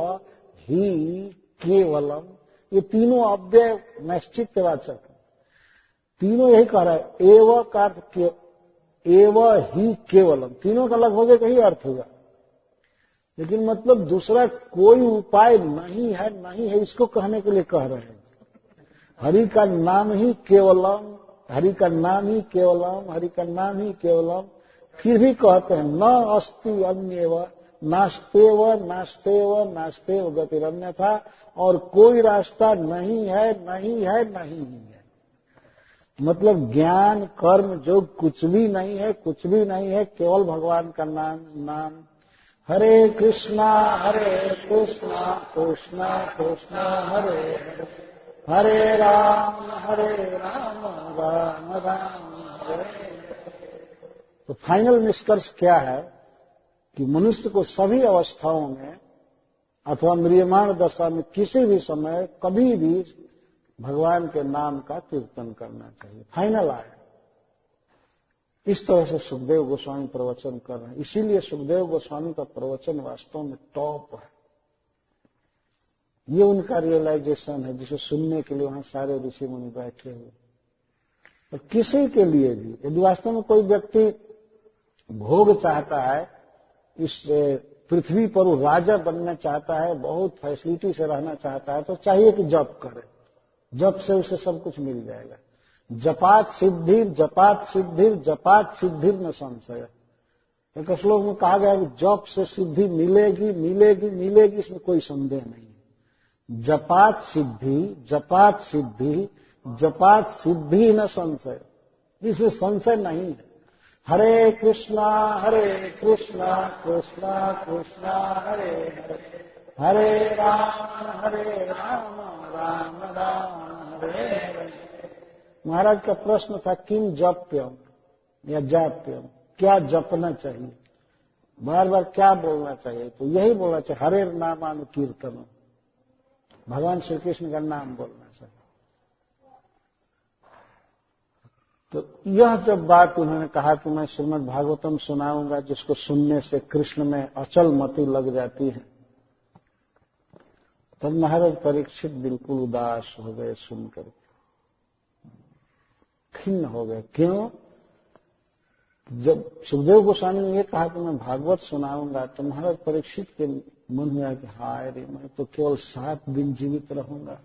ही केवलम, ये तीनों अव्यय नैश्चित्यवाचक है। तीनों यही कह रहा है। एव का अर्थ एव ही केवलम, तीनों का लगभग एक ही अर्थ होगा, लेकिन मतलब दूसरा कोई उपाय नहीं है, इसको कहने के लिए कह रहे हैं। हरि का नाम ही केवलम, हरि का नाम ही केवलम, हरि का नाम ही केवलम। फिर भी कहते हैं न अस्ति अन्येव नास्तेव नास्तेव नास्तेव गतिरन्यथा, और कोई रास्ता नहीं है। मतलब ज्ञान कर्म जो कुछ भी नहीं है, केवल भगवान का नाम। हरे कृष्णा कृष्णा कृष्णा हरे हरे हरे राम राम राम हरे। तो फाइनल निष्कर्ष क्या है कि मनुष्य को सभी अवस्थाओं में अथवा म्रियमाण दशा में किसी भी समय कभी भी भगवान के नाम का कीर्तन करना चाहिए। फाइनल आया। इस तरह से सुखदेव गोस्वामी प्रवचन कर रहे हैं। इसीलिए सुखदेव गोस्वामी का प्रवचन वास्तव में टॉप है। ये उनका रियलाइजेशन है जिसे सुनने के लिए वहां सारे ऋषि मुनि बैठे हुए। और किसी के लिए भी यदि वास्तव में कोई व्यक्ति भोग चाहता है, इस पृथ्वी पर वो राजा बनना चाहता है, बहुत फैसिलिटी से रहना चाहता है, तो चाहिए कि जप करे। जप से उसे सब कुछ मिल जाएगा। जपात सिद्धिर जपात सिद्धिर जपात सिद्धिर न संशय। एक श्लोक में कहा गया कि जप से सिद्धि मिलेगी मिलेगी मिलेगी, इसमें कोई संदेह नहीं है। जपात सिद्धि जपात सिद्धि जपात सिद्धि न संशय, इसमें संशय नहीं है। हरे कृष्णा कृष्णा कृष्णा हरे हरे, हरे राम राम राम हरे हरे। महाराज का प्रश्न था किम जप्यम या जाप्यम, क्या जपना चाहिए, बार बार क्या बोलना चाहिए? तो यही बोलना चाहिए, हरे नामानुकीर्तन, भगवान श्री कृष्ण का नाम बोलना चाहिए। तो यह जब बात उन्होंने कहा कि मैं श्रीमद् भागवतम सुनाऊंगा जिसको सुनने से कृष्ण में अचल मति लग जाती है, तब महाराज परीक्षित बिल्कुल उदास हो गए, सुनकर खिन्न हो गए। क्यों? जब सुखदेव गोस्वामी ने ये कहा कि मैं भागवत सुनाऊंगा, तो महाराज परीक्षित के मन में आया कि हाय रे, मैं तो केवल 7 दिन जीवित रहूंगा,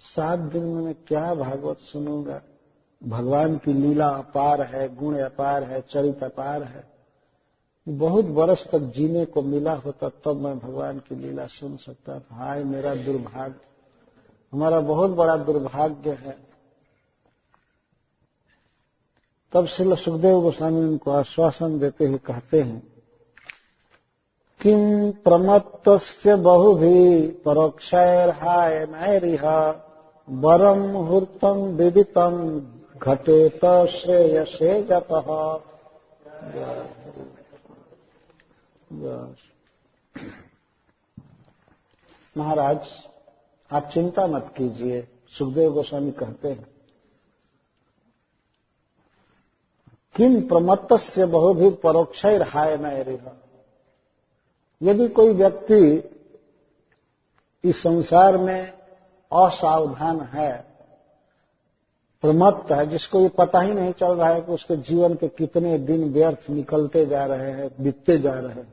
7 दिन में मैं क्या भागवत सुनूंगा? भगवान की लीला अपार है, गुण अपार है, चरित्र अपार है। बहुत वर्ष तक जीने को मिला होता तब मैं भगवान की लीला सुन सकता था। हाय मेरा दुर्भाग्य, हमारा बहुत बड़ा दुर्भाग्य है। तब श्री सुखदेव गोस्वामी उनको आश्वासन देते हुए कहते हैं, किम प्रमत्तस्य बहुभिः परोक्षैर्हाय नैरिह वरम मुहूर्तम विदितम घटेत श्रेयसे गतः। महाराज आप चिंता मत कीजिए, सुखदेव गोस्वामी कहते हैं, किम प्रमत्तस्य बहुभिः परोक्षैर्हाय नैरिह। यदि कोई व्यक्ति इस संसार में असावधान है, प्रमत्त है, जिसको ये पता ही नहीं चल रहा है कि उसके जीवन के कितने दिन व्यर्थ निकलते जा रहे हैं, बीतते जा रहे हैं,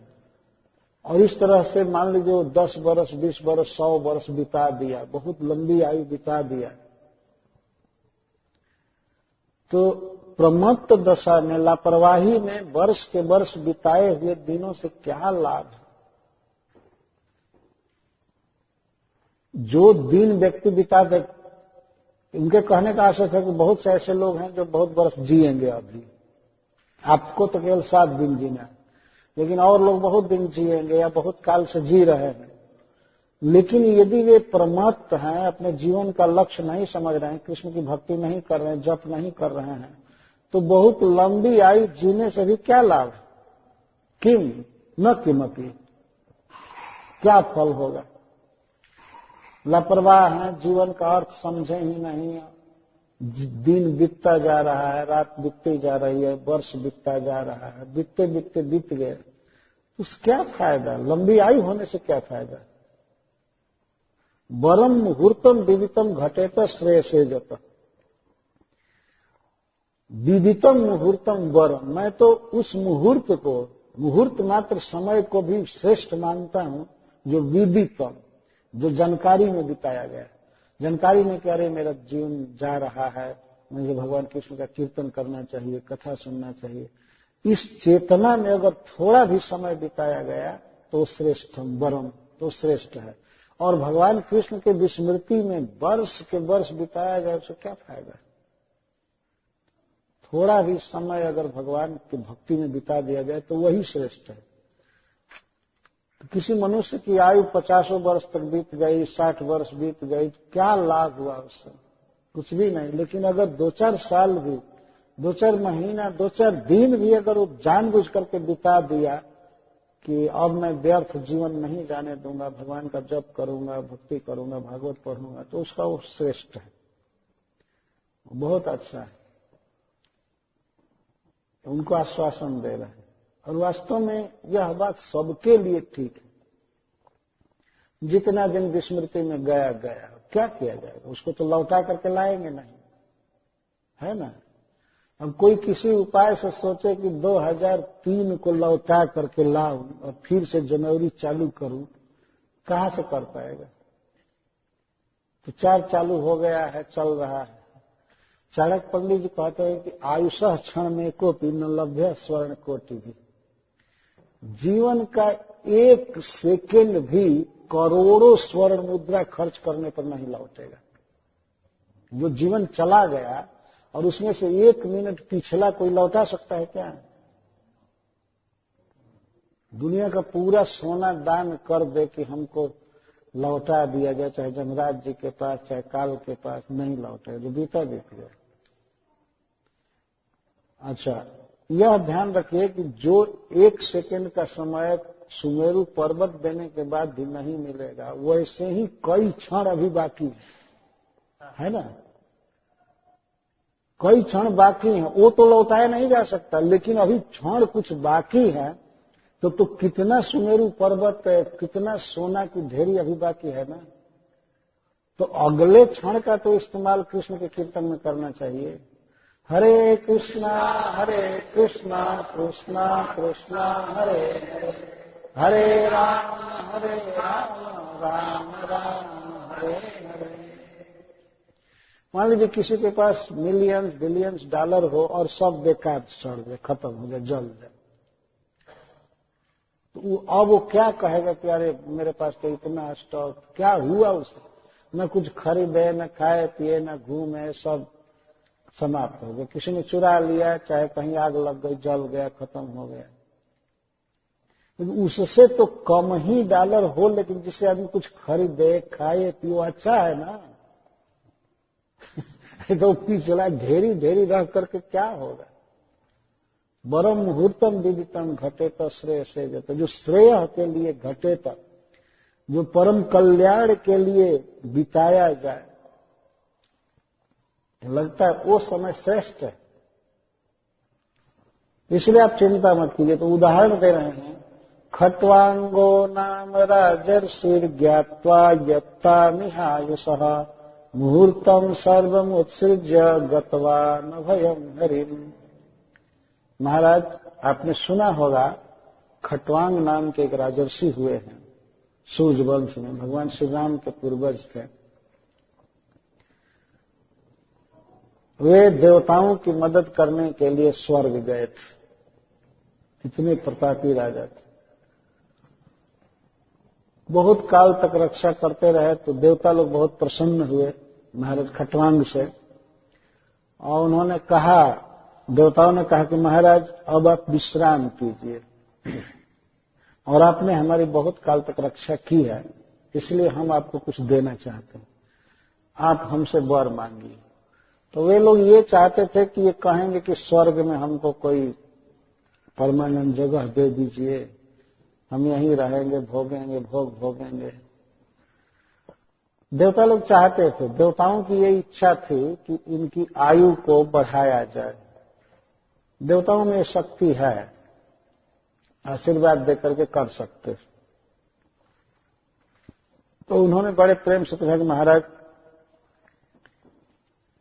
और इस तरह से मान लीजिए 10 वर्ष 20 वर्ष 100 वर्ष बिता दिया, बहुत लंबी आयु बिता दिया, तो प्रमत्त दशा में, लापरवाही में वर्ष के वर्ष बिताए हुए दिनों से क्या लाभ है? जो दिन व्यक्ति बिता दे, उनके कहने का आशय है कि बहुत से ऐसे लोग हैं जो बहुत वर्ष जिएंगे अभी, आपको तो केवल 7 दिन जीना है, लेकिन और लोग बहुत दिन जिएंगे या बहुत काल से जी रहे हैं। लेकिन यदि वे प्रमत्त हैं, अपने जीवन का लक्ष्य नहीं समझ रहे हैं, कृष्ण की भक्ति नहीं कर रहे हैं, जप नहीं कर रहे हैं, तो बहुत लंबी आयु जीने से भी क्या लाभ? किम न किमपि, क्या फल होगा? लापरवाह हैं, जीवन का अर्थ समझे ही नहीं, दिन बीतता जा रहा है, रात बीतती जा रही है, वर्ष बीतता जा रहा है, बीतते बीतते बीत गए, उस क्या फायदा? लंबी आयु होने से क्या फायदा? वरम मुहूर्तम विदितम घटेत श्रेयसे जत। विदितम मुहूर्तम वरम, मैं तो उस मुहूर्त को, मुहूर्त मात्र समय को भी श्रेष्ठ मानता हूं जो विदितम, जो जानकारी में बिताया गया। जानकारी में कह रहे मेरा जीवन जा रहा है, मुझे भगवान कृष्ण का कीर्तन करना चाहिए, कथा सुनना चाहिए, इस चेतना में अगर थोड़ा भी समय बिताया गया तो श्रेष्ठ वरम, तो श्रेष्ठ है। और भगवान कृष्ण के विस्मृति में वर्ष के वर्ष बिताया जाए तो क्या फायदा? थोड़ा भी समय अगर भगवान की भक्ति में बिता दिया जाए तो वही श्रेष्ठ है। तो किसी मनुष्य की आयु 50 वर्ष तक बीत गई, 60 वर्ष बीत गई, क्या लाभ हुआ उससे? कुछ भी नहीं। लेकिन अगर 2-4 साल भी 2-4 महीना 2-4 दिन भी अगर वो जानबूझ करके बिता दिया कि अब मैं व्यर्थ जीवन नहीं जाने दूंगा, भगवान का जप करूंगा, भक्ति करूंगा, भागवत पढ़ूंगा, तो उसका वो श्रेष्ठ है, बहुत अच्छा है। उनको आश्वासन दे रहे हैं। और वास्तव में यह बात सबके लिए ठीक है। जितना दिन विस्मृति में गया गया, क्या किया जाएगा, उसको तो लौटा करके लाएंगे नहीं, है ना। अब कोई किसी उपाय से सोचे कि 2003 को लौटा करके लाऊं और फिर से जनवरी चालू करूं, कहां से कर पाएगा। तो 4 चालू हो गया है, चल रहा है। चाणक्य पंडित जी कहते हैं कि आयुषः क्षण में कोपि न लभ्य स्वर्ण कोटि भी। जीवन का 1 सेकेंड भी करोड़ों स्वर्ण मुद्रा खर्च करने पर नहीं लौटेगा। जो जीवन चला गया और उसमें से 1 मिनट पिछला कोई लौटा सकता है क्या। दुनिया का पूरा सोना दान कर दे कि हमको लौटा दिया जाए, चाहे जमराज जी के पास, चाहे काल के पास, नहीं लौटे, जो बीता बीत गया। अच्छा, यह ध्यान रखिए कि जो 1 सेकेंड का समय सुमेरु पर्वत देने के बाद भी नहीं मिलेगा, वैसे ही कई क्षण अभी बाकी है ना। कई क्षण बाकी हैं, वो तो लौटाया नहीं जा सकता, लेकिन अभी क्षण कुछ बाकी है, तो कितना सुमेरु पर्वत, कितना सोना की ढेरी अभी बाकी है ना। तो अगले क्षण का तो इस्तेमाल कृष्ण के कीर्तन में करना चाहिए। हरे कृष्णा कृष्णा कृष्णा हरे हरे, हरे राम राम राम हरे हरे। मान लीजिए किसी के पास मिलियंस बिलियंस डॉलर हो और सब बेकार सड़ जाए, खत्म हो जाए, जल जाए, तो अब वो क्या कहेगा कि अरे मेरे पास तो इतना स्टॉक, क्या हुआ उसे, न कुछ खरीदे, न खाए पिए, न घूमे, सब समाप्त हो गया। किसी ने चुरा लिया, चाहे कहीं आग लग गई, जल गया, खत्म हो गया। लेकिन उससे तो कम ही डॉलर हो, लेकिन जिससे आदमी कुछ खरीदे, खाए पिए, अच्छा है ना। तो पिछला ढेरी ढेरी रह करके क्या होगा। वरम मुहूर्तम विदितम घटेत श्रेय से जत, जो श्रेय के लिए घटेत, जो परम कल्याण के लिए बिताया जाए, लगता है वो समय श्रेष्ठ है। इसलिए आप चिंता मत कीजिए। तो उदाहरण दे रहे हैं, खट्वांगो नाम राजर्षिर ज्ञात्वा यत्ता मिहायुषः मुहूर्तम सर्वमुत्सृज्य गत्वा न भयम हरिम। महाराज, आपने सुना होगा खट्वांग नाम के एक राजर्षि हुए हैं सूर्य वंश में, भगवान श्री राम के पूर्वज थे। वे देवताओं की मदद करने के लिए स्वर्ग गए थे, इतने प्रतापी राजा थे। बहुत काल तक रक्षा करते रहे, तो देवता लोग बहुत प्रसन्न हुए महाराज खट्वांग से, और उन्होंने कहा, देवताओं ने कहा कि महाराज अब आप विश्राम कीजिए, और आपने हमारी बहुत काल तक रक्षा की है, इसलिए हम आपको कुछ देना चाहते हैं, आप हमसे वर मांगिए। तो वे लोग ये चाहते थे कि ये कहेंगे कि स्वर्ग में हमको कोई परमानेंट जगह दे दीजिए, हम यहीं रहेंगे, भोगेंगे, भोग भोगेंगे। देवता लोग चाहते थे, देवताओं की ये इच्छा थी कि इनकी आयु को बढ़ाया जाए। देवताओं में शक्ति है, आशीर्वाद देकर के कर सकते। तो उन्होंने बड़े प्रेम से पूछा कि महाराज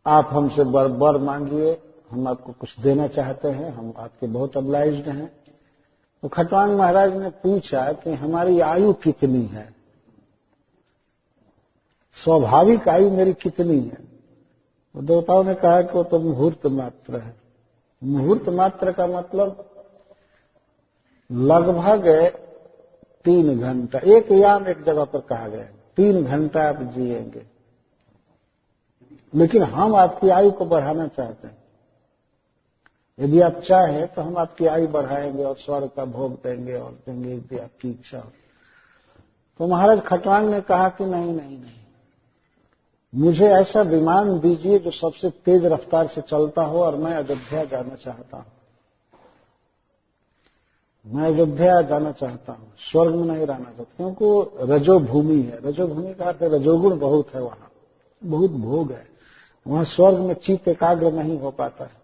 आप हमसे वर मांगिए, हम आपको कुछ देना चाहते हैं, हम आपके बहुत अब्लाइज्ड हैं। तो खट्वांग महाराज ने पूछा कि हमारी आयु कितनी है, स्वाभाविक आयु मेरी कितनी है। तो देवताओं ने कहा कि वो तो मुहूर्त मात्र है। मुहूर्त मात्र का मतलब लगभग 3 घंटा, एक याम एक जगह पर कहा गया, 3 घंटा आप जिएंगे, लेकिन हम आपकी आयु को बढ़ाना चाहते हैं। यदि आप चाहें तो हम आपकी आयु बढ़ाएंगे और स्वर्ग का भोग देंगे और देंगे यदि आपकी इच्छा हो। तो महाराज खट्वांग ने कहा कि नहीं नहीं नहीं, मुझे ऐसा विमान दीजिए जो सबसे तेज रफ्तार से चलता हो और मैं अयोध्या जाना चाहता हूं। मैं अयोध्या जाना चाहता हूं, स्वर्ग में नहीं रहना चाहता, क्योंकि रजोभूमि है। रजोभूमि का अर्थ रजोगुण बहुत है, वहां बहुत भोग है। वहां स्वर्ग में चित्त एकाग्र नहीं हो पाता है।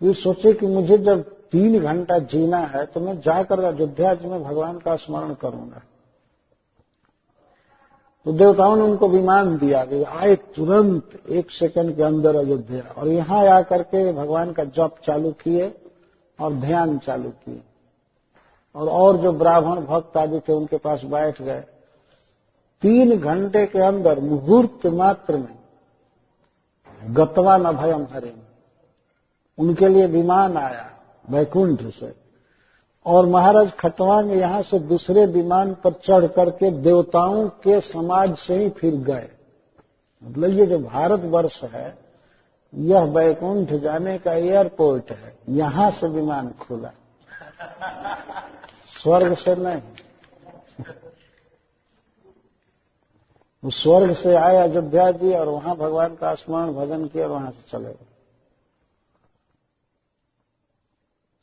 ये सोचे कि मुझे जब 3 घंटा जीना है तो मैं जाकर अयोध्या जी में भगवान का स्मरण करूंगा। तो देवताओं ने उनको विमान दिया कि आए तुरंत 1 सेकंड के अंदर अयोध्या, और यहां आकर के भगवान का जप चालू किए और ध्यान चालू किए। और जो ब्राह्मण भक्त आदि थे उनके पास बैठ गए। 3 घंटे के अंदर मुहूर्त मात्र में गत्वा न भयम हरिम, उनके लिए विमान आया वैकुंठ से, और महाराज खटवांग यहां से दूसरे विमान पर चढ़ करके देवताओं के समाज से ही फिर गए। मतलब ये जो भारतवर्ष है यह वैकुंठ जाने का एयरपोर्ट है, यहां से विमान खुला, स्वर्ग से नहीं। वो स्वर्ग से आए अयोध्या जी और वहां भगवान का स्मरण भजन किया और वहां से चले गए।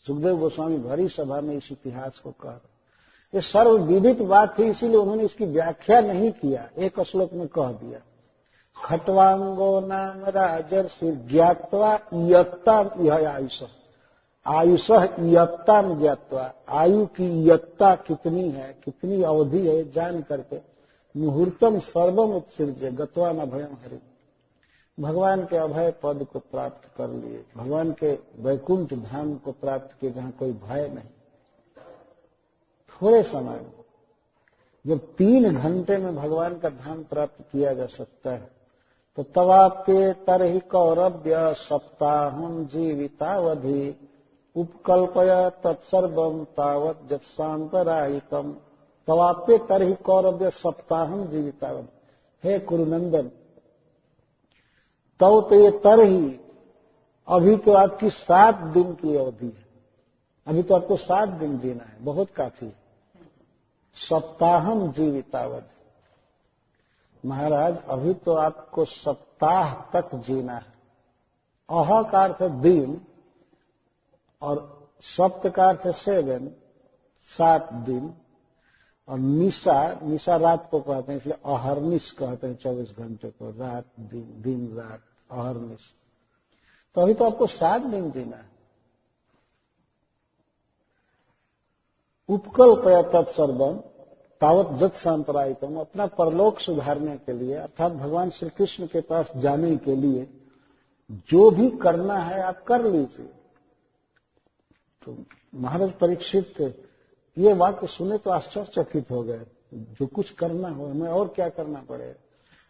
सुखदेव गोस्वामी भरी सभा में इस इतिहास को कह रहे। ये सर्वविदित बात थी, इसीलिए उन्होंने इसकी व्याख्या नहीं किया, एक श्लोक में कह दिया। खट्वांगो नाम राजर्षि ज्ञात्वा इयत्ता यह आयुष, आयुष इयत्ता में ज्ञात्वा, आयु की इयत्ता कितनी है, कितनी अवधि है जान करके मुहूर्तम सर्वम उत्सृज्य गत्वा न भयम हरि, भगवान के अभय पद को प्राप्त कर लिए, भगवान के वैकुंठ धाम को प्राप्त किए जहां कोई भय नहीं। थोड़े समय में जब 3 घंटे में भगवान का धाम प्राप्त किया जा सकता है तो तवाप्ये तरहि कौरव्य सप्ताहम जीवितावधि उपकल्पय तत्सर्वम तावत जत्सांतरायिकम। तवाप्ये तरहि कौरव्य सप्ताहम जीवितावधि, हे कुरुनंदन, तो ये तरही, अभी तो आपकी 7 दिन की अवधि है, अभी तो आपको 7 दिन जीना है, बहुत काफी है। सप्ताहम जीवितावधि, महाराज अभी तो आपको सप्ताह तक जीना है। अह का अर्थ है दिन और सप्त का अर्थ है 7, 7 दिन, और निशा रात को कहते हैं, इसलिए अहर्निश कहते हैं 24 घंटे को, रात दिन, दिन रात, अहर्निश। तो अभी तो आपको 7 दिन जीना है। उपकल्पय तत्सर्वम तावत जत सांतरायिकम, अपना परलोक सुधारने के लिए अर्थात भगवान श्री कृष्ण के पास जाने के लिए जो भी करना है आप कर लीजिए। तो महाराज परीक्षित ये वाक्य सुने तो आश्चर्यचकित हो गए, जो कुछ करना हो हमें और क्या करना पड़ेगा।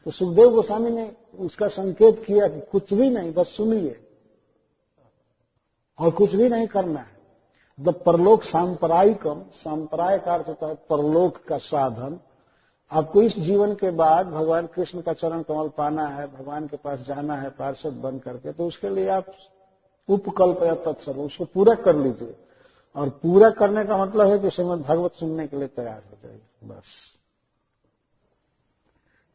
तो सुखदेव गोस्वामी ने उसका संकेत किया कि कुछ भी नहीं, बस सुनिए और कुछ भी नहीं करना है। द परलोक सांपरायिकम, सांपराय का अर्थ होता है परलोक का साधन। आपको इस जीवन के बाद भगवान कृष्ण का चरण कमल पाना है, भगवान के पास जाना है पार्षद बन करके, तो उसके लिए आप उपकल्प या तत्सर्व उसको पूरा कर लीजिए। और पूरा करने का मतलब है कि श्रीमद् भागवत सुनने के लिए तैयार हो जाइए, बस।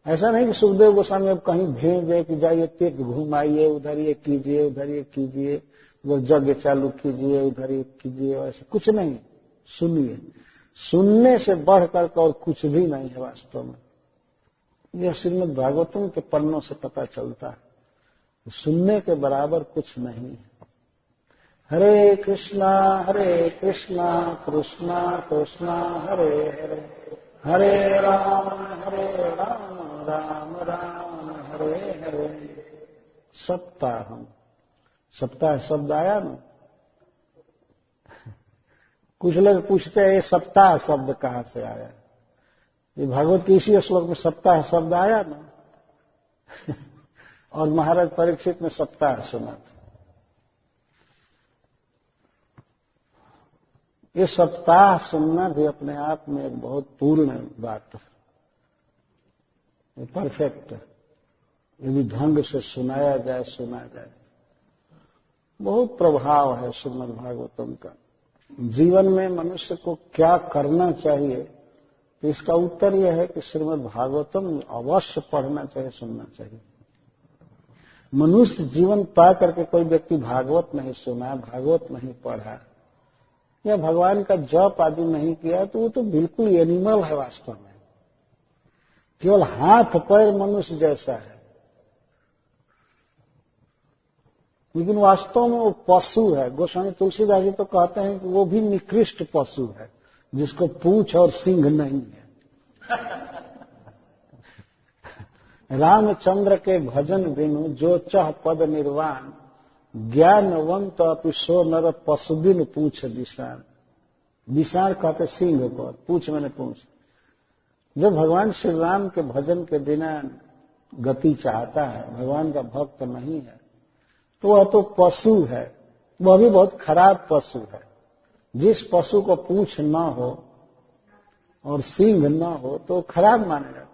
ऐसा नहीं कि सुखदेव गोस्वामी अब कहीं भेजे कि जाइए तीर्थ घुमाइए, उधर ये कीजिए, उधर ये कीजिए, उधर यज्ञ चालू कीजिए, उधर ये कीजिए, ऐसा कुछ नहीं। सुनिए, सुनने से बढ़कर और कुछ भी नहीं है वास्तव में। यह श्रीमद् भागवतम के पन्नों से पता चलता है, सुनने के बराबर कुछ नहीं है। हरे कृष्णा कृष्णा कृष्णा हरे हरे, हरे राम राम राम हरे हरे। सप्ताहम, सप्ताह शब्द आया ना, कुछ लोग पूछते हैं ये सप्ताह शब्द कहां से आया। ये भागवत के इसी श्लोक में सप्ताह शब्द आया ना और महाराज परीक्षित ने सप्ताह सुना था। ये सप्ताह सुनना भी अपने आप में एक बहुत पूर्ण बात है, परफेक्ट है। यदि ढंग से सुनाया जाए, सुना जाए, बहुत प्रभाव है श्रीमद् भागवतम का। जीवन में मनुष्य को क्या करना चाहिए तो इसका उत्तर यह है कि श्रीमद् भागवतम अवश्य पढ़ना चाहिए, सुनना चाहिए। मनुष्य जीवन पा करके कोई व्यक्ति भागवत नहीं सुना, भागवत नहीं पढ़ा या भगवान का जप आदि नहीं किया तो वो तो बिल्कुल एनिमल है वास्तव में, केवल हाथ पैर मनुष्य जैसा है, लेकिन वास्तव में वो पशु है। गोस्वामी तुलसीदास जी तो कहते हैं कि वो भी निकृष्ट पशु है जिसको पूंछ और सींग नहीं है। रामचंद्र के भजन बिनु जो चह पद निर्वाण, ज्ञानवंत अपि सो नर पशुबिन पूछ विषाण। विषाण कहते सिंह को, पूछ मैंने पूछ। जो भगवान श्री राम के भजन के बिना गति चाहता है, भगवान का भक्त नहीं है, तो वह तो पशु है, वह भी बहुत खराब पशु है। जिस पशु को पूंछ न हो और सींग न हो तो खराब माना जाता है।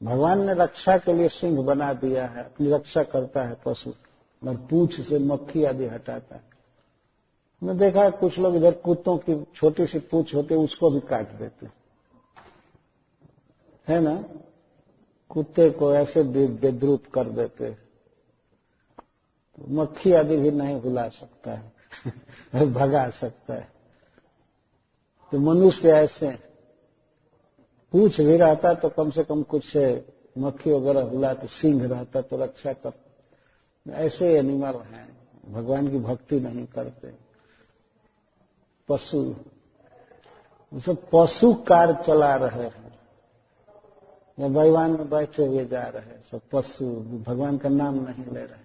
भगवान ने रक्षा के लिए सिंह बना दिया है, अपनी रक्षा करता है पशु, और पूंछ से मक्खी आदि हटाता है। मैं देखा है कुछ लोग इधर कुत्तों की छोटी सी पूंछ होती है उसको भी काट देते है ना, कुत्ते को ऐसे बेद्रुप कर देते, तो मक्खी आदि भी नहीं भुला सकता है भगा सकता है। तो मनुष्य ऐसे पूंछ भी रहता तो कम से कम कुछ मक्खी वगैरह हुला तो सिंह रहता तो रक्षा कर। ऐसे एनिमल हैं, भगवान की भक्ति नहीं करते, पशु, सब पशु कार चला रहे हैं या बैवान में बैठे हुए जा रहे हैं, सब पशु, भगवान का नाम नहीं ले रहे।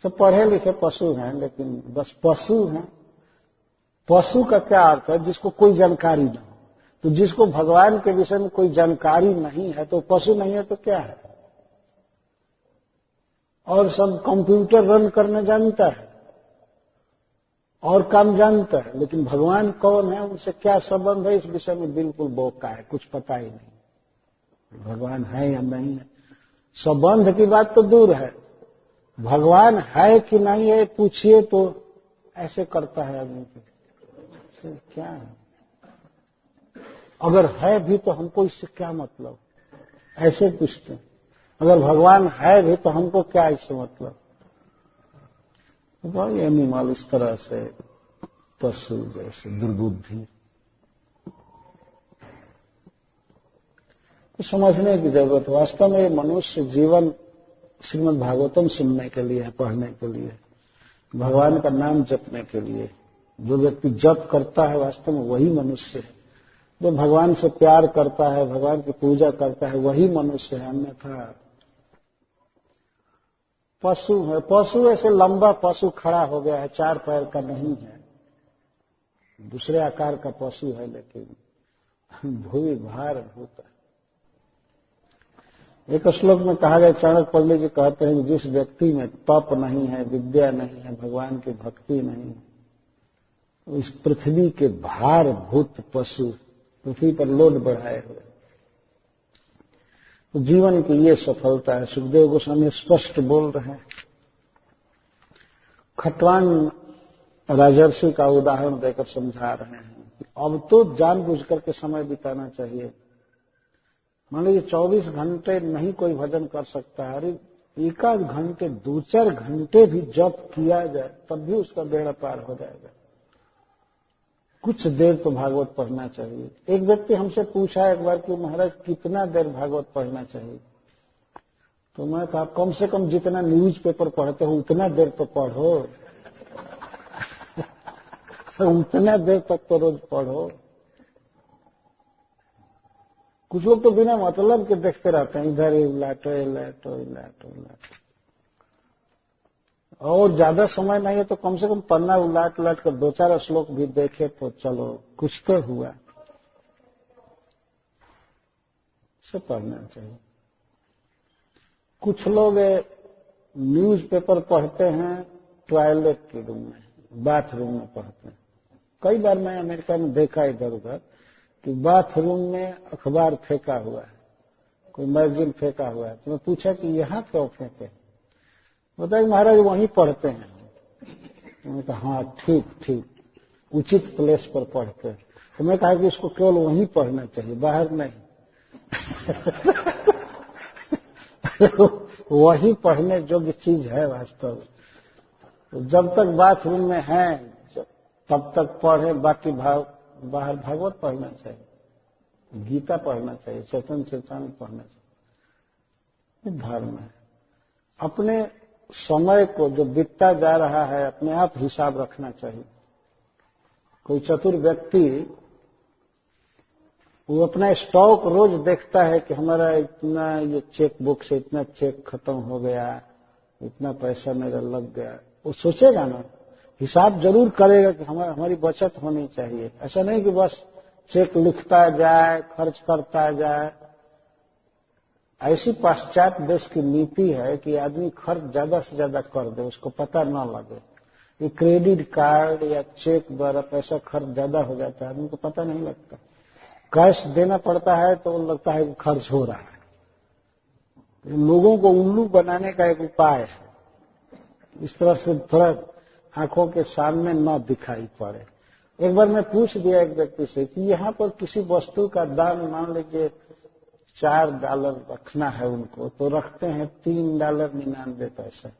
सब पढ़े लिखे पशु हैं, लेकिन बस पशु हैं। पशु का क्या अर्थ है? जिसको कोई जानकारी न हो। तो जिसको भगवान के विषय में कोई जानकारी नहीं है तो पशु नहीं है तो क्या है? और सब कंप्यूटर रन करने जानता है और काम जानता है, लेकिन भगवान कौन है, उनसे क्या संबंध है, इस विषय में बिल्कुल बोका है, कुछ पता ही नहीं भगवान है या नहीं है। संबंध की बात तो दूर है, भगवान है कि नहीं है पूछिए तो ऐसे करता है आदमी को, क्या है? अगर है भी तो हमको इससे क्या मतलब, ऐसे पूछते। अगर भगवान है भी तो हमको क्या इससे मतलब? वही एनिमल, इस तरह से पशु जैसे दुर्बुद्धि। तो समझने की जरूरत। वास्तव में मनुष्य जीवन श्रीमद् भागवतम सुनने के लिए है, पढ़ने के लिए, भगवान का नाम जपने के लिए। जो व्यक्ति जप करता है वास्तव में वही मनुष्य है। जो भगवान से प्यार करता है, भगवान की पूजा करता है, वही मनुष्य है, अन्यथा पशु है। पशु ऐसे लंबा पशु खड़ा हो गया है, 4 पैर का नहीं है, दूसरे आकार का पशु है, लेकिन भूमि भार भूत है। एक श्लोक में कहा गया, चाणक्य पंडित जी कहते हैं कि जिस व्यक्ति में तप नहीं है, विद्या नहीं है, भगवान की भक्ति नहीं है, इस पृथ्वी के भार भूत पशु, पृथ्वी पर लोड बढ़ाए हुए। तो जीवन की ये सफलता है। सुखदेव गोस्वामी स्पष्ट बोल रहे हैं। खटवान राजर्षि का उदाहरण देकर समझा रहे हैं कि अब तो जानबूझ करके समय बिताना चाहिए। मान लीजिए 24 घंटे नहीं कोई भजन कर सकता है, अरे 1 घंटे 2-4 घंटे भी जप किया जाए तब भी उसका बेड़ा पार हो जाएगा। कुछ देर तो भागवत पढ़ना चाहिए। एक व्यक्ति हमसे पूछा एक बार कि महाराज कितना देर भागवत पढ़ना चाहिए? तो मैं कहा कम से कम जितना न्यूज पेपर पढ़ते हो उतना देर तो पढ़ो उतना देर तक तो रोज पढ़ो। कुछ लोग तो बिना मतलब के देखते रहते हैं, इधर ही उलाटो इलाटो इलाटो इलाटो, और ज्यादा समय नहीं है तो कम से कम पन्ना उलाट उलाट कर 2-4 श्लोक भी देखे तो चलो कुछ तो हुआ। इसे पढ़ना चाहिए। कुछ लोग न्यूज़पेपर पढ़ते हैं टॉयलेट के रूम में, बाथरूम में पढ़ते हैं। कई बार मैं अमेरिका में देखा इधर उधर कि बाथरूम में अखबार फेंका हुआ है, कोई मैगजीन फेंका हुआ है। तो मैं पूछा कि यहाँ क्यों फेंके? बताया महाराज वहीं पढ़ते हैं। मैंने कहा हाँ ठीक ठीक, उचित प्लेस पर पढ़ते हैं। तो मैं कहा कि इसको केवल वहीं पढ़ना चाहिए, बाहर नहीं। वही पढ़ने योग्य चीज है वास्तव में। तो जब तक बाथरूम में है तब तक पढ़े, बाकी बाहर भागवत पढ़ना चाहिए, गीता पढ़ना चाहिए, चेतन चेतावनी पढ़ना चाहिए। ये धर्म है। अपने समय को जो बीतता जा रहा है अपने आप हिसाब रखना चाहिए। कोई चतुर व्यक्ति वो अपना स्टॉक रोज देखता है कि हमारा इतना ये चेक बुक से इतना चेक खत्म हो गया, इतना पैसा मेरा लग गया। वो सोचेगा ना, हिसाब जरूर करेगा कि हमारी बचत होनी चाहिए। ऐसा नहीं कि बस चेक लिखता जाए, खर्च करता जाए। ऐसी पाश्चात्य देश की नीति है कि आदमी खर्च ज्यादा से ज्यादा कर दे, उसको पता न लगे। ये क्रेडिट कार्ड या चेक द्वारा पैसा खर्च ज्यादा हो जाता है, आदमी को पता नहीं लगता। कैश देना पड़ता है तो लगता है कि खर्च हो रहा है। लोगों को उल्लू बनाने का एक उपाय है, इस तरह से थोड़ा आंखों के सामने न दिखाई पड़े। एक बार मैं पूछ दिया एक व्यक्ति से कि यहाँ पर किसी वस्तु का दाम मान लीजिए $4 रखना है उनको, तो रखते हैं $3.99।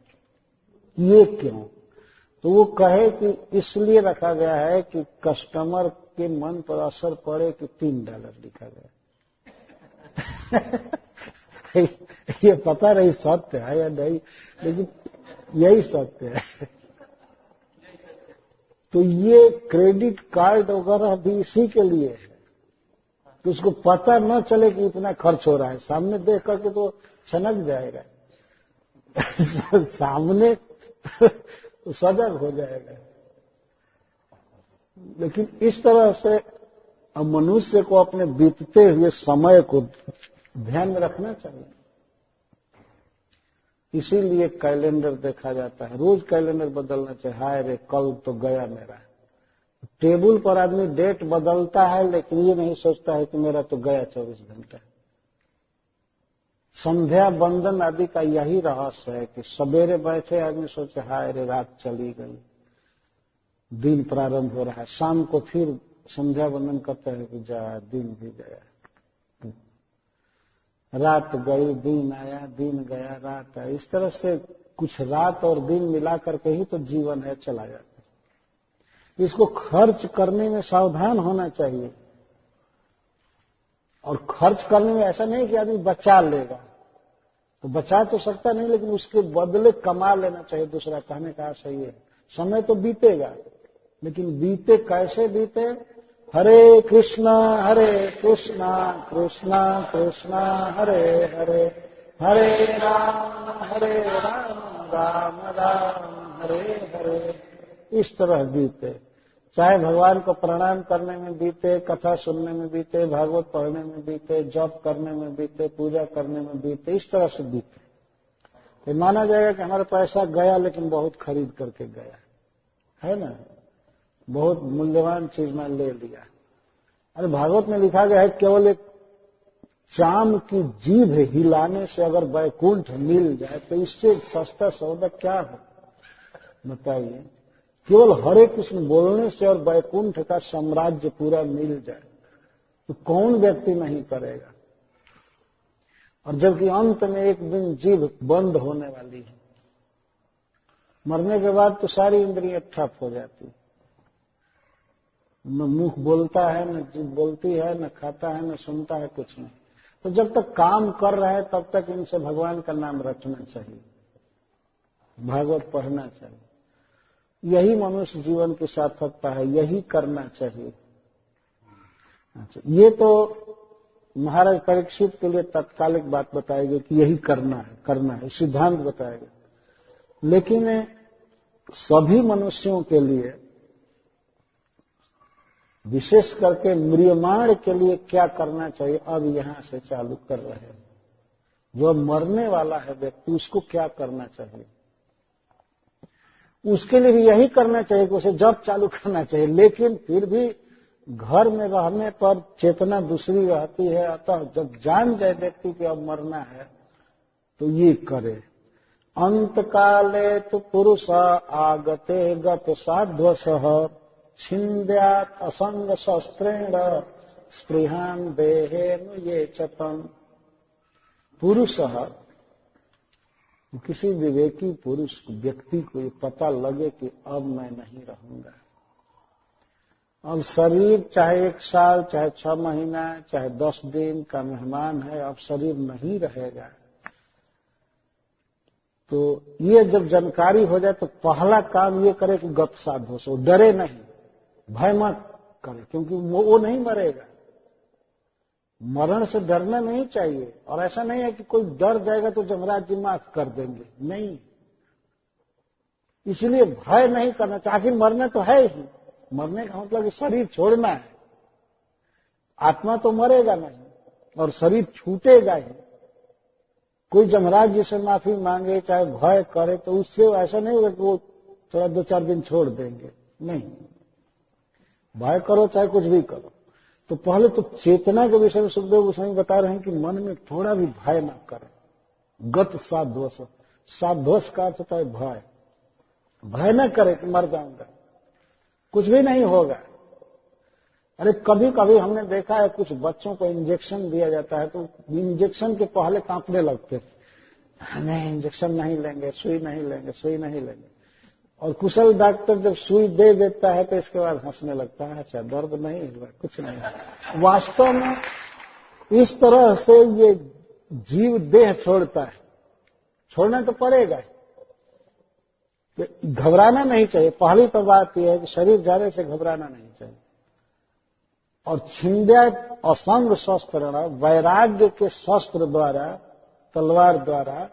ये क्यों? तो वो कहे कि इसलिए रखा गया है कि कस्टमर के मन पर असर पड़े कि $3 लिखा गया। ये पता नहीं सत्य है या नहीं, लेकिन यही सत्य है। तो ये क्रेडिट कार्ड वगैरह भी इसी के लिए है कि उसको पता न चले कि इतना खर्च हो रहा है। सामने देख करके तो छनक जाएगा, सामने सजग हो जाएगा। लेकिन इस तरह से मनुष्य को अपने बीतते हुए समय को ध्यान में रखना चाहिए। इसीलिए कैलेंडर देखा जाता है, रोज कैलेंडर बदलना चाहिए। हाय रे कल तो गया मेरा। टेबल पर आदमी डेट बदलता है लेकिन ये नहीं सोचता है कि मेरा तो गया 24 घंटा। संध्या बंदन आदि का यही रहस्य है कि सवेरे बैठे आदमी सोचे हाय रे रात चली गई, दिन प्रारंभ हो रहा है। शाम को फिर संध्या बंदन करते हैं कि जा दिन भी गया, रात गई दिन आया, दिन गया रात आया। इस तरह से कुछ रात और दिन मिला करके ही तो जीवन है, चला जाता है। इसको खर्च करने में सावधान होना चाहिए। और खर्च करने में ऐसा नहीं कि आदमी बचा लेगा, तो बचा तो सकता नहीं, लेकिन उसके बदले कमा लेना चाहिए। दूसरा कहने का आशय ये है, समय तो बीतेगा लेकिन बीते कैसे बीते? हरे कृष्णा कृष्णा कृष्णा हरे हरे, हरे राम राम राम हरे हरे। इस तरह बीते, चाहे भगवान को प्रणाम करने में बीते, कथा सुनने में बीते, भागवत पढ़ने में बीते, जप करने में बीते, पूजा करने में बीते, इस तरह से बीते। तो माना जाएगा कि हमारा पैसा गया लेकिन बहुत खरीद करके गया है ना, बहुत मूल्यवान चीज मैं ले लिया। अरे भागवत में लिखा गया है केवल एक चाम की जीभ हिलाने से अगर वैकुंठ मिल जाए तो इससे सस्ता सौदा क्या हो बताइए। केवल हरे कृष्ण बोलने से और वैकुंठ का साम्राज्य पूरा मिल जाए तो कौन व्यक्ति नहीं करेगा। और जबकि अंत में एक दिन जीभ बंद होने वाली है, मरने के बाद तो सारी इंद्रियां ठप हो जाती, न मुख बोलता है, न जीभ बोलती है, न खाता है, न सुनता है, कुछ नहीं। तो जब तक काम कर रहे हैं तब तक इनसे भगवान का नाम रटना चाहिए, भागवत पढ़ना चाहिए। यही मनुष्य जीवन की सार्थकता है, यही करना चाहिए। अच्छा, ये तो महाराज परीक्षित के लिए तत्कालिक बात बताएगी कि यही करना है, सिद्धांत बताएगा। लेकिन सभी मनुष्यों के लिए, विशेष करके म्रियमाण के लिए क्या करना चाहिए, अब यहां से चालू कर रहे हैं। जो मरने वाला है व्यक्ति, उसको क्या करना चाहिए? उसके लिए भी यही करना चाहिए कि उसे जप चालू करना चाहिए। लेकिन फिर भी घर में रहने पर चेतना दूसरी रहती है। अतः जब जान जाए व्यक्ति कि अब मरना है तो ये करे। अंत काले तो पुरुष आगते गत साध्वसः छिन्द्यात् असंग शस्त्रेण स्पृहान देहेन ये चतन। पुरुषः, किसी विवेकी पुरुष व्यक्ति को ये पता लगे कि अब मैं नहीं रहूंगा, अब शरीर चाहे 1 साल, चाहे 6 महीना, चाहे 10 दिन का मेहमान है, अब शरीर नहीं रहेगा। तो ये जब जानकारी हो जाए तो पहला काम ये करे कि गत साधो सो, डरे नहीं, भय मत करे, क्योंकि वो नहीं मरेगा। मरण से डरना नहीं चाहिए। और ऐसा नहीं है कि कोई डर जाएगा तो जमराज जी माफ कर देंगे, नहीं। इसलिए भय नहीं करना चाहिए। आखिर मरना तो है ही, मरने का मतलब शरीर छोड़ना है। आत्मा तो मरेगा नहीं और शरीर छूटेगा ही। कोई जमराज जी से माफी मांगे, चाहे भय करे, तो उससे ऐसा नहीं होगा कि वो थोड़ा 2-4 दिन छोड़ देंगे, नहीं। भय करो चाहे कुछ भी करो। तो पहले तो चेतना के विषय में सुखदेव गोस्वामी बता रहे हैं कि मन में थोड़ा भी भय न करें। गत साध्वस, साध्वस का अर्थ होता है भय। भय न करे कि मर जाऊंगा, कुछ भी नहीं होगा। अरे कभी कभी हमने देखा है कुछ बच्चों को इंजेक्शन दिया जाता है तो इंजेक्शन के पहले कांपने लगते हैं, नहीं इंजेक्शन नहीं लेंगे, सुई नहीं लेंगे, सुई नहीं लेंगे। और कुशल डॉक्टर जब सुई दे देता है तो इसके बाद हंसने लगता है, अच्छा दर्द नहीं हुआ, कुछ नहीं हुआ। वास्तव में इस तरह से ये जीव देह छोड़ता है, छोड़ना तो पड़ेगा। घबराना नहीं चाहिए। पहली तो बात यह है कि शरीर जाने से घबराना नहीं चाहिए। और छिंद्या असंग शस्त्र, वैराग्य के शस्त्र द्वारा, तलवार द्वारा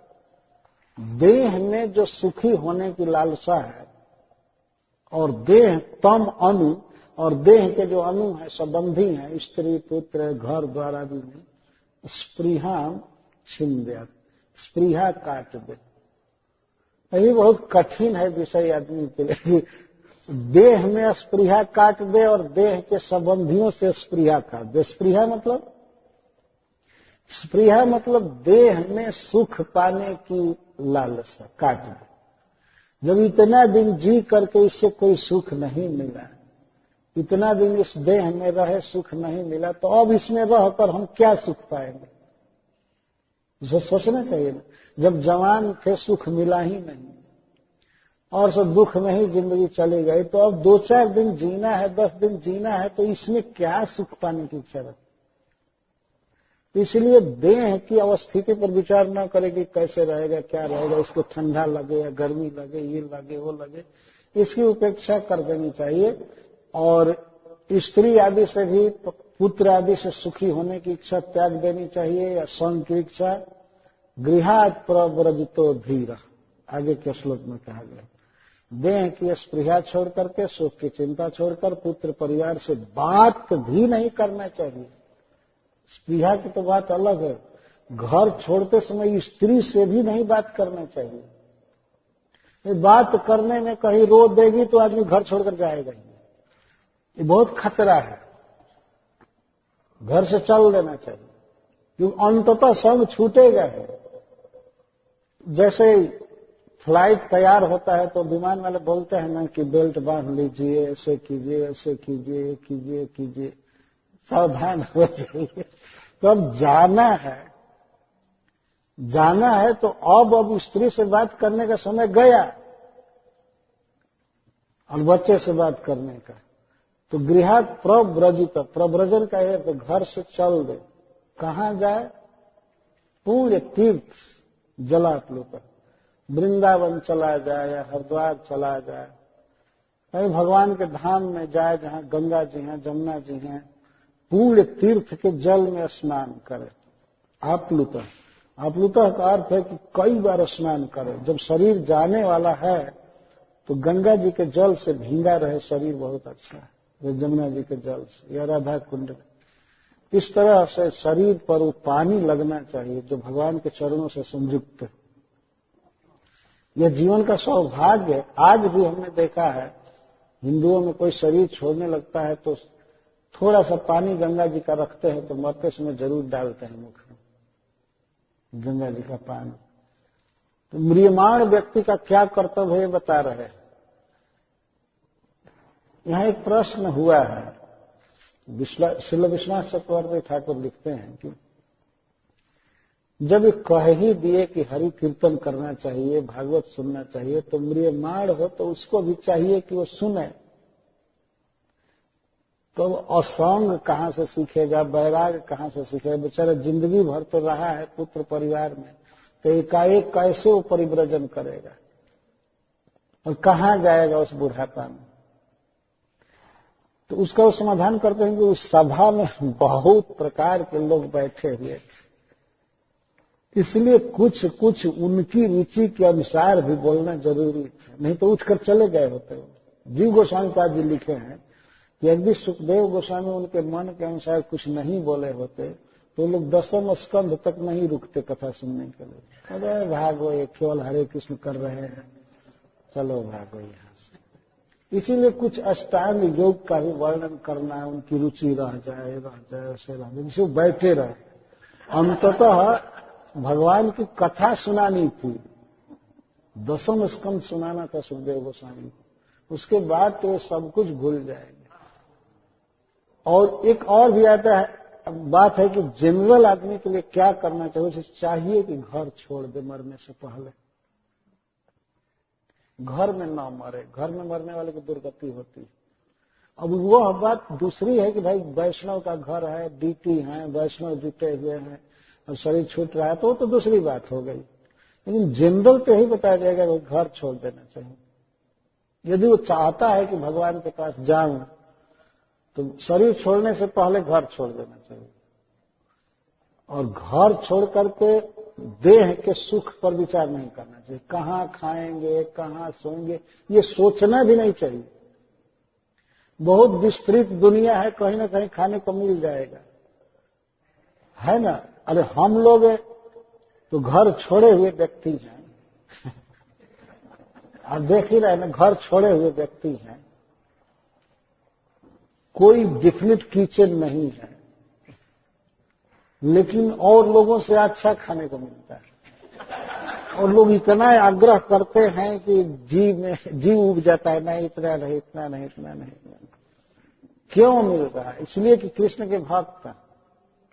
देह में जो सुखी होने की लालसा है, और देह तम अनु, और देह के जो अनु है, संबंधी हैं, स्त्री पुत्र घर द्वार आदि में, स्पृहा छिंद्या, स्पृहा काट दे। यही बहुत कठिन है विषय आदमी के लिए। देह में स्पृहा काट दे और देह के संबंधियों से स्पृहा काट दे। स्पृहा मतलब देह में सुख पाने की लालसा काट दे। जब इतना दिन जी करके इससे कोई सुख नहीं मिला, इतना दिन इस देह में रहे सुख नहीं मिला, तो अब इसमें रहकर हम क्या सुख पाएंगे? इसे सोचना चाहिए ना। जब जवान थे सुख मिला ही नहीं और सब दुख में ही जिंदगी चली गई, तो अब 2-4 दिन जीना है, 10 दिन जीना है, तो इसमें क्या सुख पाने की इच्छा रखती? इसलिए देह की अवस्थिति पर विचार न करे कि कैसे रहेगा, क्या रहेगा, इसको ठंडा लगे या गर्मी लगे, ये लगे वो लगे, इसकी उपेक्षा कर देनी चाहिए। और स्त्री आदि से भी, पुत्र आदि से सुखी होने की इच्छा त्याग देनी चाहिए, या संग की इच्छा। गृहात् प्रव्रजितो धीर, आगे के श्लोक में कहा गया। देह की स्पृहा छोड़ करके, सुख की चिंता छोड़कर पुत्र परिवार से बात भी नहीं करना चाहिए। स्पृहा की तो बात अलग है। घर छोड़ते समय स्त्री से भी नहीं बात करना चाहिए। बात करने में कहीं रो देगी तो आदमी घर छोड़कर जाएगा ही। ये बहुत खतरा है। घर से चल देना चाहिए, क्योंकि अंततः संग छूटेगा है। जैसे फ्लाइट तैयार होता है तो विमान वाले बोलते हैं ना कि बेल्ट बांध लीजिए, ऐसे कीजिए, ऐसे कीजिए, कीजिए कीजिए, सावधान हो जाइए। तो अब जाना है तो अब स्त्री से बात करने का समय गया और बच्चे से बात करने का। तो गृहात् प्रव्रजित, प्रव्रजन का है तो घर से चल दे। कहां जाए? पूर्ण तीर्थ जलाप्लुत, वृंदावन चला जाए या हरिद्वार चला जाए, कहीं भगवान के धाम में जाए जहां गंगा जी हैं, जमुना जी हैं, पूर्ण तीर्थ के जल में स्नान करे। आप्लुत, आप्लुत का अर्थ है कि कई बार स्नान करे। जब शरीर जाने वाला है तो गंगा जी के जल से भींगा रहे शरीर, बहुत अच्छा है। जमुना जी के जल से या राधा कुंड में, इस तरह से शरीर पर वो पानी लगना चाहिए जो भगवान के चरणों से संयुक्त है। यह जीवन का सौभाग्य है। आज भी हमने देखा है हिंदुओं में कोई शरीर छोड़ने लगता है तो थोड़ा सा पानी गंगा जी का रखते हैं तो मरते समय जरूर डालते हैं मुख में गंगा जी का पानी। तो म्रियमाण व्यक्ति का क्या कर्तव्य है बता रहे हैं। यहाँ एक प्रश्न हुआ है, श्रील विश्वनाथ चक्रवर्ती ठाकुर लिखते हैं कि जब कह ही दिए कि हरि कीर्तन करना चाहिए, भागवत सुनना चाहिए, तो म्रियमाण हो तो उसको भी चाहिए कि वो सुने। तो असंग कहां से सीखेगा, वैराग कहां से सीखेगा? बेचारा जिंदगी भर तो रहा है पुत्र परिवार में, तो एकाएक कैसे वो परिव्रजन करेगा और कहां जाएगा उस बुढ़ापा में? तो उसका वो समाधान करते हैं कि उस सभा में बहुत प्रकार के लोग बैठे हुए थे, इसलिए कुछ कुछ उनकी रुचि के अनुसार भी बोलना जरूरी था, नहीं तो उठकर चले गए होते। जीव गोस्वामी पाद जी लिखे हैं कि यदि सुखदेव गोस्वामी उनके मन के अनुसार कुछ नहीं बोले होते तो लोग 10वें स्कंध तक नहीं रुकते कथा सुनने के लिए। अरे भागो, ये केवल हरे कृष्ण कर रहे हैं, चलो भागो यहाँ से। इसीलिए कुछ अष्टांग योग का भी वर्णन करना है, उनकी रुचि रह जाए ऐसे रह जाए, जिसे बैठे रहे। अंततः भगवान की कथा सुनानी थी, 10वां स्कंध सुनाना था सुखदेव गोस्वामी को, उसके बाद तो सब कुछ भूल जाएंगे। और एक और भी आता है बात है कि जनरल आदमी के लिए क्या करना चाहिए। उसे चाहिए कि घर छोड़ दे मरने से पहले, घर में ना मरे, घर में मरने वाले की दुर्गति होती है। अब वह बात दूसरी है कि भाई वैष्णव का घर है, डीटी है, वैष्णव जुटे हुए हैं और शरीर छूट रहा है तो दूसरी बात हो गई। लेकिन जनरल तो यही बताया जाएगा कि घर छोड़ देना चाहिए। यदि वो चाहता है कि भगवान के पास जाऊं तो शरीर छोड़ने से पहले घर छोड़ देना चाहिए। और घर छोड़ करके देह के सुख पर विचार नहीं करना चाहिए। कहां खाएंगे, कहां सोएंगे, ये सोचना भी नहीं चाहिए। बहुत विस्तृत दुनिया है, कहीं ना कहीं खाने को मिल जाएगा, है ना। अरे हम लोग तो घर छोड़े हुए व्यक्ति हैं आप देख ही रहे ना, घर छोड़े हुए व्यक्ति हैं, कोई डेफिनेट किचन नहीं है, लेकिन और लोगों से अच्छा खाने को मिलता है। और लोग इतना आग्रह करते हैं कि जी उब जाता है, नहीं इतना नहीं, इतना नहीं, इतना नहीं, इतना नहीं। क्यों मिल रहा है? इसलिए कि कृष्ण के भक्त का।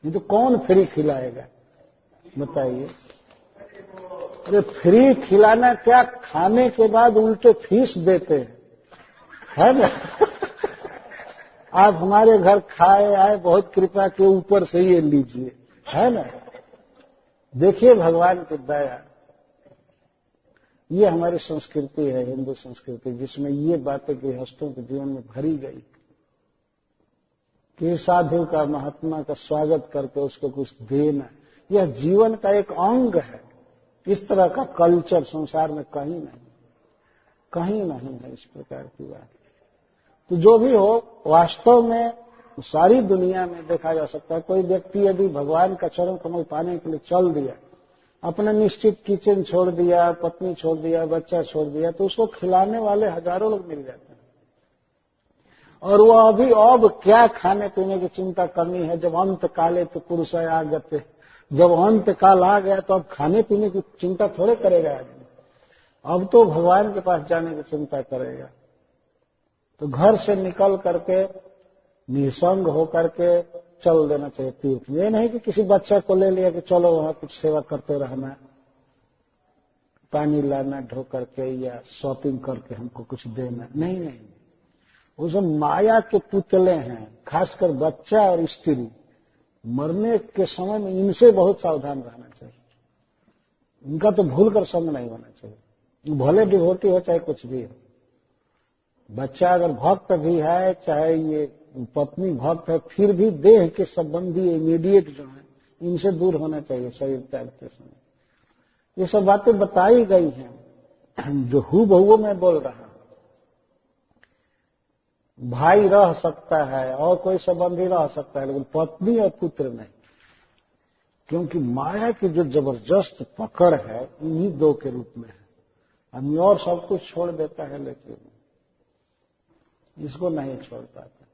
ये तो कौन फ्री खिलाएगा बताइए? अरे फ्री खिलाना क्या, खाने के बाद उल्टे फीस देते हैं, है ना। आप हमारे घर खाए आए, बहुत कृपा के, ऊपर से ये लीजिए, है ना। देखिए भगवान की दया। ये हमारी संस्कृति है, हिंदू संस्कृति, जिसमें ये बातें गृहस्थों के जीवन में भरी गई कि साधु का, महात्मा का स्वागत करके उसको कुछ देना, यह जीवन का एक अंग है। इस तरह का कल्चर संसार में कहीं नहीं है इस प्रकार की बात। तो जो भी हो, वास्तव में सारी दुनिया में देखा जा सकता है, कोई व्यक्ति यदि भगवान का चरण कमल पाने के लिए चल दिया, अपना निश्चित किचन छोड़ दिया, पत्नी छोड़ दिया, बच्चा छोड़ दिया, तो उसको खिलाने वाले हजारों लोग मिल जाते हैं। और वो अभी अब क्या खाने पीने की चिंता करनी है, जब अंत काले तो पुरुष आगते, जब अंत काल आ गया तो अब खाने पीने की चिंता थोड़े करेगा आदमी, अब तो भगवान के पास जाने की चिंता करेगा। तो घर से निकल करके निसंग होकर के चल देना चाहिए तीर्थ। ये नहीं कि किसी बच्चा को ले लिया कि चलो वहां कुछ सेवा करते रहना, पानी लाना ढो करके या शॉपिंग करके हमको कुछ देना, नहीं। वो सब माया के पुतले हैं, खासकर बच्चा और स्त्री। मरने के समय में इनसे बहुत सावधान रहना चाहिए। इनका तो भूल कर संग नहीं होना चाहिए, भले डिवोटी हो चाहे कुछ भी हो। बच्चा अगर भक्त भी है, चाहे ये पत्नी भक्त है, फिर भी देह के संबंधी इमीडिएट जो है, इनसे दूर होना चाहिए शरीर त्यागते समय। ये सब बातें बताई गई हैं जो हूबहू मैं बोल रहा हूं। भाई रह सकता है और कोई संबंधी रह सकता है, लेकिन पत्नी और पुत्र नहीं, क्योंकि माया की जो जबरदस्त पकड़ है इन्हीं दो के रूप में है। आदमी और सब कुछ छोड़ देता है, लेकिन इसको नहीं छोड़ पाता।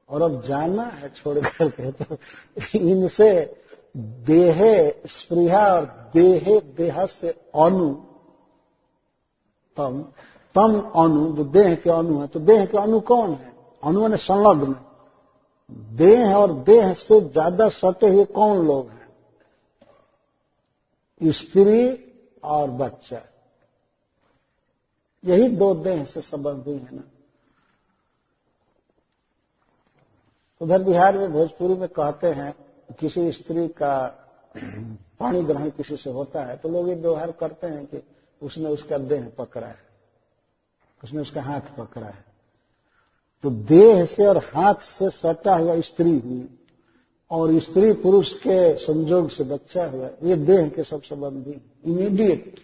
और अब जाना है छोड़ करके, तो इनसे देह स्पृहा और देह से अनु तम तम अणु, जो देह के अणु है, तो देह के अणु कौन है? अणु ने संलग्न। देह और देह से ज्यादा सटे हुए कौन लोग हैं? स्त्री और बच्चा, यही दो देह से संबंधी है ना। उधर बिहार में भोजपुरी में कहते हैं किसी स्त्री का पानी ग्रहण किसी से होता है तो लोग ये व्यवहार करते हैं कि उसने उसका देह पकड़ा है, उसने उसका हाथ पकड़ा है। तो देह से और हाथ से सटा हुआ स्त्री हुई और स्त्री पुरुष के संयोग से बच्चा हुआ, ये देह के सब संबंधी इमीडिएट।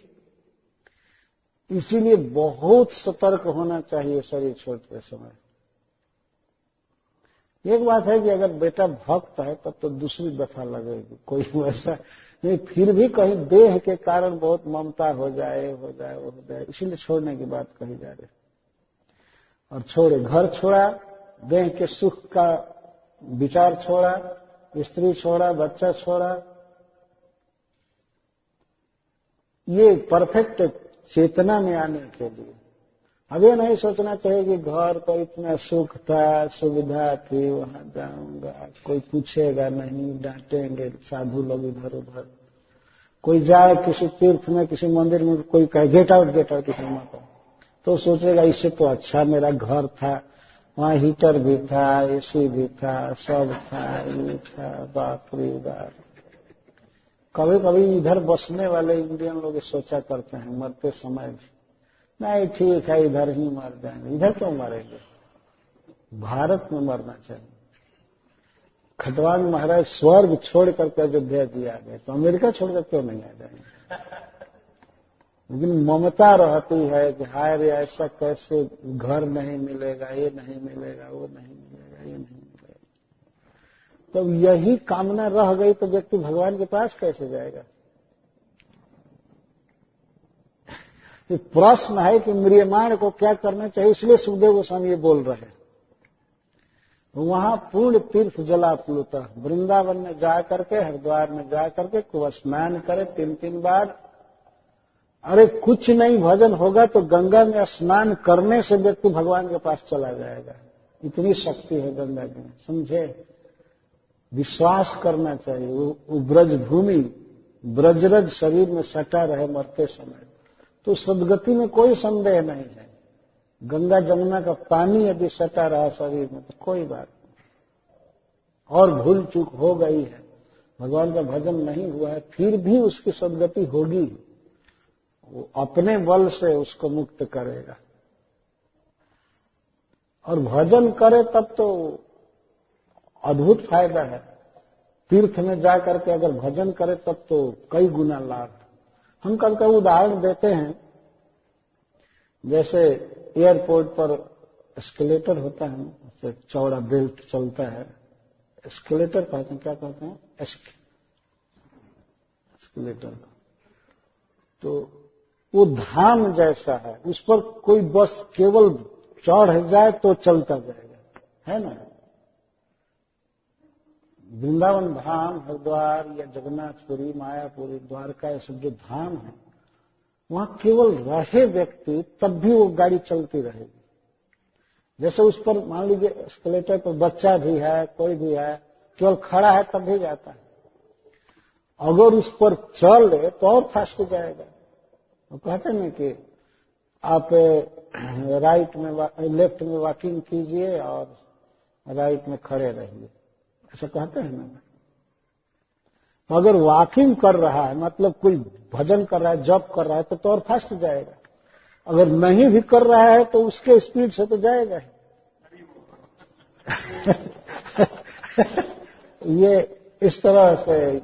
इसीलिए बहुत सतर्क होना चाहिए शरीर छोड़ते समय। एक बात है कि अगर बेटा भक्त है तब तो दूसरी दफा लगेगी, कोई वैसा नहीं, फिर भी कहीं देह के कारण बहुत ममता हो जाए, इसीलिए छोड़ने की बात कही जा रही। और छोड़े, घर छोड़ा, देह के सुख का विचार छोड़ा, स्त्री छोड़ा, बच्चा छोड़ा, ये परफेक्ट चेतना में आने के लिए। अब ये नहीं सोचना चाहिए कि घर पर इतना सुख था, सुविधा थी, वहां जाऊंगा, कोई पूछेगा नहीं, डांटेंगे साधु लोग इधर उधर। कोई जाए किसी तीर्थ में, किसी मंदिर में, कोई कहे गेट आउट किसी माता, तो सोचेगा इससे तो अच्छा मेरा घर था, वहां हीटर भी था, एसी भी था, सब था, ये था, बाप रे बाप। कभी कभी इधर बसने वाले इंडियन लोग सोचा करते हैं मरते समय भी, नहीं ठीक है इधर ही मर जाएंगे। इधर क्यों मरेंगे? भारत में मरना चाहिए। खटवान महाराज स्वर्ग छोड़ करके अयोध्या जी आ गए तो अमेरिका छोड़कर क्यों नहीं आ जाएंगे? लेकिन ममता रहती है कि हाय रे ऐसा कैसे घर नहीं मिलेगा, ये नहीं मिलेगा, वो नहीं मिलेगा, ये नहीं मिलेगा। तो यही कामना रह गई तो व्यक्ति भगवान के पास कैसे जाएगा? प्रश्न है कि म्रियमाण को क्या करना चाहिए, इसलिए सुखदेव गोस्वामी ये बोल रहे हैं। वहां पूर्ण तीर्थ जला प्लुत, वृंदावन में जा करके, हरिद्वार में जा करके खूब स्नान करे 3 बार। अरे कुछ नहीं भजन होगा तो गंगा में स्नान करने से व्यक्ति भगवान के पास चला जाएगा, इतनी शक्ति है गंगा में, समझे? विश्वास करना चाहिए। वो ब्रज भूमि, ब्रजरज शरीर में सटा रहे मरते समय तो सदगति में कोई संदेह नहीं है। गंगा जमुना का पानी यदि सटा रहा शरीर में तो कोई बात नहीं। और भूल चूक हो गई है, भगवान का भजन नहीं हुआ है, फिर भी उसकी सदगति होगी। वो अपने बल से उसको मुक्त करेगा। और भजन करे तब तो अद्भुत फायदा है। तीर्थ में जा करके अगर भजन करे तब तो कई गुना लाभ। हम कल का उदाहरण देते हैं, जैसे एयरपोर्ट पर एस्केलेटर होता है, उससे चौड़ा बेल्ट चलता है, एस्केलेटर कहते हैं, क्या कहते हैं? एस्केलेटर का। तो वो धाम जैसा है, उस पर कोई बस केवल चढ़ जाए तो चलता जाएगा, है ना? वृंदावन धाम, हरिद्वार या जगन्नाथपुरी, मायापुरी, द्वारका, ये सब जो धाम है, वहां केवल रहे व्यक्ति तब भी वो गाड़ी चलती रहेगी। जैसे उस पर मान लीजिए एस्केलेटर पर बच्चा भी है, कोई भी है, केवल खड़ा है तब भी जाता है। अगर उस पर चले तो और फास्ट जाएगा। वो कहते हैं कि आप राइट में, लेफ्ट में वॉकिंग कीजिए और राइट में खड़े रहिए, ऐसा कहते हैं ना। तो अगर वॉकिंग कर रहा है, मतलब कोई भजन कर रहा है, जप कर रहा है, तो और फास्ट जाएगा। अगर नहीं भी कर रहा है तो उसके स्पीड से तो जाएगा ही। ये इस तरह से